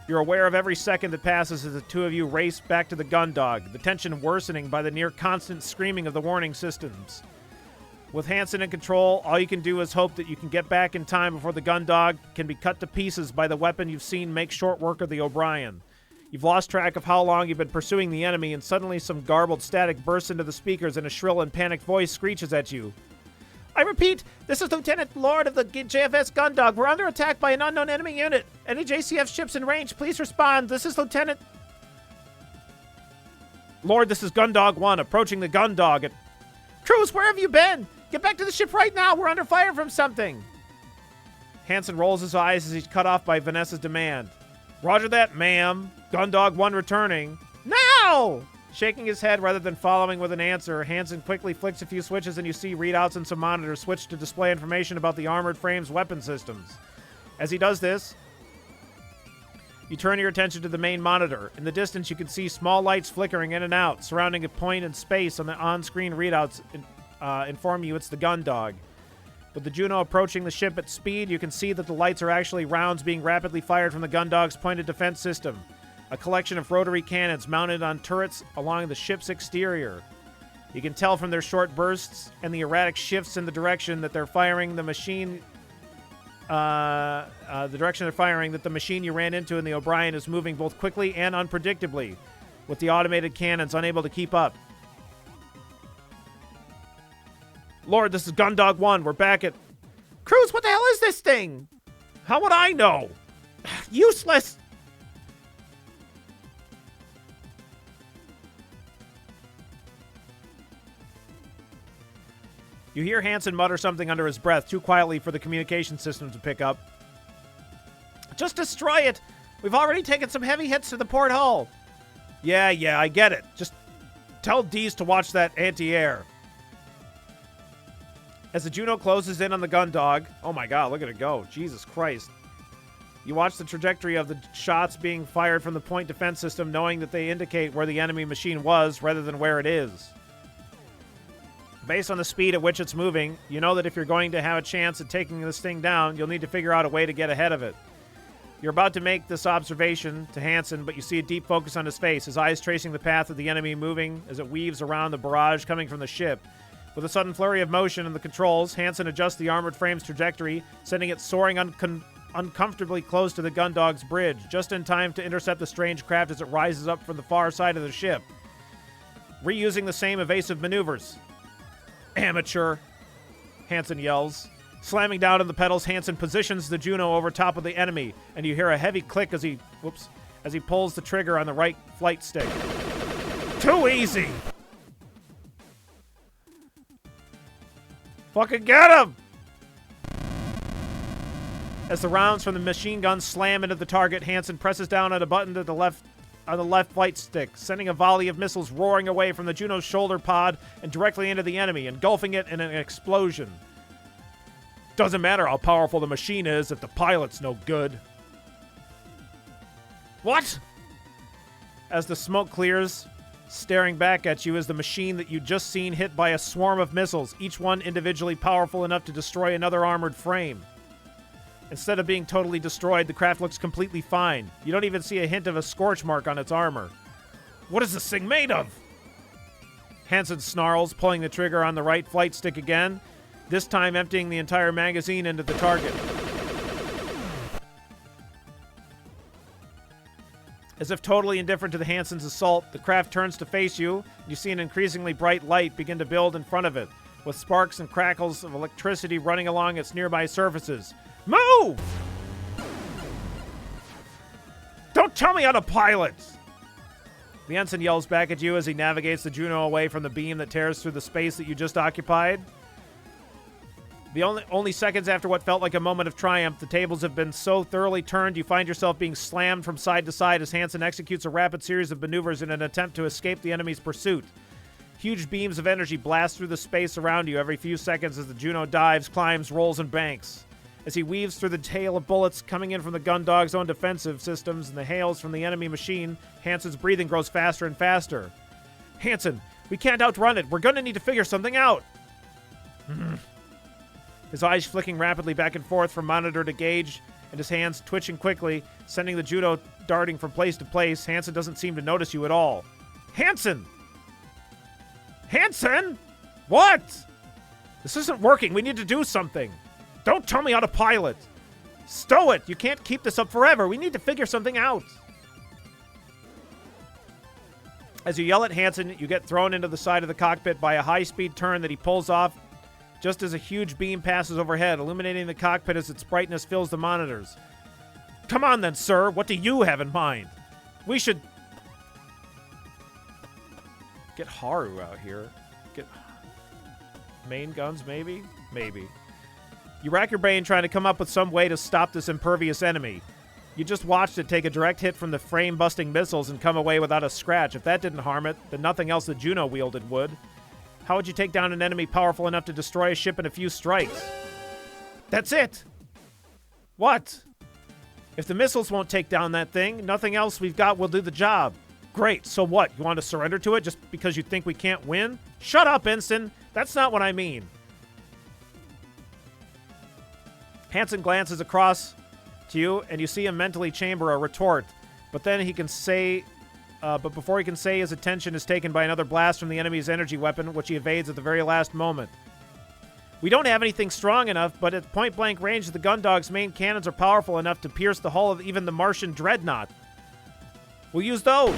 You're aware of every second that passes as the two of you race back to the gun dog, the tension worsening by the near-constant screaming of the warning systems. With Hansen in control, all you can do is hope that you can get back in time before the gun dog can be cut to pieces by the weapon you've seen make short work of the O'Brien. You've lost track of how long you've been pursuing the enemy, and suddenly some garbled static bursts into the speakers and a shrill and panicked voice screeches at you. I repeat, this is Lieutenant Lord of the JFS Gundog. We're under attack by an unknown enemy unit. Any JCF ships in range, please respond. This is Lieutenant... Lord, this is Gundog 1, approaching the Gundog at... Cruz, where have you been? Get back to the ship right now. We're under fire from something. Hansen rolls his eyes as he's cut off by Vanessa's demand. Roger that, ma'am. Gundog 1 returning. Now! Shaking his head rather than following with an answer, Hansen quickly flicks a few switches and you see readouts and some monitors switch to display information about the armored frame's weapon systems. As he does this, you turn your attention to the main monitor. In the distance, you can see small lights flickering in and out, surrounding a point in space on the on-screen readouts inform you it's the gun dog. With the Juno approaching the ship at speed, you can see that the lights are actually rounds being rapidly fired from the gun dog's pointed defense system. A collection of rotary cannons mounted on turrets along the ship's exterior. You can tell from their short bursts and the erratic shifts in the direction that they're firing the machine. The direction they're firing that the machine you ran into in the O'Brien is moving both quickly and unpredictably, with the automated cannons unable to keep up. Lord, this is Gundog 1. We're back at... Cruz, what the hell is this thing? How would I know? Useless! You hear Hansen mutter something under his breath, too quietly for the communication system to pick up. Just destroy it! We've already taken some heavy hits to the port hull. Yeah, I get it. Just tell Dees to watch that anti-air. As the Juno closes in on the gun dog... Oh my god, look at it go. Jesus Christ. You watch the trajectory of the shots being fired from the point defense system, knowing that they indicate where the enemy machine was rather than where it is. Based on the speed at which it's moving, you know that if you're going to have a chance at taking this thing down, you'll need to figure out a way to get ahead of it. You're about to make this observation to Hansen, but you see a deep focus on his face, his eyes tracing the path of the enemy moving as it weaves around the barrage coming from the ship. With a sudden flurry of motion in the controls, Hansen adjusts the armored frame's trajectory, sending it soaring uncomfortably close to the Gundog's bridge, just in time to intercept the strange craft as it rises up from the far side of the ship. Reusing the same evasive maneuvers. Amateur, Hansen yells. Slamming down on the pedals, Hansen positions the Juno over top of the enemy, and you hear a heavy click as he pulls the trigger on the right flight stick. Too easy! Fucking get him! As the rounds from the machine gun slam into the target, Hansen presses down on a button to the left on the left flight stick, sending a volley of missiles roaring away from the Juno's shoulder pod and directly into the enemy, engulfing it in an explosion. Doesn't matter how powerful the machine is if the pilot's no good. What? As the smoke clears, staring back at you is the machine that you just seen hit by a swarm of missiles, each one individually powerful enough to destroy another armored frame. Instead of being totally destroyed, the craft looks completely fine. You don't even see a hint of a scorch mark on its armor. What is this thing made of? Hansen snarls, pulling the trigger on the right flight stick again, this time emptying the entire magazine into the target. As if totally indifferent to the Hansen's assault, the craft turns to face you, and you see an increasingly bright light begin to build in front of it, with sparks and crackles of electricity running along its nearby surfaces. Move! Don't tell me how to pilot! The ensign yells back at you as he navigates the Juno away from the beam that tears through the space that you just occupied. The only seconds after what felt like a moment of triumph, the tables have been so thoroughly turned you find yourself being slammed from side to side as Hansen executes a rapid series of maneuvers in an attempt to escape the enemy's pursuit. Huge beams of energy blast through the space around you every few seconds as the Juno dives, climbs, rolls, and banks. As he weaves through the hail of bullets coming in from the Gundog's own defensive systems and the hails from the enemy machine, Hansen's breathing grows faster and faster. Hansen, we can't outrun it. We're going to need to figure something out. His eyes flicking rapidly back and forth from monitor to gauge, and his hands twitching quickly, sending the Juno darting from place to place. Hansen doesn't seem to notice you at all. Hansen! Hansen! What? This isn't working. We need to do something. Don't tell me how to pilot. Stow it. You can't keep this up forever. We need to figure something out. As you yell at Hansen, you get thrown into the side of the cockpit by a high-speed turn that he pulls off just as a huge beam passes overhead, illuminating the cockpit as its brightness fills the monitors. Come on then, sir. What do you have in mind? We should get Haru out here. Get main guns, maybe? Maybe. You rack your brain trying to come up with some way to stop this impervious enemy. You just watched it take a direct hit from the frame-busting missiles and come away without a scratch. If that didn't harm it, then nothing else that Juno wielded would. How would you take down an enemy powerful enough to destroy a ship in a few strikes? That's it! What? If the missiles won't take down that thing, nothing else we've got will do the job. Great, so what? You want to surrender to it just because you think we can't win? Shut up, Ensign! That's not what I mean. Hansen glances across to you, and you see him mentally chamber a retort. But then he can say... But before he can say, his attention is taken by another blast from the enemy's energy weapon, which he evades at the very last moment. We don't have anything strong enough, but at point-blank range, the Gundog's main cannons are powerful enough to pierce the hull of even the Martian dreadnought. We'll use those.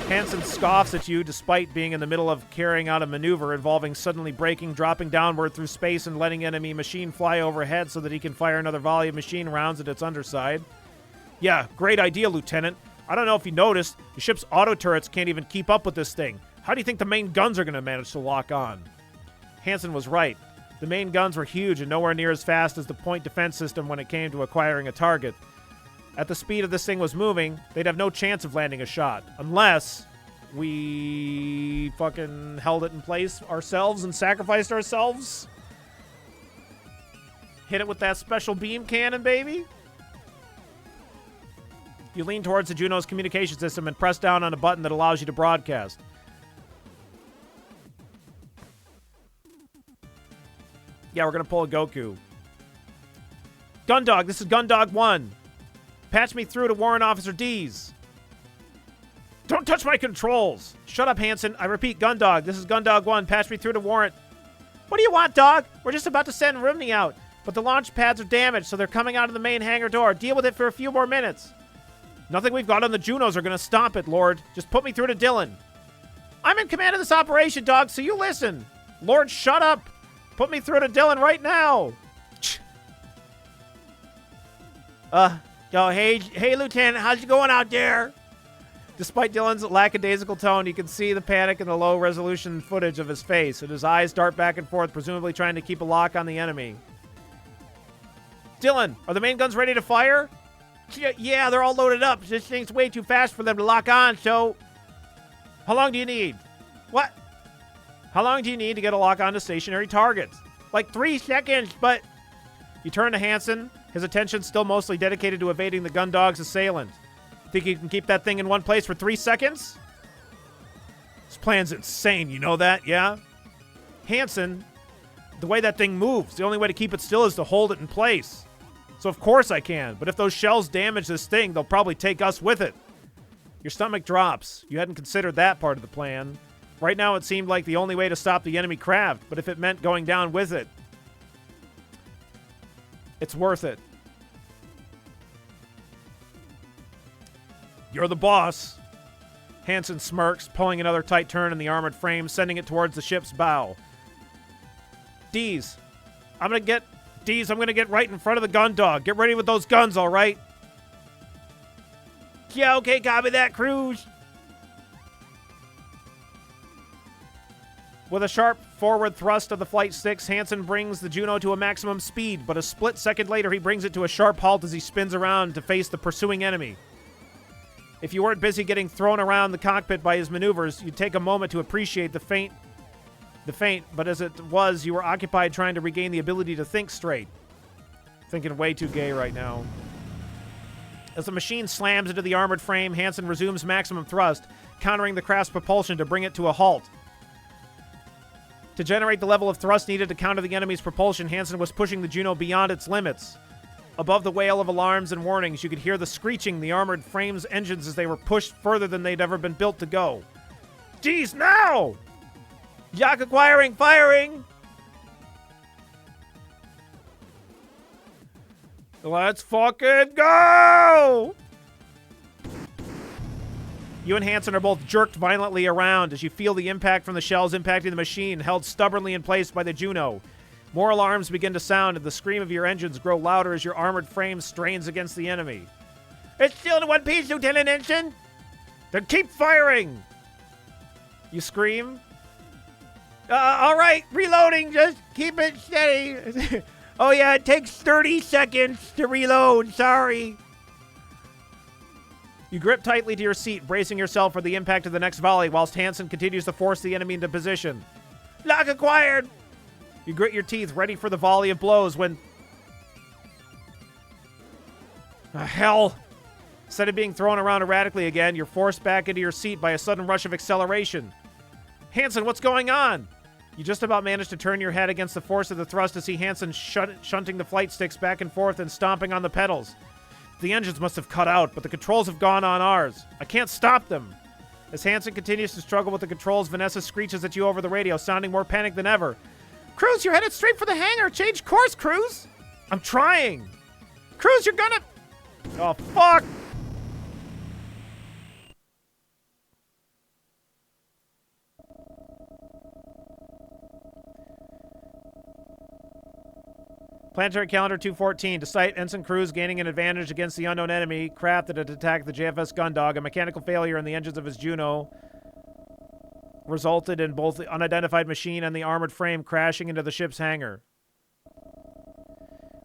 Hansen scoffs at you despite being in the middle of carrying out a maneuver involving suddenly braking, dropping downward through space, and letting enemy machine fly overhead so that he can fire another volley of machine rounds at its underside. Yeah, great idea, Lieutenant. I don't know if you noticed, the ship's auto turrets can't even keep up with this thing. How do you think the main guns are going to manage to lock on? Hansen was right. The main guns were huge and nowhere near as fast as the point defense system when it came to acquiring a target. At the speed of this thing was moving, they'd have no chance of landing a shot. Unless we fucking held it in place ourselves and sacrificed ourselves. Hit it with that special beam cannon, baby. You lean towards the Juno's communication system and press down on a button that allows you to broadcast. Yeah, we're going to pull a Goku. Gundog, this is Gundog 1. Patch me through to Warrant Officer D's. Don't touch my controls. Shut up, Hansen. I repeat, Gundog, this is Gundog 1. Patch me through to Warrant. What do you want, dog? We're just about to send Rumney out, but the launch pads are damaged, so they're coming out of the main hangar door. Deal with it for a few more minutes. Nothing we've got on the Junos are going to stop it, Lord. Just put me through to Dylan. I'm in command of this operation, dog, so you listen. Lord, shut up. Put me through to Dylan right now. Hey, Lieutenant, how's it going out there? Despite Dylan's lackadaisical tone, you can see the panic in the low-resolution footage of his face, and his eyes dart back and forth, presumably trying to keep a lock on the enemy. Dylan, are the main guns ready to fire? Yeah, they're all loaded up. This thing's way too fast for them to lock on, so... How long do you need? What? How long do you need to get a lock on to stationary targets? Like 3 seconds, but... You turn to Hansen, his attention still mostly dedicated to evading the Gundog's assailant. Think you can keep that thing in one place for 3 seconds? This plan's insane, you know that, yeah? Hansen, the way that thing moves, the only way to keep it still is to hold it in place. So of course I can, but if those shells damage this thing, they'll probably take us with it. Your stomach drops. You hadn't considered that part of the plan. Right now it seemed like the only way to stop the enemy craft, but if it meant going down with it, it's worth it. You're the boss. Hansen smirks, pulling another tight turn in the armored frame, sending it towards the ship's bow. Dees, I'm gonna get right in front of the Gundog. Get ready with those guns, all right? Yeah, okay, copy that, Cruz. With a sharp forward thrust of the flight sticks, Hansen brings the Juno to a maximum speed, but a split second later he brings it to a sharp halt as he spins around to face the pursuing enemy. If you weren't busy getting thrown around the cockpit by his maneuvers, you'd take a moment to appreciate the feint, but as it was, you were occupied trying to regain the ability to think straight. Thinking way too gay right now. As the machine slams into the armored frame, Hansen resumes maximum thrust, countering the craft's propulsion to bring it to a halt. To generate the level of thrust needed to counter the enemy's propulsion, Hansen was pushing the Juno beyond its limits. Above the wail of alarms and warnings, you could hear the screeching the armored frame's engines as they were pushed further than they'd ever been built to go. Geez, now! Yacht acquiring, firing! Let's fucking go! You and Hansen are both jerked violently around as you feel the impact from the shells impacting the machine, held stubbornly in place by the Juno. More alarms begin to sound, and the scream of your engines grow louder as your armored frame strains against the enemy. It's still in one piece, Lieutenant Ensign! Then keep firing! You scream. All right, reloading, just keep it steady. Oh yeah, it takes 30 seconds to reload, sorry. You grip tightly to your seat, bracing yourself for the impact of the next volley, whilst Hansen continues to force the enemy into position. Lock acquired! You grit your teeth, ready for the volley of blows when... hell! Instead of being thrown around erratically again, you're forced back into your seat by a sudden rush of acceleration. Hansen, what's going on? You just about manage to turn your head against the force of the thrust to see Hansen shunting the flight sticks back and forth and stomping on the pedals. The engines must have cut out, but the controls have gone on ours. I can't stop them. As Hansen continues to struggle with the controls, Vanessa screeches at you over the radio, sounding more panicked than ever. Cruz, you're headed straight for the hangar. Change course, Cruz. I'm trying. Cruz, you're gonna... Oh, fuck. Planetary Calendar 214. To sight Ensign Cruz gaining an advantage against the unknown enemy craft that had attacked the JFS Gundog. A mechanical failure in the engines of his Juno resulted in both the unidentified machine and the armored frame crashing into the ship's hangar.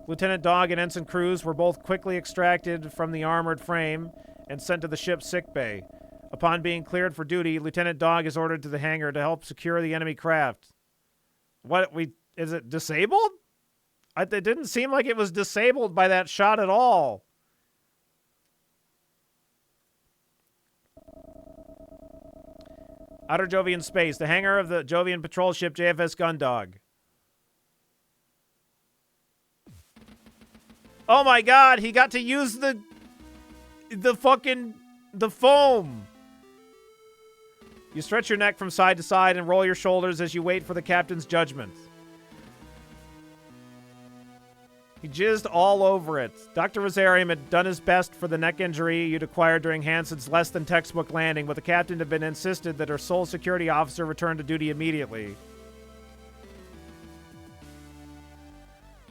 Lieutenant Dog and Ensign Cruz were both quickly extracted from the armored frame and sent to the ship's sickbay. Upon being cleared for duty, Lieutenant Dog is ordered to the hangar to help secure the enemy craft. Is it disabled? It didn't seem like it was disabled by that shot at all. Outer Jovian space. The hangar of the Jovian patrol ship JFS Gundog. Oh my god, he got to use the foam. You stretch your neck from side to side and roll your shoulders as you wait for the captain's judgment. He jizzed all over it. Dr. Rosarium had done his best for the neck injury you'd acquired during Hansen's less-than-textbook landing, but the captain had been insisted that her sole security officer return to duty immediately.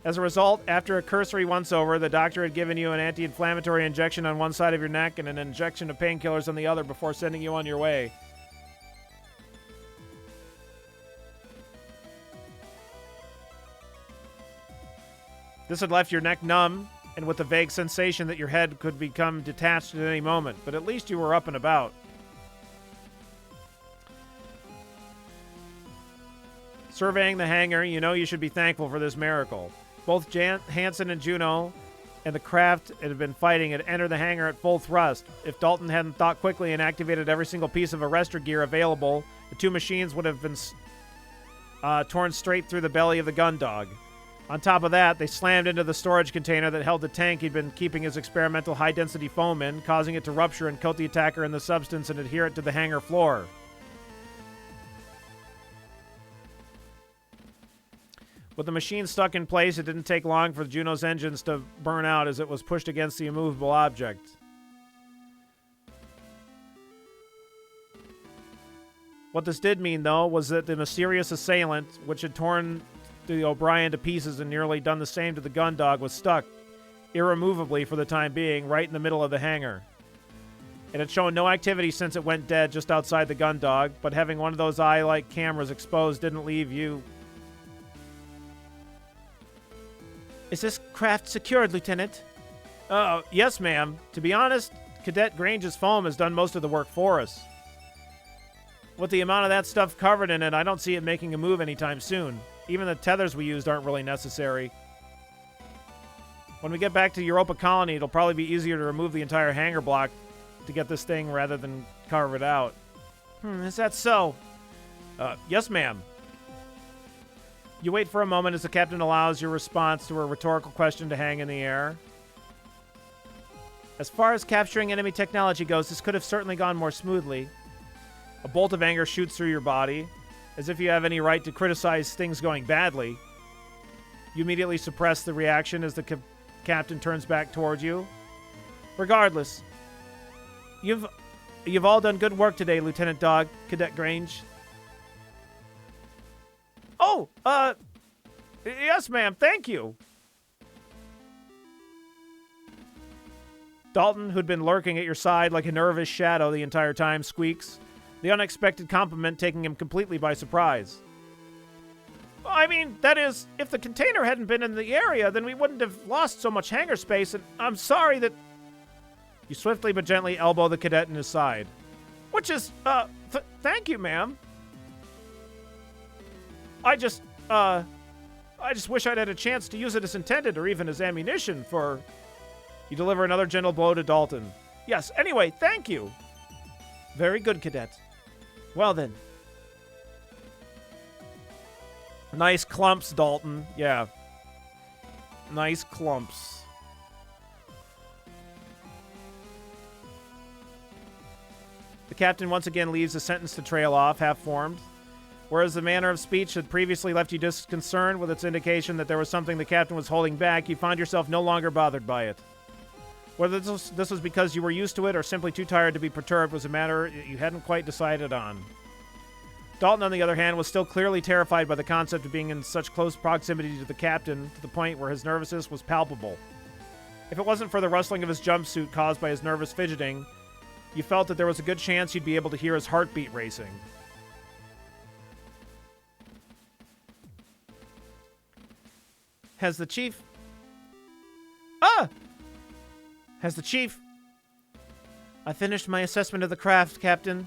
As a result, after a cursory once-over, the doctor had given you an anti-inflammatory injection on one side of your neck and an injection of painkillers on the other before sending you on your way. This had left your neck numb and with a vague sensation that your head could become detached at any moment, but at least you were up and about. Surveying the hangar, you know you should be thankful for this miracle. Both Hansen and Juno and the craft it had been fighting had entered the hangar at full thrust. If Dalton hadn't thought quickly and activated every single piece of arrestor gear available, the two machines would have been torn straight through the belly of the Gundog. On top of that, they slammed into the storage container that held the tank he'd been keeping his experimental high-density foam in, causing it to rupture and coat the attacker in the substance and adhere it to the hangar floor. With the machine stuck in place, it didn't take long for Juno's engines to burn out as it was pushed against the immovable object. What this did mean, though, was that the mysterious assailant, which had torn the O'Brien to pieces and nearly done the same to the Gundog, was stuck, irremovably for the time being, right in the middle of the hangar. It had shown no activity since it went dead just outside the Gundog, but having one of those eye-like cameras exposed didn't leave you...
Is this craft secured, Lieutenant?
Yes, ma'am. To be honest, Cadet Grange's foam has done most of the work for us. With the amount of that stuff covered in it, I don't see it making a move anytime soon. Even the tethers we used aren't really necessary. When we get back to Europa Colony, it'll probably be easier to remove the entire hangar block to get this thing rather than carve it out.
Is that so?
Yes, ma'am. You wait for a moment as the captain allows your response to a rhetorical question to hang in the air.
As far as capturing enemy technology goes, this could have certainly gone more smoothly.
A bolt of anger shoots through your body, as if you have any right to criticize things going badly. You immediately suppress the reaction as the captain turns back toward you.
Regardless, you've all done good work today, Lieutenant Dog, Cadet Grange.
Oh, yes, ma'am, thank you. Dalton, who'd been lurking at your side like a nervous shadow the entire time, squeaks, the unexpected compliment taking him completely by surprise. I mean, that is, if the container hadn't been in the area, then we wouldn't have lost so much hangar space, and I'm sorry that... You swiftly but gently elbow the cadet in his side. Which is, thank you, ma'am. I just wish I'd had a chance to use it as intended, or even as ammunition for... You deliver another gentle blow to Dalton. Yes, anyway, thank you.
Very good, Cadet. Well then.
Nice clumps, Dalton. Yeah. Nice clumps. The captain once again leaves the sentence to trail off, half-formed. Whereas the manner of speech had previously left you disconcerted with its indication that there was something the captain was holding back, you found yourself no longer bothered by it. Whether this was because you were used to it or simply too tired to be perturbed was a matter you hadn't quite decided on. Dalton, on the other hand, was still clearly terrified by the concept of being in such close proximity to the captain, to the point where his nervousness was palpable. If it wasn't for the rustling of his jumpsuit caused by his nervous fidgeting, you felt that there was a good chance you'd be able to hear his heartbeat racing.
Has the chief... Has the chief... I finished my assessment of the craft, Captain.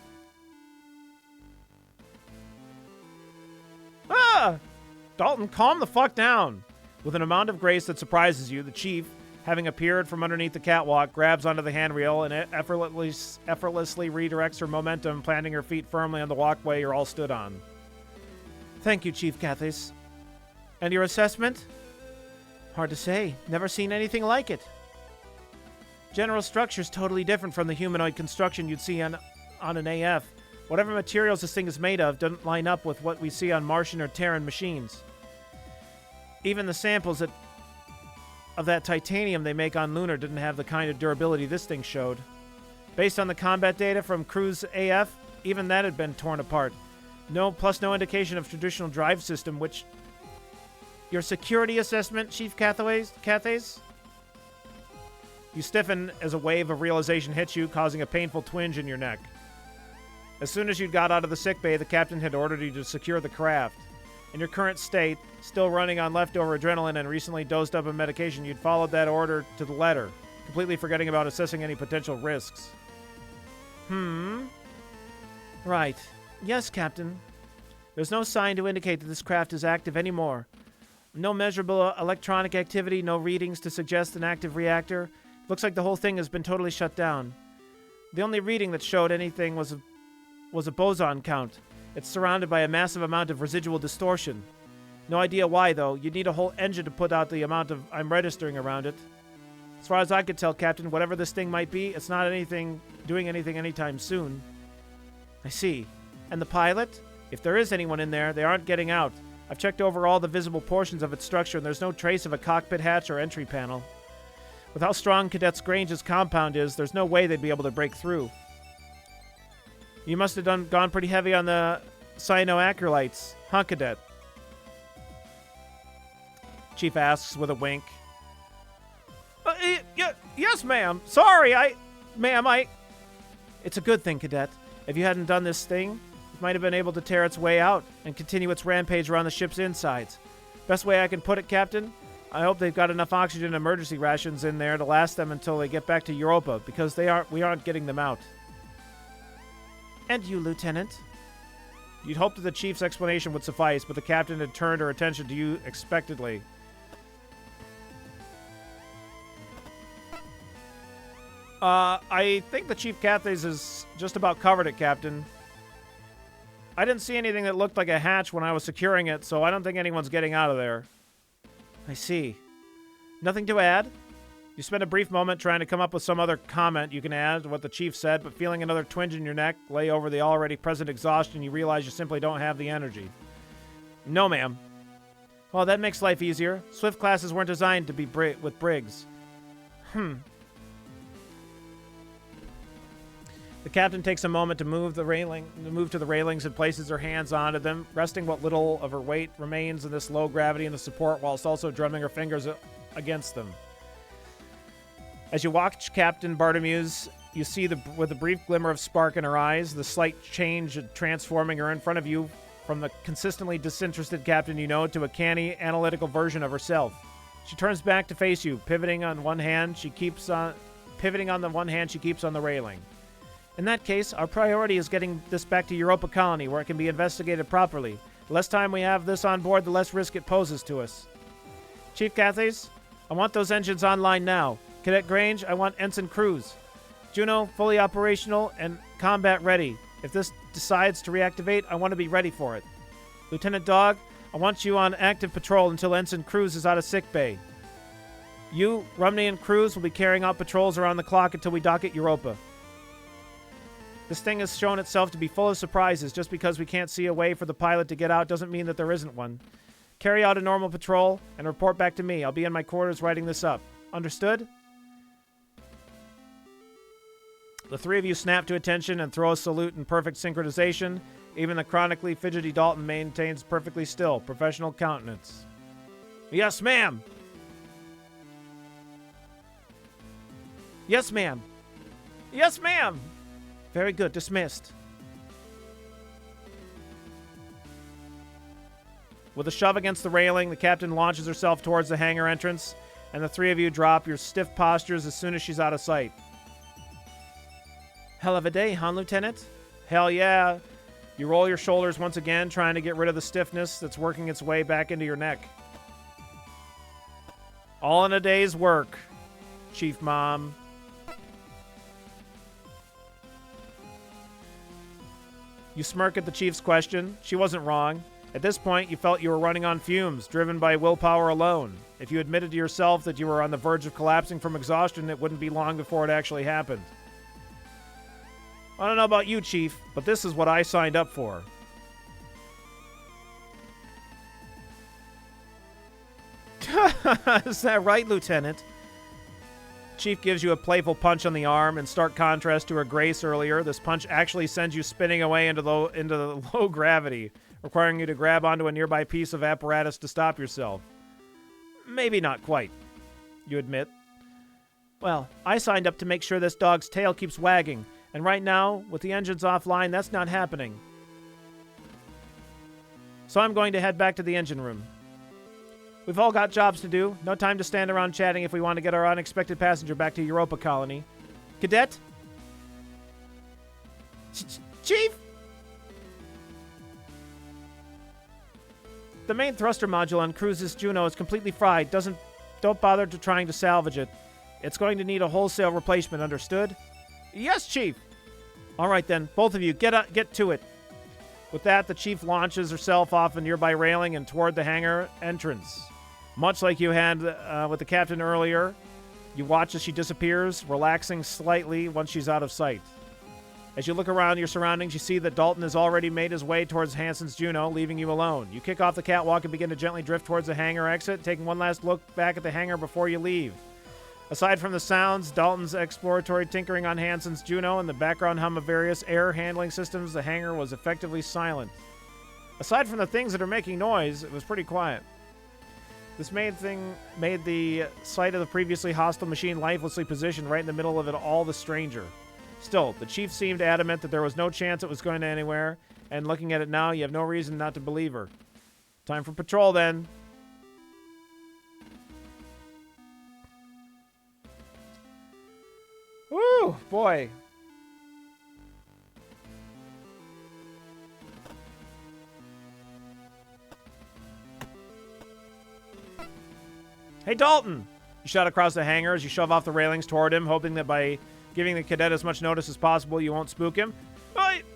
Dalton, calm the fuck down. With an amount of grace that surprises you, the chief, having appeared from underneath the catwalk, grabs onto the handrail and effortlessly redirects her momentum, planting her feet firmly on the walkway you're all stood on.
Thank you, Chief Cathys.
And your assessment?
Hard to say. Never seen anything like it. General structure's totally different from the humanoid construction you'd see on an AF. Whatever materials this thing is made of doesn't line up with what we see on Martian or Terran machines. Even the samples of that titanium they make on Lunar didn't have the kind of durability this thing showed. Based on the combat data from Cruise AF, even that had been torn apart. No indication of traditional drive system, which Your security assessment, Chief Cathays? You stiffen as a wave of realization hits you, causing a painful twinge in your neck. As soon as you got out of the sickbay, the captain had ordered you to secure the craft. In your current state, still running on leftover adrenaline and recently dosed up in medication, you'd followed that order to the letter, completely forgetting about assessing any potential risks. Right. Yes, Captain. There's no sign to indicate that this craft is active anymore. No measurable electronic activity, no readings to suggest an active reactor. Looks like the whole thing has been totally shut down. The only reading that showed anything was a boson count. It's surrounded by a massive amount of residual distortion. No idea why, though. You'd need a whole engine to put out the amount of I'm registering around it. As far as I could tell, Captain, whatever this thing might be, it's not doing anything anytime soon. I see. And the pilot? If there is anyone in there, they aren't getting out. I've checked over all the visible portions of its structure, and there's no trace of a cockpit hatch or entry panel. With how strong Cadet Grange's compound is, there's no way they'd be able to break through. You must have gone pretty heavy on the cyanoacrylites, huh, Cadet? Chief asks with a wink. Yes, ma'am. Sorry, Ma'am, It's a good thing, Cadet. If you hadn't done this thing, it might have been able to tear its way out and continue its rampage around the ship's insides. Best way I can put it, Captain, I hope they've got enough oxygen and emergency rations in there to last them until they get back to Europa, because we aren't getting them out. And you, Lieutenant? You'd hoped that the Chief's explanation would suffice, but the Captain had turned her attention to you expectantly. I think the Chief Cathays has just about covered it, Captain. I didn't see anything that looked like a hatch when I was securing it, so I don't think anyone's getting out of there. I see. Nothing to add? You spend a brief moment trying to come up with some other comment you can add to what the Chief said, but feeling another twinge in your neck lay over the already present exhaustion, you realize you simply don't have the energy. No, ma'am. Well, that makes life easier. Swift classes weren't designed to be with Briggs. The captain takes a moment to move to the railings and places her hands onto them, resting what little of her weight remains in this low gravity and the support, whilst also drumming her fingers against them. As you watch Captain Bartomuse, you see with a brief glimmer of spark in her eyes, the slight change transforming her in front of you from the consistently disinterested captain you know to a canny, analytical version of herself. She turns back to face you, pivoting on the one hand she keeps on the railing. In that case, our priority is getting this back to Europa Colony, where it can be investigated properly. The less time we have this on board, the less risk it poses to us. Chief Cathays, I want those engines online now. Cadet Grange, I want Ensign Cruz. Juno, fully operational and combat ready. If this decides to reactivate, I want to be ready for it. Lieutenant Dog, I want you on active patrol until Ensign Cruz is out of sickbay. You, Rumney, and Cruz will be carrying out patrols around the clock until we dock at Europa. This thing has shown itself to be full of surprises. Just because we can't see a way for the pilot to get out doesn't mean that there isn't one. Carry out a normal patrol and report back to me. I'll be in my quarters writing this up. Understood? The three of you snap to attention and throw a salute in perfect synchronization. Even the chronically fidgety Dalton maintains perfectly still, professional countenance. Yes, ma'am. Yes, ma'am. Yes, ma'am. Very good. Dismissed. With a shove against the railing, the captain launches herself towards the hangar entrance, and the three of you drop your stiff postures as soon as she's out of sight. Hell of a day, huh, Lieutenant? Hell yeah. You roll your shoulders once again, trying to get rid of the stiffness that's working its way back into your neck. All in a day's work, Chief Mom. You smirk at the Chief's question. She wasn't wrong. At this point, you felt you were running on fumes, driven by willpower alone. If you admitted to yourself that you were on the verge of collapsing from exhaustion, it wouldn't be long before it actually happened. I don't know about you, Chief, but this is what I signed up for. Is that right, Lieutenant? Chief gives you a playful punch on the arm. In stark contrast to her grace earlier, this punch actually sends you spinning away into the low gravity, requiring you to grab onto a nearby piece of apparatus to stop yourself. Maybe not quite, you admit. Well, I signed up to make sure this dog's tail keeps wagging, and right now, with the engines offline, that's not happening. So I'm going to head back to the engine room. We've all got jobs to do. No time to stand around chatting if we want to get our unexpected passenger back to Europa Colony. Cadet? Chief? The main thruster module on Cruise's Juno is completely fried. Don't bother trying to salvage it. It's going to need a wholesale replacement, understood? Yes, Chief! All right then, both of you, get to it. With that, the Chief launches herself off a nearby railing and toward the hangar entrance. Much like you had with the captain earlier, you watch as she disappears, relaxing slightly once she's out of sight. As you look around your surroundings, you see that Dalton has already made his way towards Hansen's Juno, leaving you alone. You kick off the catwalk and begin to gently drift towards the hangar exit, taking one last look back at the hangar before you leave. Aside from the sounds, Dalton's exploratory tinkering on Hansen's Juno, and the background hum of various air handling systems, the hangar was effectively silent. Aside from the things that are making noise, it was pretty quiet. This made the sight of the previously hostile machine lifelessly positioned right in the middle of it all the stranger. Still, the Chief seemed adamant that there was no chance it was going anywhere, and looking at it now, you have no reason not to believe her. Time for patrol, then. Woo, boy. Hey, Dalton! You shout across the hangar as you shove off the railings toward him, hoping that by giving the cadet as much notice as possible, you won't spook him.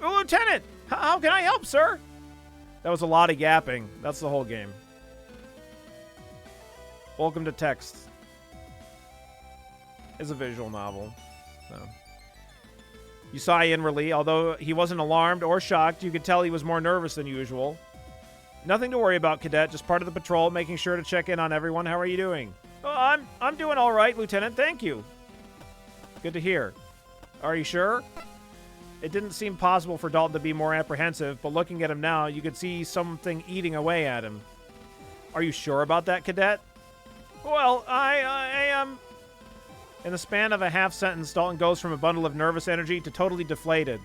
Lieutenant! How can I help, sir? That was a lot of yapping. That's the whole game. Welcome to Text. It's a visual novel. So. You saw Ian Lee. Although he wasn't alarmed or shocked, you could tell he was more nervous than usual. Nothing to worry about, Cadet. Just part of the patrol, making sure to check in on everyone. How are you doing? I'm doing all right, Lieutenant. Thank you. Good to hear. Are you sure? It didn't seem possible for Dalton to be more apprehensive, but looking at him now, you could see something eating away at him. Are you sure about that, Cadet? Well, I am... In the span of a half sentence, Dalton goes from a bundle of nervous energy to totally deflated.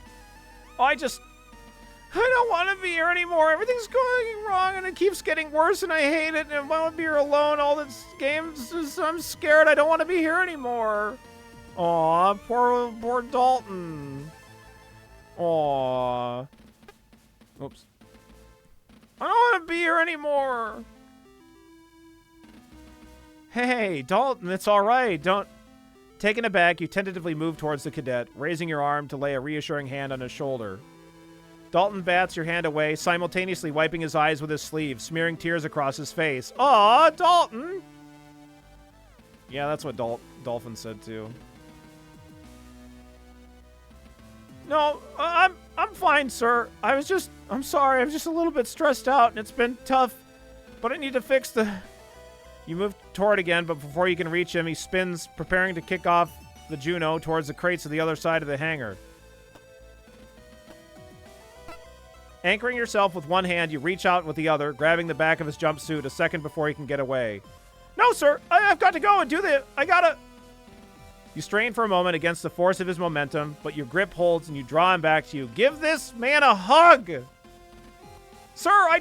I don't want to be here anymore. Everything's going wrong, and it keeps getting worse, and I hate it, and I want to be here alone. All this games, I'm scared. I don't want to be here anymore. Aw, poor Dalton. Aw. Oops. I don't want to be here anymore. Hey, Dalton, it's all right. Don't... Taken aback, you tentatively move towards the cadet, raising your arm to lay a reassuring hand on his shoulder. Dalton bats your hand away, simultaneously wiping his eyes with his sleeve, smearing tears across his face. Aw, Dalton! Yeah, that's what Dolphin said, too. No, I'm fine, sir. I'm sorry, I'm just a little bit stressed out, and it's been tough, but I need to fix the... You move toward again, but before you can reach him, he spins, preparing to kick off the Juno towards the crates of the other side of the hangar. Anchoring yourself with one hand, you reach out with the other, grabbing the back of his jumpsuit a second before he can get away. No, sir! I've got to go and do the... I gotta... You strain for a moment against the force of his momentum, but your grip holds and you draw him back to you. Give this man a hug! Sir,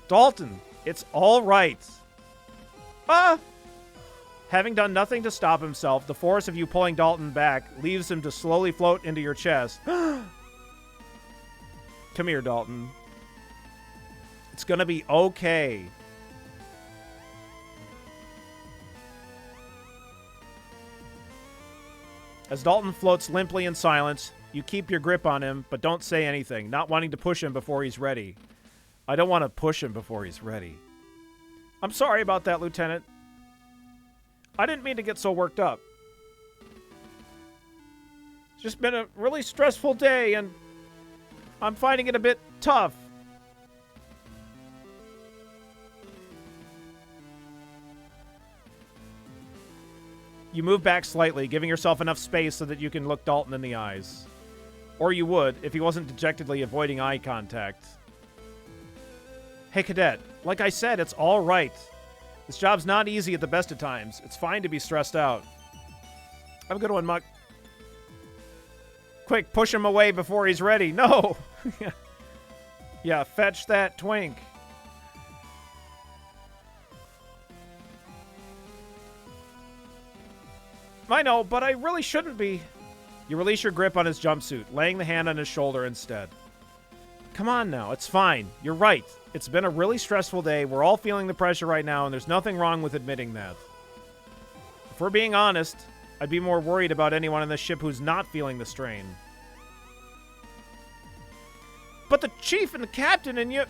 Dalton, it's all right. Having done nothing to stop himself, the force of you pulling Dalton back leaves him to slowly float into your chest. Come here, Dalton. It's gonna be okay. As Dalton floats limply in silence, you keep your grip on him, but don't say anything, not wanting to push him before he's ready. I don't want to push him before he's ready. I'm sorry about that, Lieutenant. I didn't mean to get so worked up. It's just been a really stressful day, and I'm finding it a bit tough. You move back slightly, giving yourself enough space so that you can look Dalton in the eyes. Or you would, if he wasn't dejectedly avoiding eye contact. Hey, Cadet. Like I said, it's all right.
This job's not easy at the best of times. It's fine to be stressed out. Have a good one, Muck. Quick, push him away before he's ready. No! Yeah, fetch that twink. I know, but I really shouldn't be. You release your grip on his jumpsuit, laying the hand on his shoulder instead. Come on now, it's fine. You're right. It's been a really stressful day. We're all feeling the pressure right now, and there's nothing wrong with admitting that. If we're being honest, I'd be more worried about anyone on this ship who's not feeling the strain. But the chief and the captain and you...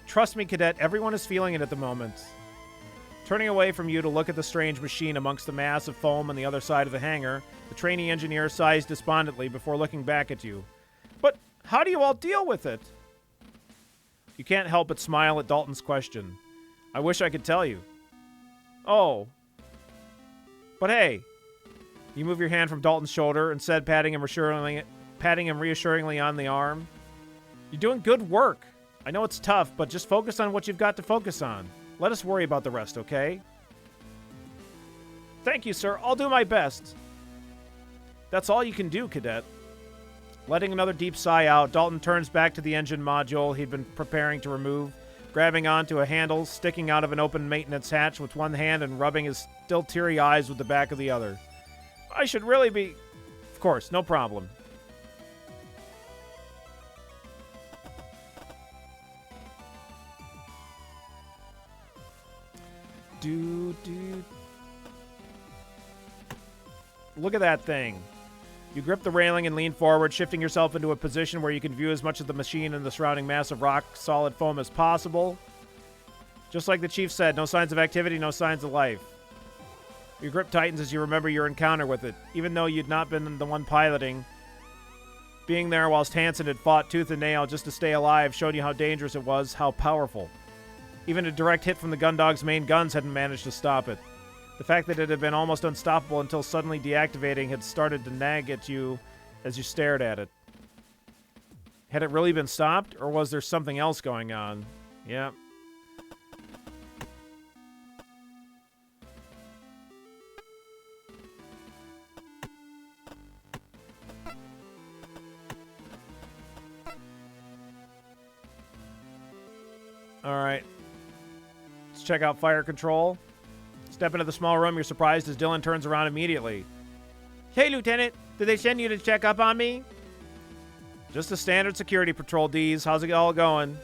Trust me, Cadet, everyone is feeling it at the moment. Turning away from you to look at the strange machine amongst the mass of foam on the other side of the hangar, the trainee engineer sighs despondently before looking back at you. But how do you all deal with it? You can't help but smile at Dalton's question. I wish I could tell you. Oh. But hey. You move your hand from Dalton's shoulder and said, patting him reassuringly on the arm. You're doing good work. I know it's tough, but just focus on what you've got to focus on. Let us worry about the rest, okay? Thank you, sir. I'll do my best. That's all you can do, Cadet. Letting another deep sigh out, Dalton turns back to the engine module he'd been preparing to remove, grabbing onto a handle sticking out of an open maintenance hatch with one hand and rubbing his still teary eyes with the back of the other. I should really be... Of course, no problem. Look at that thing. You grip the railing and lean forward, shifting yourself into a position where you can view as much of the machine and the surrounding mass of rock-solid foam as possible. Just like the chief said, no signs of activity, no signs of life. Your grip tightens as you remember your encounter with it. Even though you'd not been the one piloting, being there whilst Hansen had fought tooth and nail just to stay alive showed you how dangerous it was, how powerful. Even a direct hit from the Gundog's main guns hadn't managed to stop it. The fact that it had been almost unstoppable until suddenly deactivating had started to nag at you as you stared at it. Had it really been stopped, or was there something else going on? Yeah. Alright. Let's check out fire control. Step into the small room, you're surprised as Dylan turns around immediately. Hey, Lieutenant, did they send you to check up on me? Just a standard security patrol, D's. How's it all going?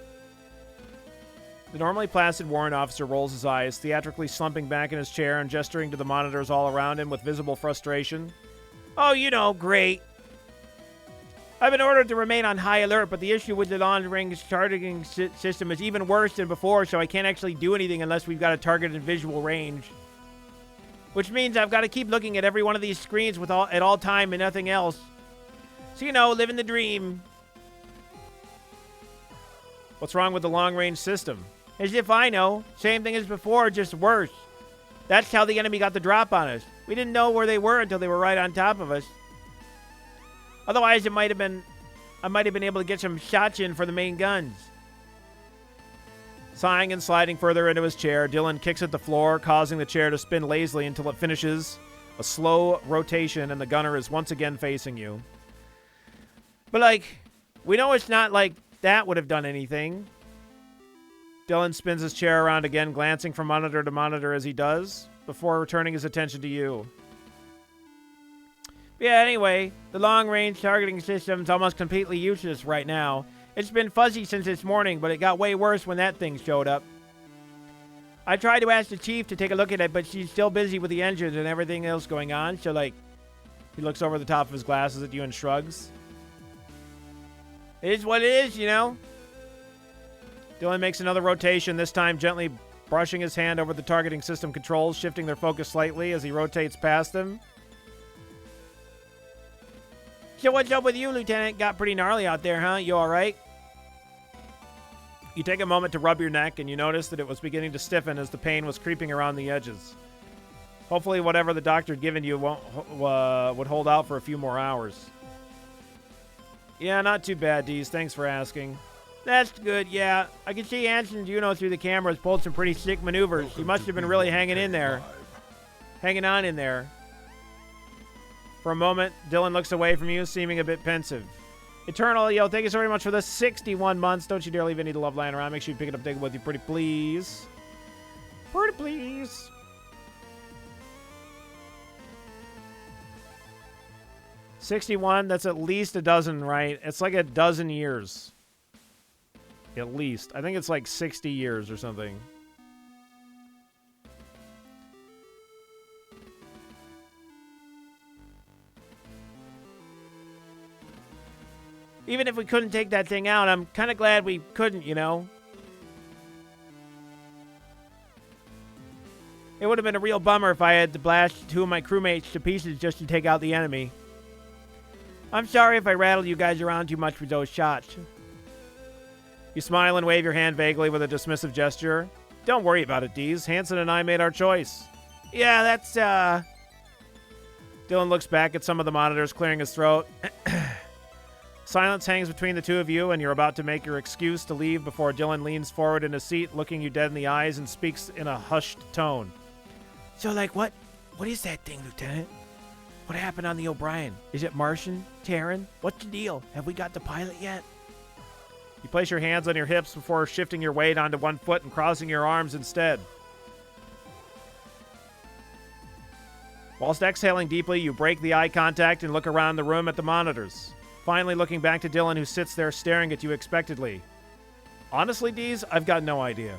The normally placid warrant officer rolls his eyes, theatrically slumping back in his chair and gesturing to the monitors all around him with visible frustration. Oh, you know, great. I've been ordered to remain on high alert, but the issue with the long-range targeting system is even worse than before, so I can't actually do anything unless we've got a target in visual range. Which means I've got to keep looking at every one of these screens at all time and nothing else. So, you know, living the dream. What's wrong with the long-range system? As if I know. Same thing as before, just worse. That's how the enemy got the drop on us. We didn't know where they were until they were right on top of us. Otherwise, I might have been able to get some shots in for the main guns. Sighing and sliding further into his chair, Dylan kicks at the floor, causing the chair to spin lazily until it finishes a slow rotation and the gunner is once again facing you. But, like, we know it's not like that would have done anything. Dylan spins his chair around again, glancing from monitor to monitor as he does, before returning his attention to you. Yeah, anyway, the long-range targeting system's almost completely useless right now. It's been fuzzy since this morning, but it got way worse when that thing showed up. I tried to ask the chief to take a look at it, but she's still busy with the engines and everything else going on, so, like, he looks over the top of his glasses at you and shrugs. It is what it is, you know? Dylan makes another rotation, this time gently brushing his hand over the targeting system controls, shifting their focus slightly as he rotates past them. So what's up with you, Lieutenant? Got pretty gnarly out there, huh? You alright? You take a moment to rub your neck, and you notice that it was beginning to stiffen as the pain was creeping around the edges. Hopefully whatever the doctor had given you would hold out for a few more hours. Yeah, not too bad, Deez. Thanks for asking.
That's good, yeah. I can see Anson and Juno through the cameras pulled some pretty sick maneuvers. He must have been really hanging in there. Hanging on in there. For a moment, Dylan looks away from you, seeming a bit pensive. Eternal, yo, thank you so very much for the 61 months. Don't you dare leave any of the love lying around. Make sure you pick it up, take it with you, pretty please. Pretty please. $61, that's at least a dozen, right? It's like a dozen years. At least. I think it's like 60 years or something. Even if we couldn't take that thing out, I'm kind of glad we couldn't, you know? It would have been a real bummer if I had to blast 2 of my crewmates to pieces just to take out the enemy. I'm sorry if I rattled you guys around too much with those shots. You smile and wave your hand vaguely with a dismissive gesture. Don't worry about it, Deez. Hanson and I made our choice. Yeah, that's, Dylan looks back at some of the monitors, clearing his throat. Silence hangs between the two of you, and you're about to make your excuse to leave before Dylan leans forward in his seat, looking you dead in the eyes, and speaks in a hushed tone. So, like, what is that thing, Lieutenant? What happened on the O'Brien? Is it Martian? Terran? What's the deal? Have we got the pilot yet? You place your hands on your hips before shifting your weight onto one foot and crossing your arms instead. Whilst exhaling deeply, you break the eye contact and look around the room at the monitors. Finally looking back to Dylan, who sits there staring at you expectantly. Honestly, Deez, I've got no idea.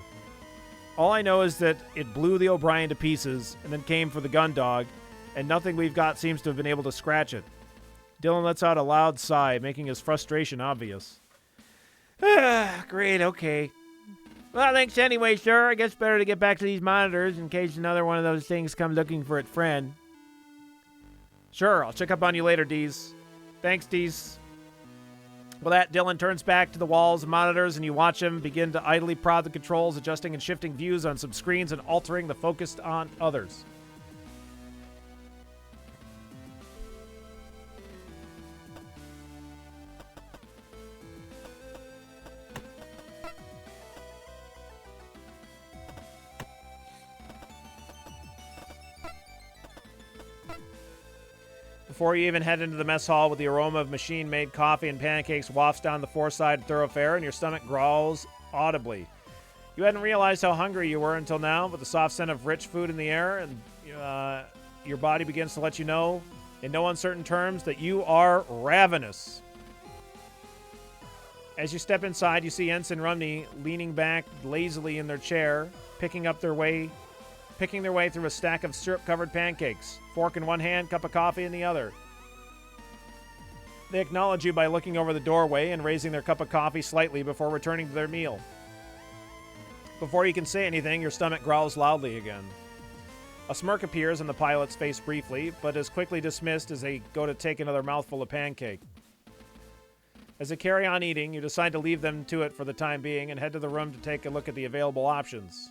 All I know is that it blew the O'Brien to pieces and then came for the gun dog, and nothing we've got seems to have been able to scratch it. Dylan lets out a loud sigh, making his frustration obvious. Great, okay. Well, thanks anyway, sir. I guess better to get back to these monitors in case another one of those things come looking for its friend. Sure, I'll check up on you later, Deez. Thanks, Deez. With that, Dylan turns back to the walls and monitors, and you watch him begin to idly prod the controls, adjusting and shifting views on some screens and altering the focus on others. Before you even head into the mess hall with the aroma of machine-made coffee and pancakes wafts down the four-sided thoroughfare and your stomach growls audibly. You hadn't realized how hungry you were until now, but the soft scent of rich food in the air and your body begins to let you know, in no uncertain terms, that you are ravenous. As you step inside, you see Ensign Rumney leaning back lazily in their chair, picking their way through a stack of syrup-covered pancakes. Fork in one hand, cup of coffee in the other. They acknowledge you by looking over the doorway and raising their cup of coffee slightly before returning to their meal. Before you can say anything, your stomach growls loudly again. A smirk appears on the pilot's face briefly, but is quickly dismissed as they go to take another mouthful of pancake. As they carry on eating, you decide to leave them to it for the time being and head to the room to take a look at the available options.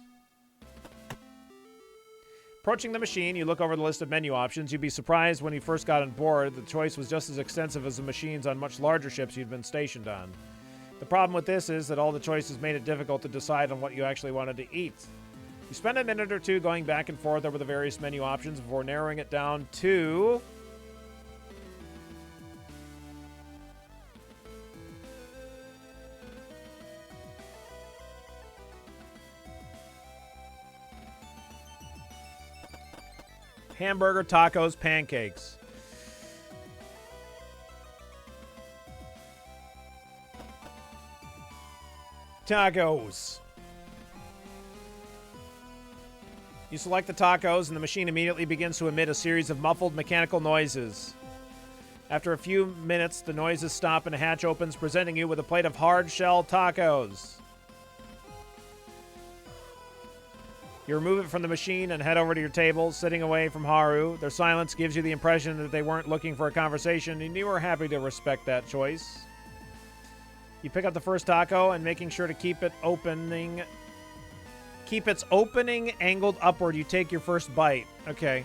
Approaching the machine, you look over the list of menu options. You'd be surprised when you first got on board. The choice was just as extensive as the machines on much larger ships you'd been stationed on. The problem with this is that all the choices made it difficult to decide on what you actually wanted to eat. You spend a minute or two going back and forth over the various menu options before narrowing it down to... hamburger, tacos, pancakes. Tacos. You select the tacos, and the machine immediately begins to emit a series of muffled mechanical noises. After a few minutes, the noises stop and a hatch opens, presenting you with a plate of hard-shell tacos. You remove it from the machine and head over to your table, sitting away from Haru. Their silence gives you the impression that they weren't looking for a conversation, and you are happy to respect that choice. You pick up the first taco and, making sure to keep its opening angled upward, you take your first bite. Okay.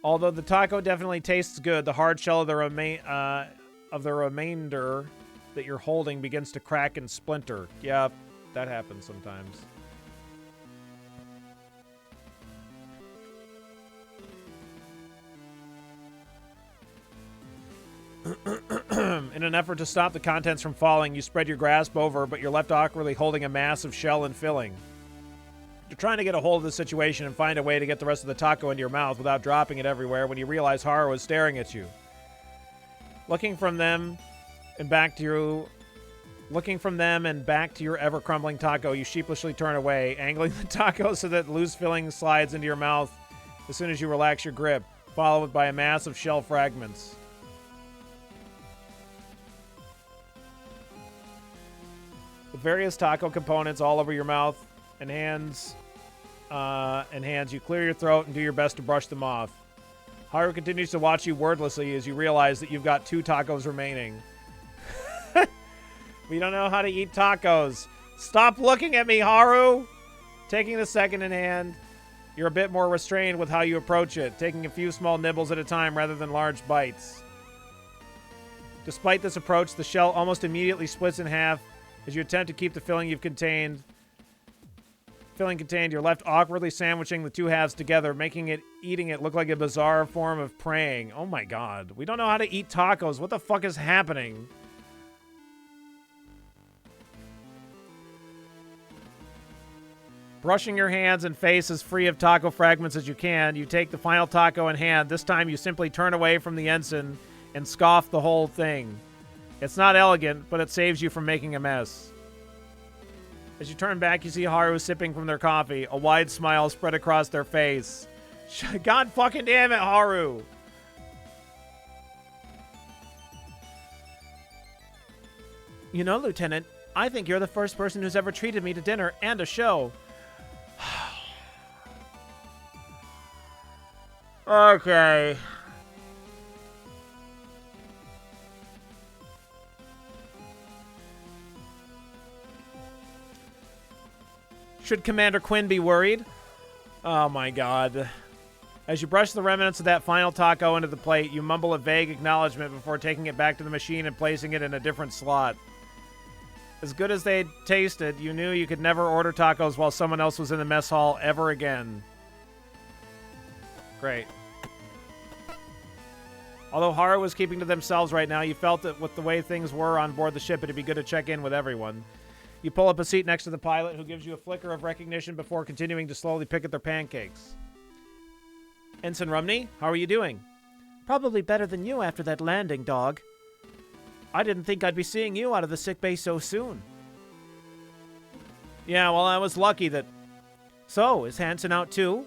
Although the taco definitely tastes good, the hard shell of the remainder that you're holding begins to crack and splinter. Yeah, that happens sometimes. In an effort to stop the contents from falling, you spread your grasp over, but you're left awkwardly holding a massive shell and filling. You're trying to get a hold of the situation and find a way to get the rest of the taco into your mouth without dropping it everywhere when you realize Haru is staring at you. Looking from them and back to your ever-crumbling taco, you sheepishly turn away, angling the taco so that loose filling slides into your mouth as soon as you relax your grip, followed by a mass of shell fragments. With various taco components all over your mouth and hands, you clear your throat and do your best to brush them off. Haru continues to watch you wordlessly as you realize that you've got 2 tacos remaining. We don't know how to eat tacos. Stop looking at me, Haru! Taking the second in hand, you're a bit more restrained with how you approach it, taking a few small nibbles at a time rather than large bites. Despite this approach, the shell almost immediately splits in half as you attempt to keep the filling contained. You're left awkwardly sandwiching the 2 halves together, making eating it look like a bizarre form of praying. Oh my god. We don't know how to eat tacos. What the fuck is happening? Brushing your hands and face as free of taco fragments as you can, you take the final taco in hand. This time you simply turn away from the ensign and scoff the whole thing. It's not elegant, but it saves you from making a mess. As you turn back, you see Haru sipping from their coffee, a wide smile spread across their face. God fucking damn it, Haru! You know, Lieutenant, I think you're the first person who's ever treated me to dinner and a show. Okay. Should Commander Quinn be worried? Oh my god. As you brush the remnants of that final taco into the plate, you mumble a vague acknowledgement before taking it back to the machine and placing it in a different slot. As good as they tasted, you knew you could never order tacos while someone else was in the mess hall ever again. Great. Although Haru was keeping to themselves right now, you felt that with the way things were on board the ship, it'd be good to check in with everyone. You pull up a seat next to the pilot, who gives you a flicker of recognition before continuing to slowly pick at their pancakes. Ensign Rumney, how are you doing? Probably better than you after that landing, dog. I didn't think I'd be seeing you out of the sickbay so soon. Yeah, well, I was lucky that... So, is Hansen out too?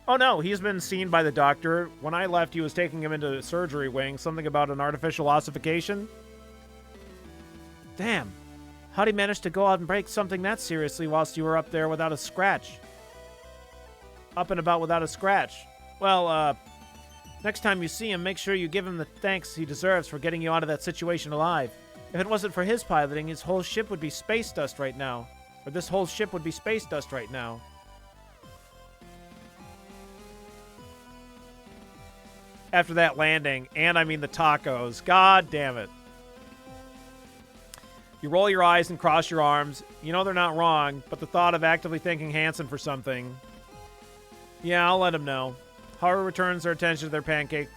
Oh no, he's been seen by the doctor. When I left, he was taking him into the surgery wing. Something about an artificial ossification? Damn. How'd he manage to go out and break something that seriously whilst you were up there without a scratch? Up and about without a scratch. Well, next time you see him, make sure you give him the thanks he deserves for getting you out of that situation alive. If it wasn't for his piloting, his whole ship would be space dust right now. Or this whole ship would be space dust right now. After that landing, and I mean the tacos. God damn it. You roll your eyes and cross your arms. You know they're not wrong, but the thought of actively thanking Hansen for something... Yeah, I'll let him know. Haru returns their attention to their pancakes,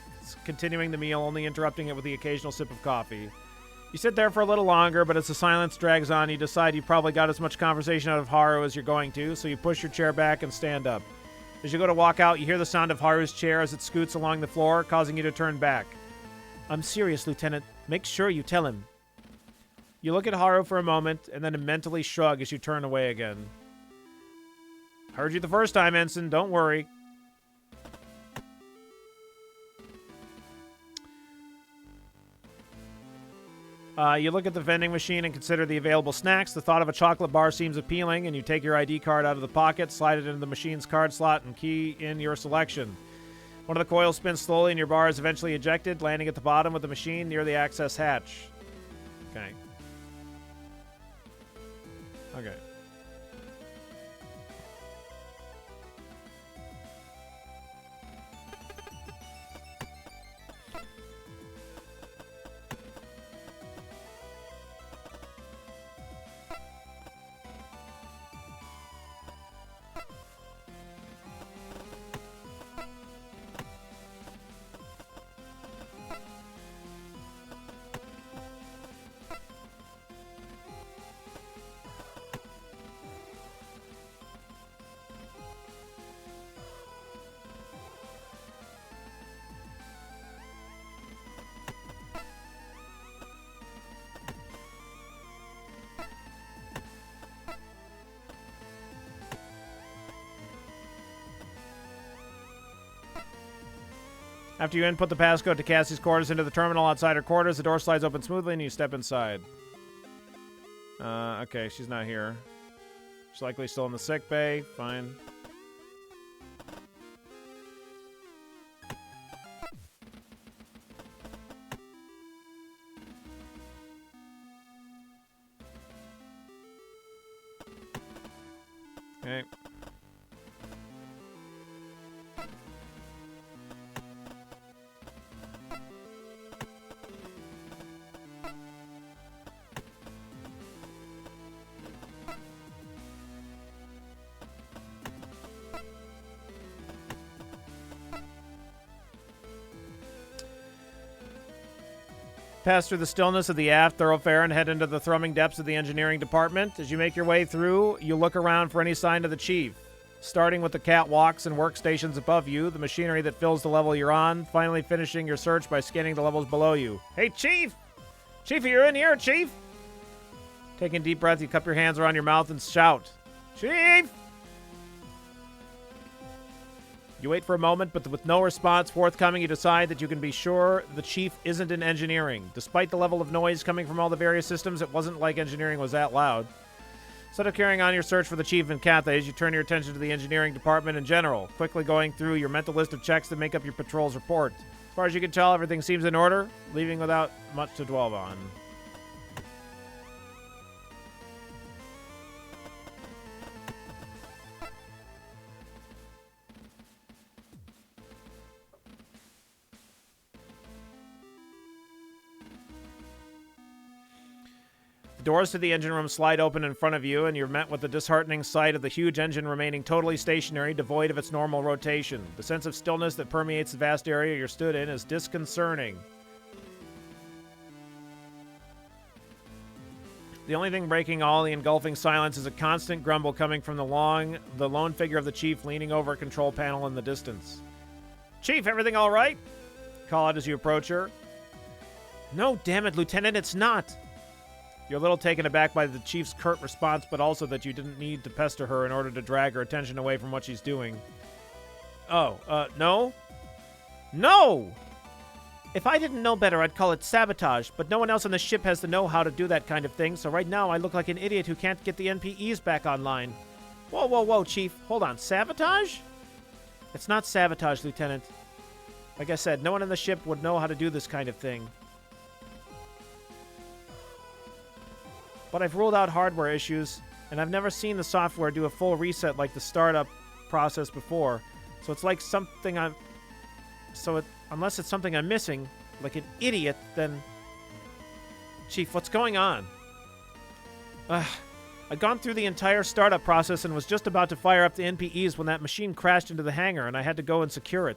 continuing the meal, only interrupting it with the occasional sip of coffee. You sit there for a little longer, but as the silence drags on, you decide you probably got as much conversation out of Haru as you're going to, so you push your chair back and stand up. As you go to walk out, you hear the sound of Haru's chair as it scoots along the floor, causing you to turn back. I'm serious, Lieutenant. Make sure you tell him. You look at Haru for a moment, and then mentally shrug as you turn away again. Heard you the first time, Ensign. Don't worry. You look at the vending machine and consider the available snacks. The thought of a chocolate bar seems appealing, and you take your ID card out of the pocket, slide it into the machine's card slot, and key in your selection. One of the coils spins slowly, and your bar is eventually ejected, landing at the bottom of the machine near the access hatch. Okay. Okay. After you input the passcode to Cassie's quarters into the terminal outside her quarters, the door slides open smoothly and you step inside. Okay, she's not here. She's likely still in the sick bay. Fine. Okay. Pass through the stillness of the aft thoroughfare and head into the thrumming depths of the engineering department. As you make your way through, you look around for any sign of the chief. Starting with the catwalks and workstations above you, the machinery that fills the level you're on, finally finishing your search by scanning the levels below you. Hey, Chief! Chief, are you in here, Chief? Taking a deep breath, you cup your hands around your mouth and shout, Chief! You wait for a moment, but with no response forthcoming, you decide that you can be sure the chief isn't in engineering. Despite the level of noise coming from all the various systems, it wasn't like engineering was that loud. Instead of carrying on your search for the chief in Cathays, you turn your attention to the engineering department in general, quickly going through your mental list of checks that make up your patrol's report. As far as you can tell, everything seems in order, leaving without much to dwell on. The doors to the engine room slide open in front of you, and you're met with the disheartening sight of the huge engine remaining totally stationary, devoid of its normal rotation. The sense of stillness that permeates the vast area you're stood in is disconcerting. The only thing breaking all the engulfing silence is a constant grumble coming from the lone figure of the chief leaning over a control panel in the distance. Chief, everything all right? Call out as you approach her. No, damn it, Lieutenant, it's not. You're a little taken aback by the chief's curt response, but also that you didn't need to pester her in order to drag her attention away from what she's doing. Oh, no? No! If I didn't know better, I'd call it sabotage, but no one else on the ship has the know-how to do that kind of thing, so right now I look like an idiot who can't get the NPEs back online. Whoa, whoa, whoa, Chief. Hold on. Sabotage? It's not sabotage, Lieutenant. Like I said, no one on the ship would know how to do this kind of thing. But I've ruled out hardware issues, and I've never seen the software do a full reset like the startup process before. So it's like something I'm... unless it's something I'm missing, like an idiot, then... Chief, what's going on? I'd gone through the entire startup process and was just about to fire up the NPEs when that machine crashed into the hangar, and I had to go and secure it.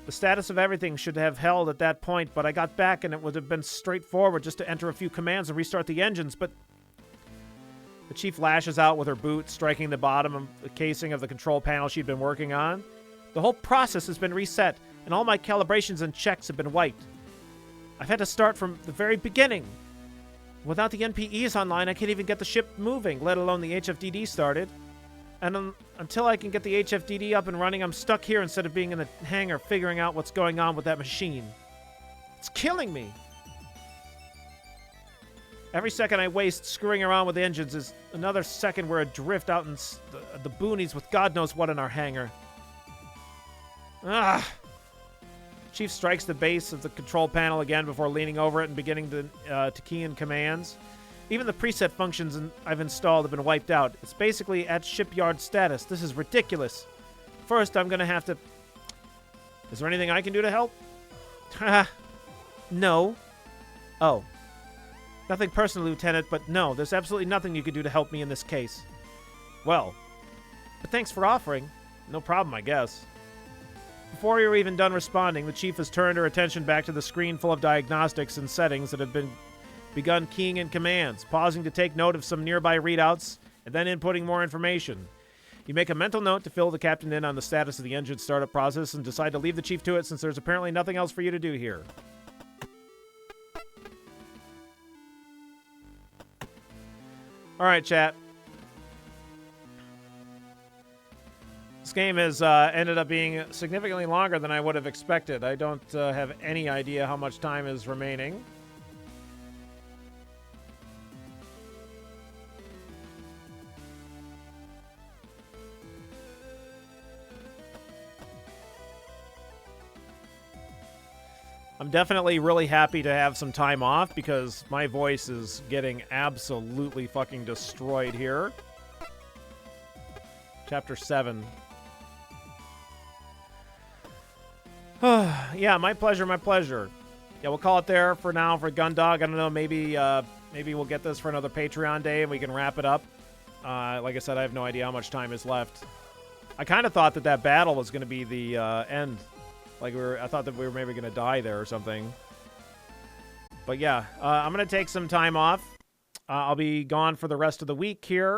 The status of everything should have held at that point, but I got back and it would have been straightforward just to enter a few commands and restart the engines, but... The chief lashes out with her boot, striking the bottom of the casing of the control panel she'd been working on. The whole process has been reset, and all my calibrations and checks have been wiped. I've had to start from the very beginning. Without the NPEs online, I can't even get the ship moving, let alone the HFDD started. And until I can get the HFDD up and running, I'm stuck here instead of being in the hangar figuring out what's going on with that machine. It's killing me. Every second I waste screwing around with engines is another second we're adrift out in the boonies with God knows what in our hangar. Chief strikes the base of the control panel again before leaning over it and beginning to key in commands. Even the preset functions I've installed have been wiped out. It's basically at shipyard status. This is ridiculous. First, I'm going to have to... Is there anything I can do to help? No. Oh. Nothing personal, Lieutenant, but no, there's absolutely nothing you can do to help me in this case. Well, but thanks for offering. No problem, I guess. Before you're even done responding, the chief has turned her attention back to the screen full of diagnostics and settings that have begun keying in commands, pausing to take note of some nearby readouts, and then inputting more information. You make a mental note to fill the captain in on the status of the engine startup process and decide to leave the chief to it since there's apparently nothing else for you to do here. All right, chat. This game has ended up being significantly longer than I would have expected. I don't have any idea how much time is remaining. I'm definitely really happy to have some time off because my voice is getting absolutely fucking destroyed here. Chapter 7. Yeah, my pleasure, my pleasure. Yeah, we'll call it there for now for Gundog. I don't know, maybe we'll get this for another Patreon day and we can wrap it up. Like I said, I have no idea how much time is left. I kind of thought that battle was going to be the end. Like I thought that we were maybe going to die there or something. But yeah, I'm going to take some time off. I'll be gone for the rest of the week here.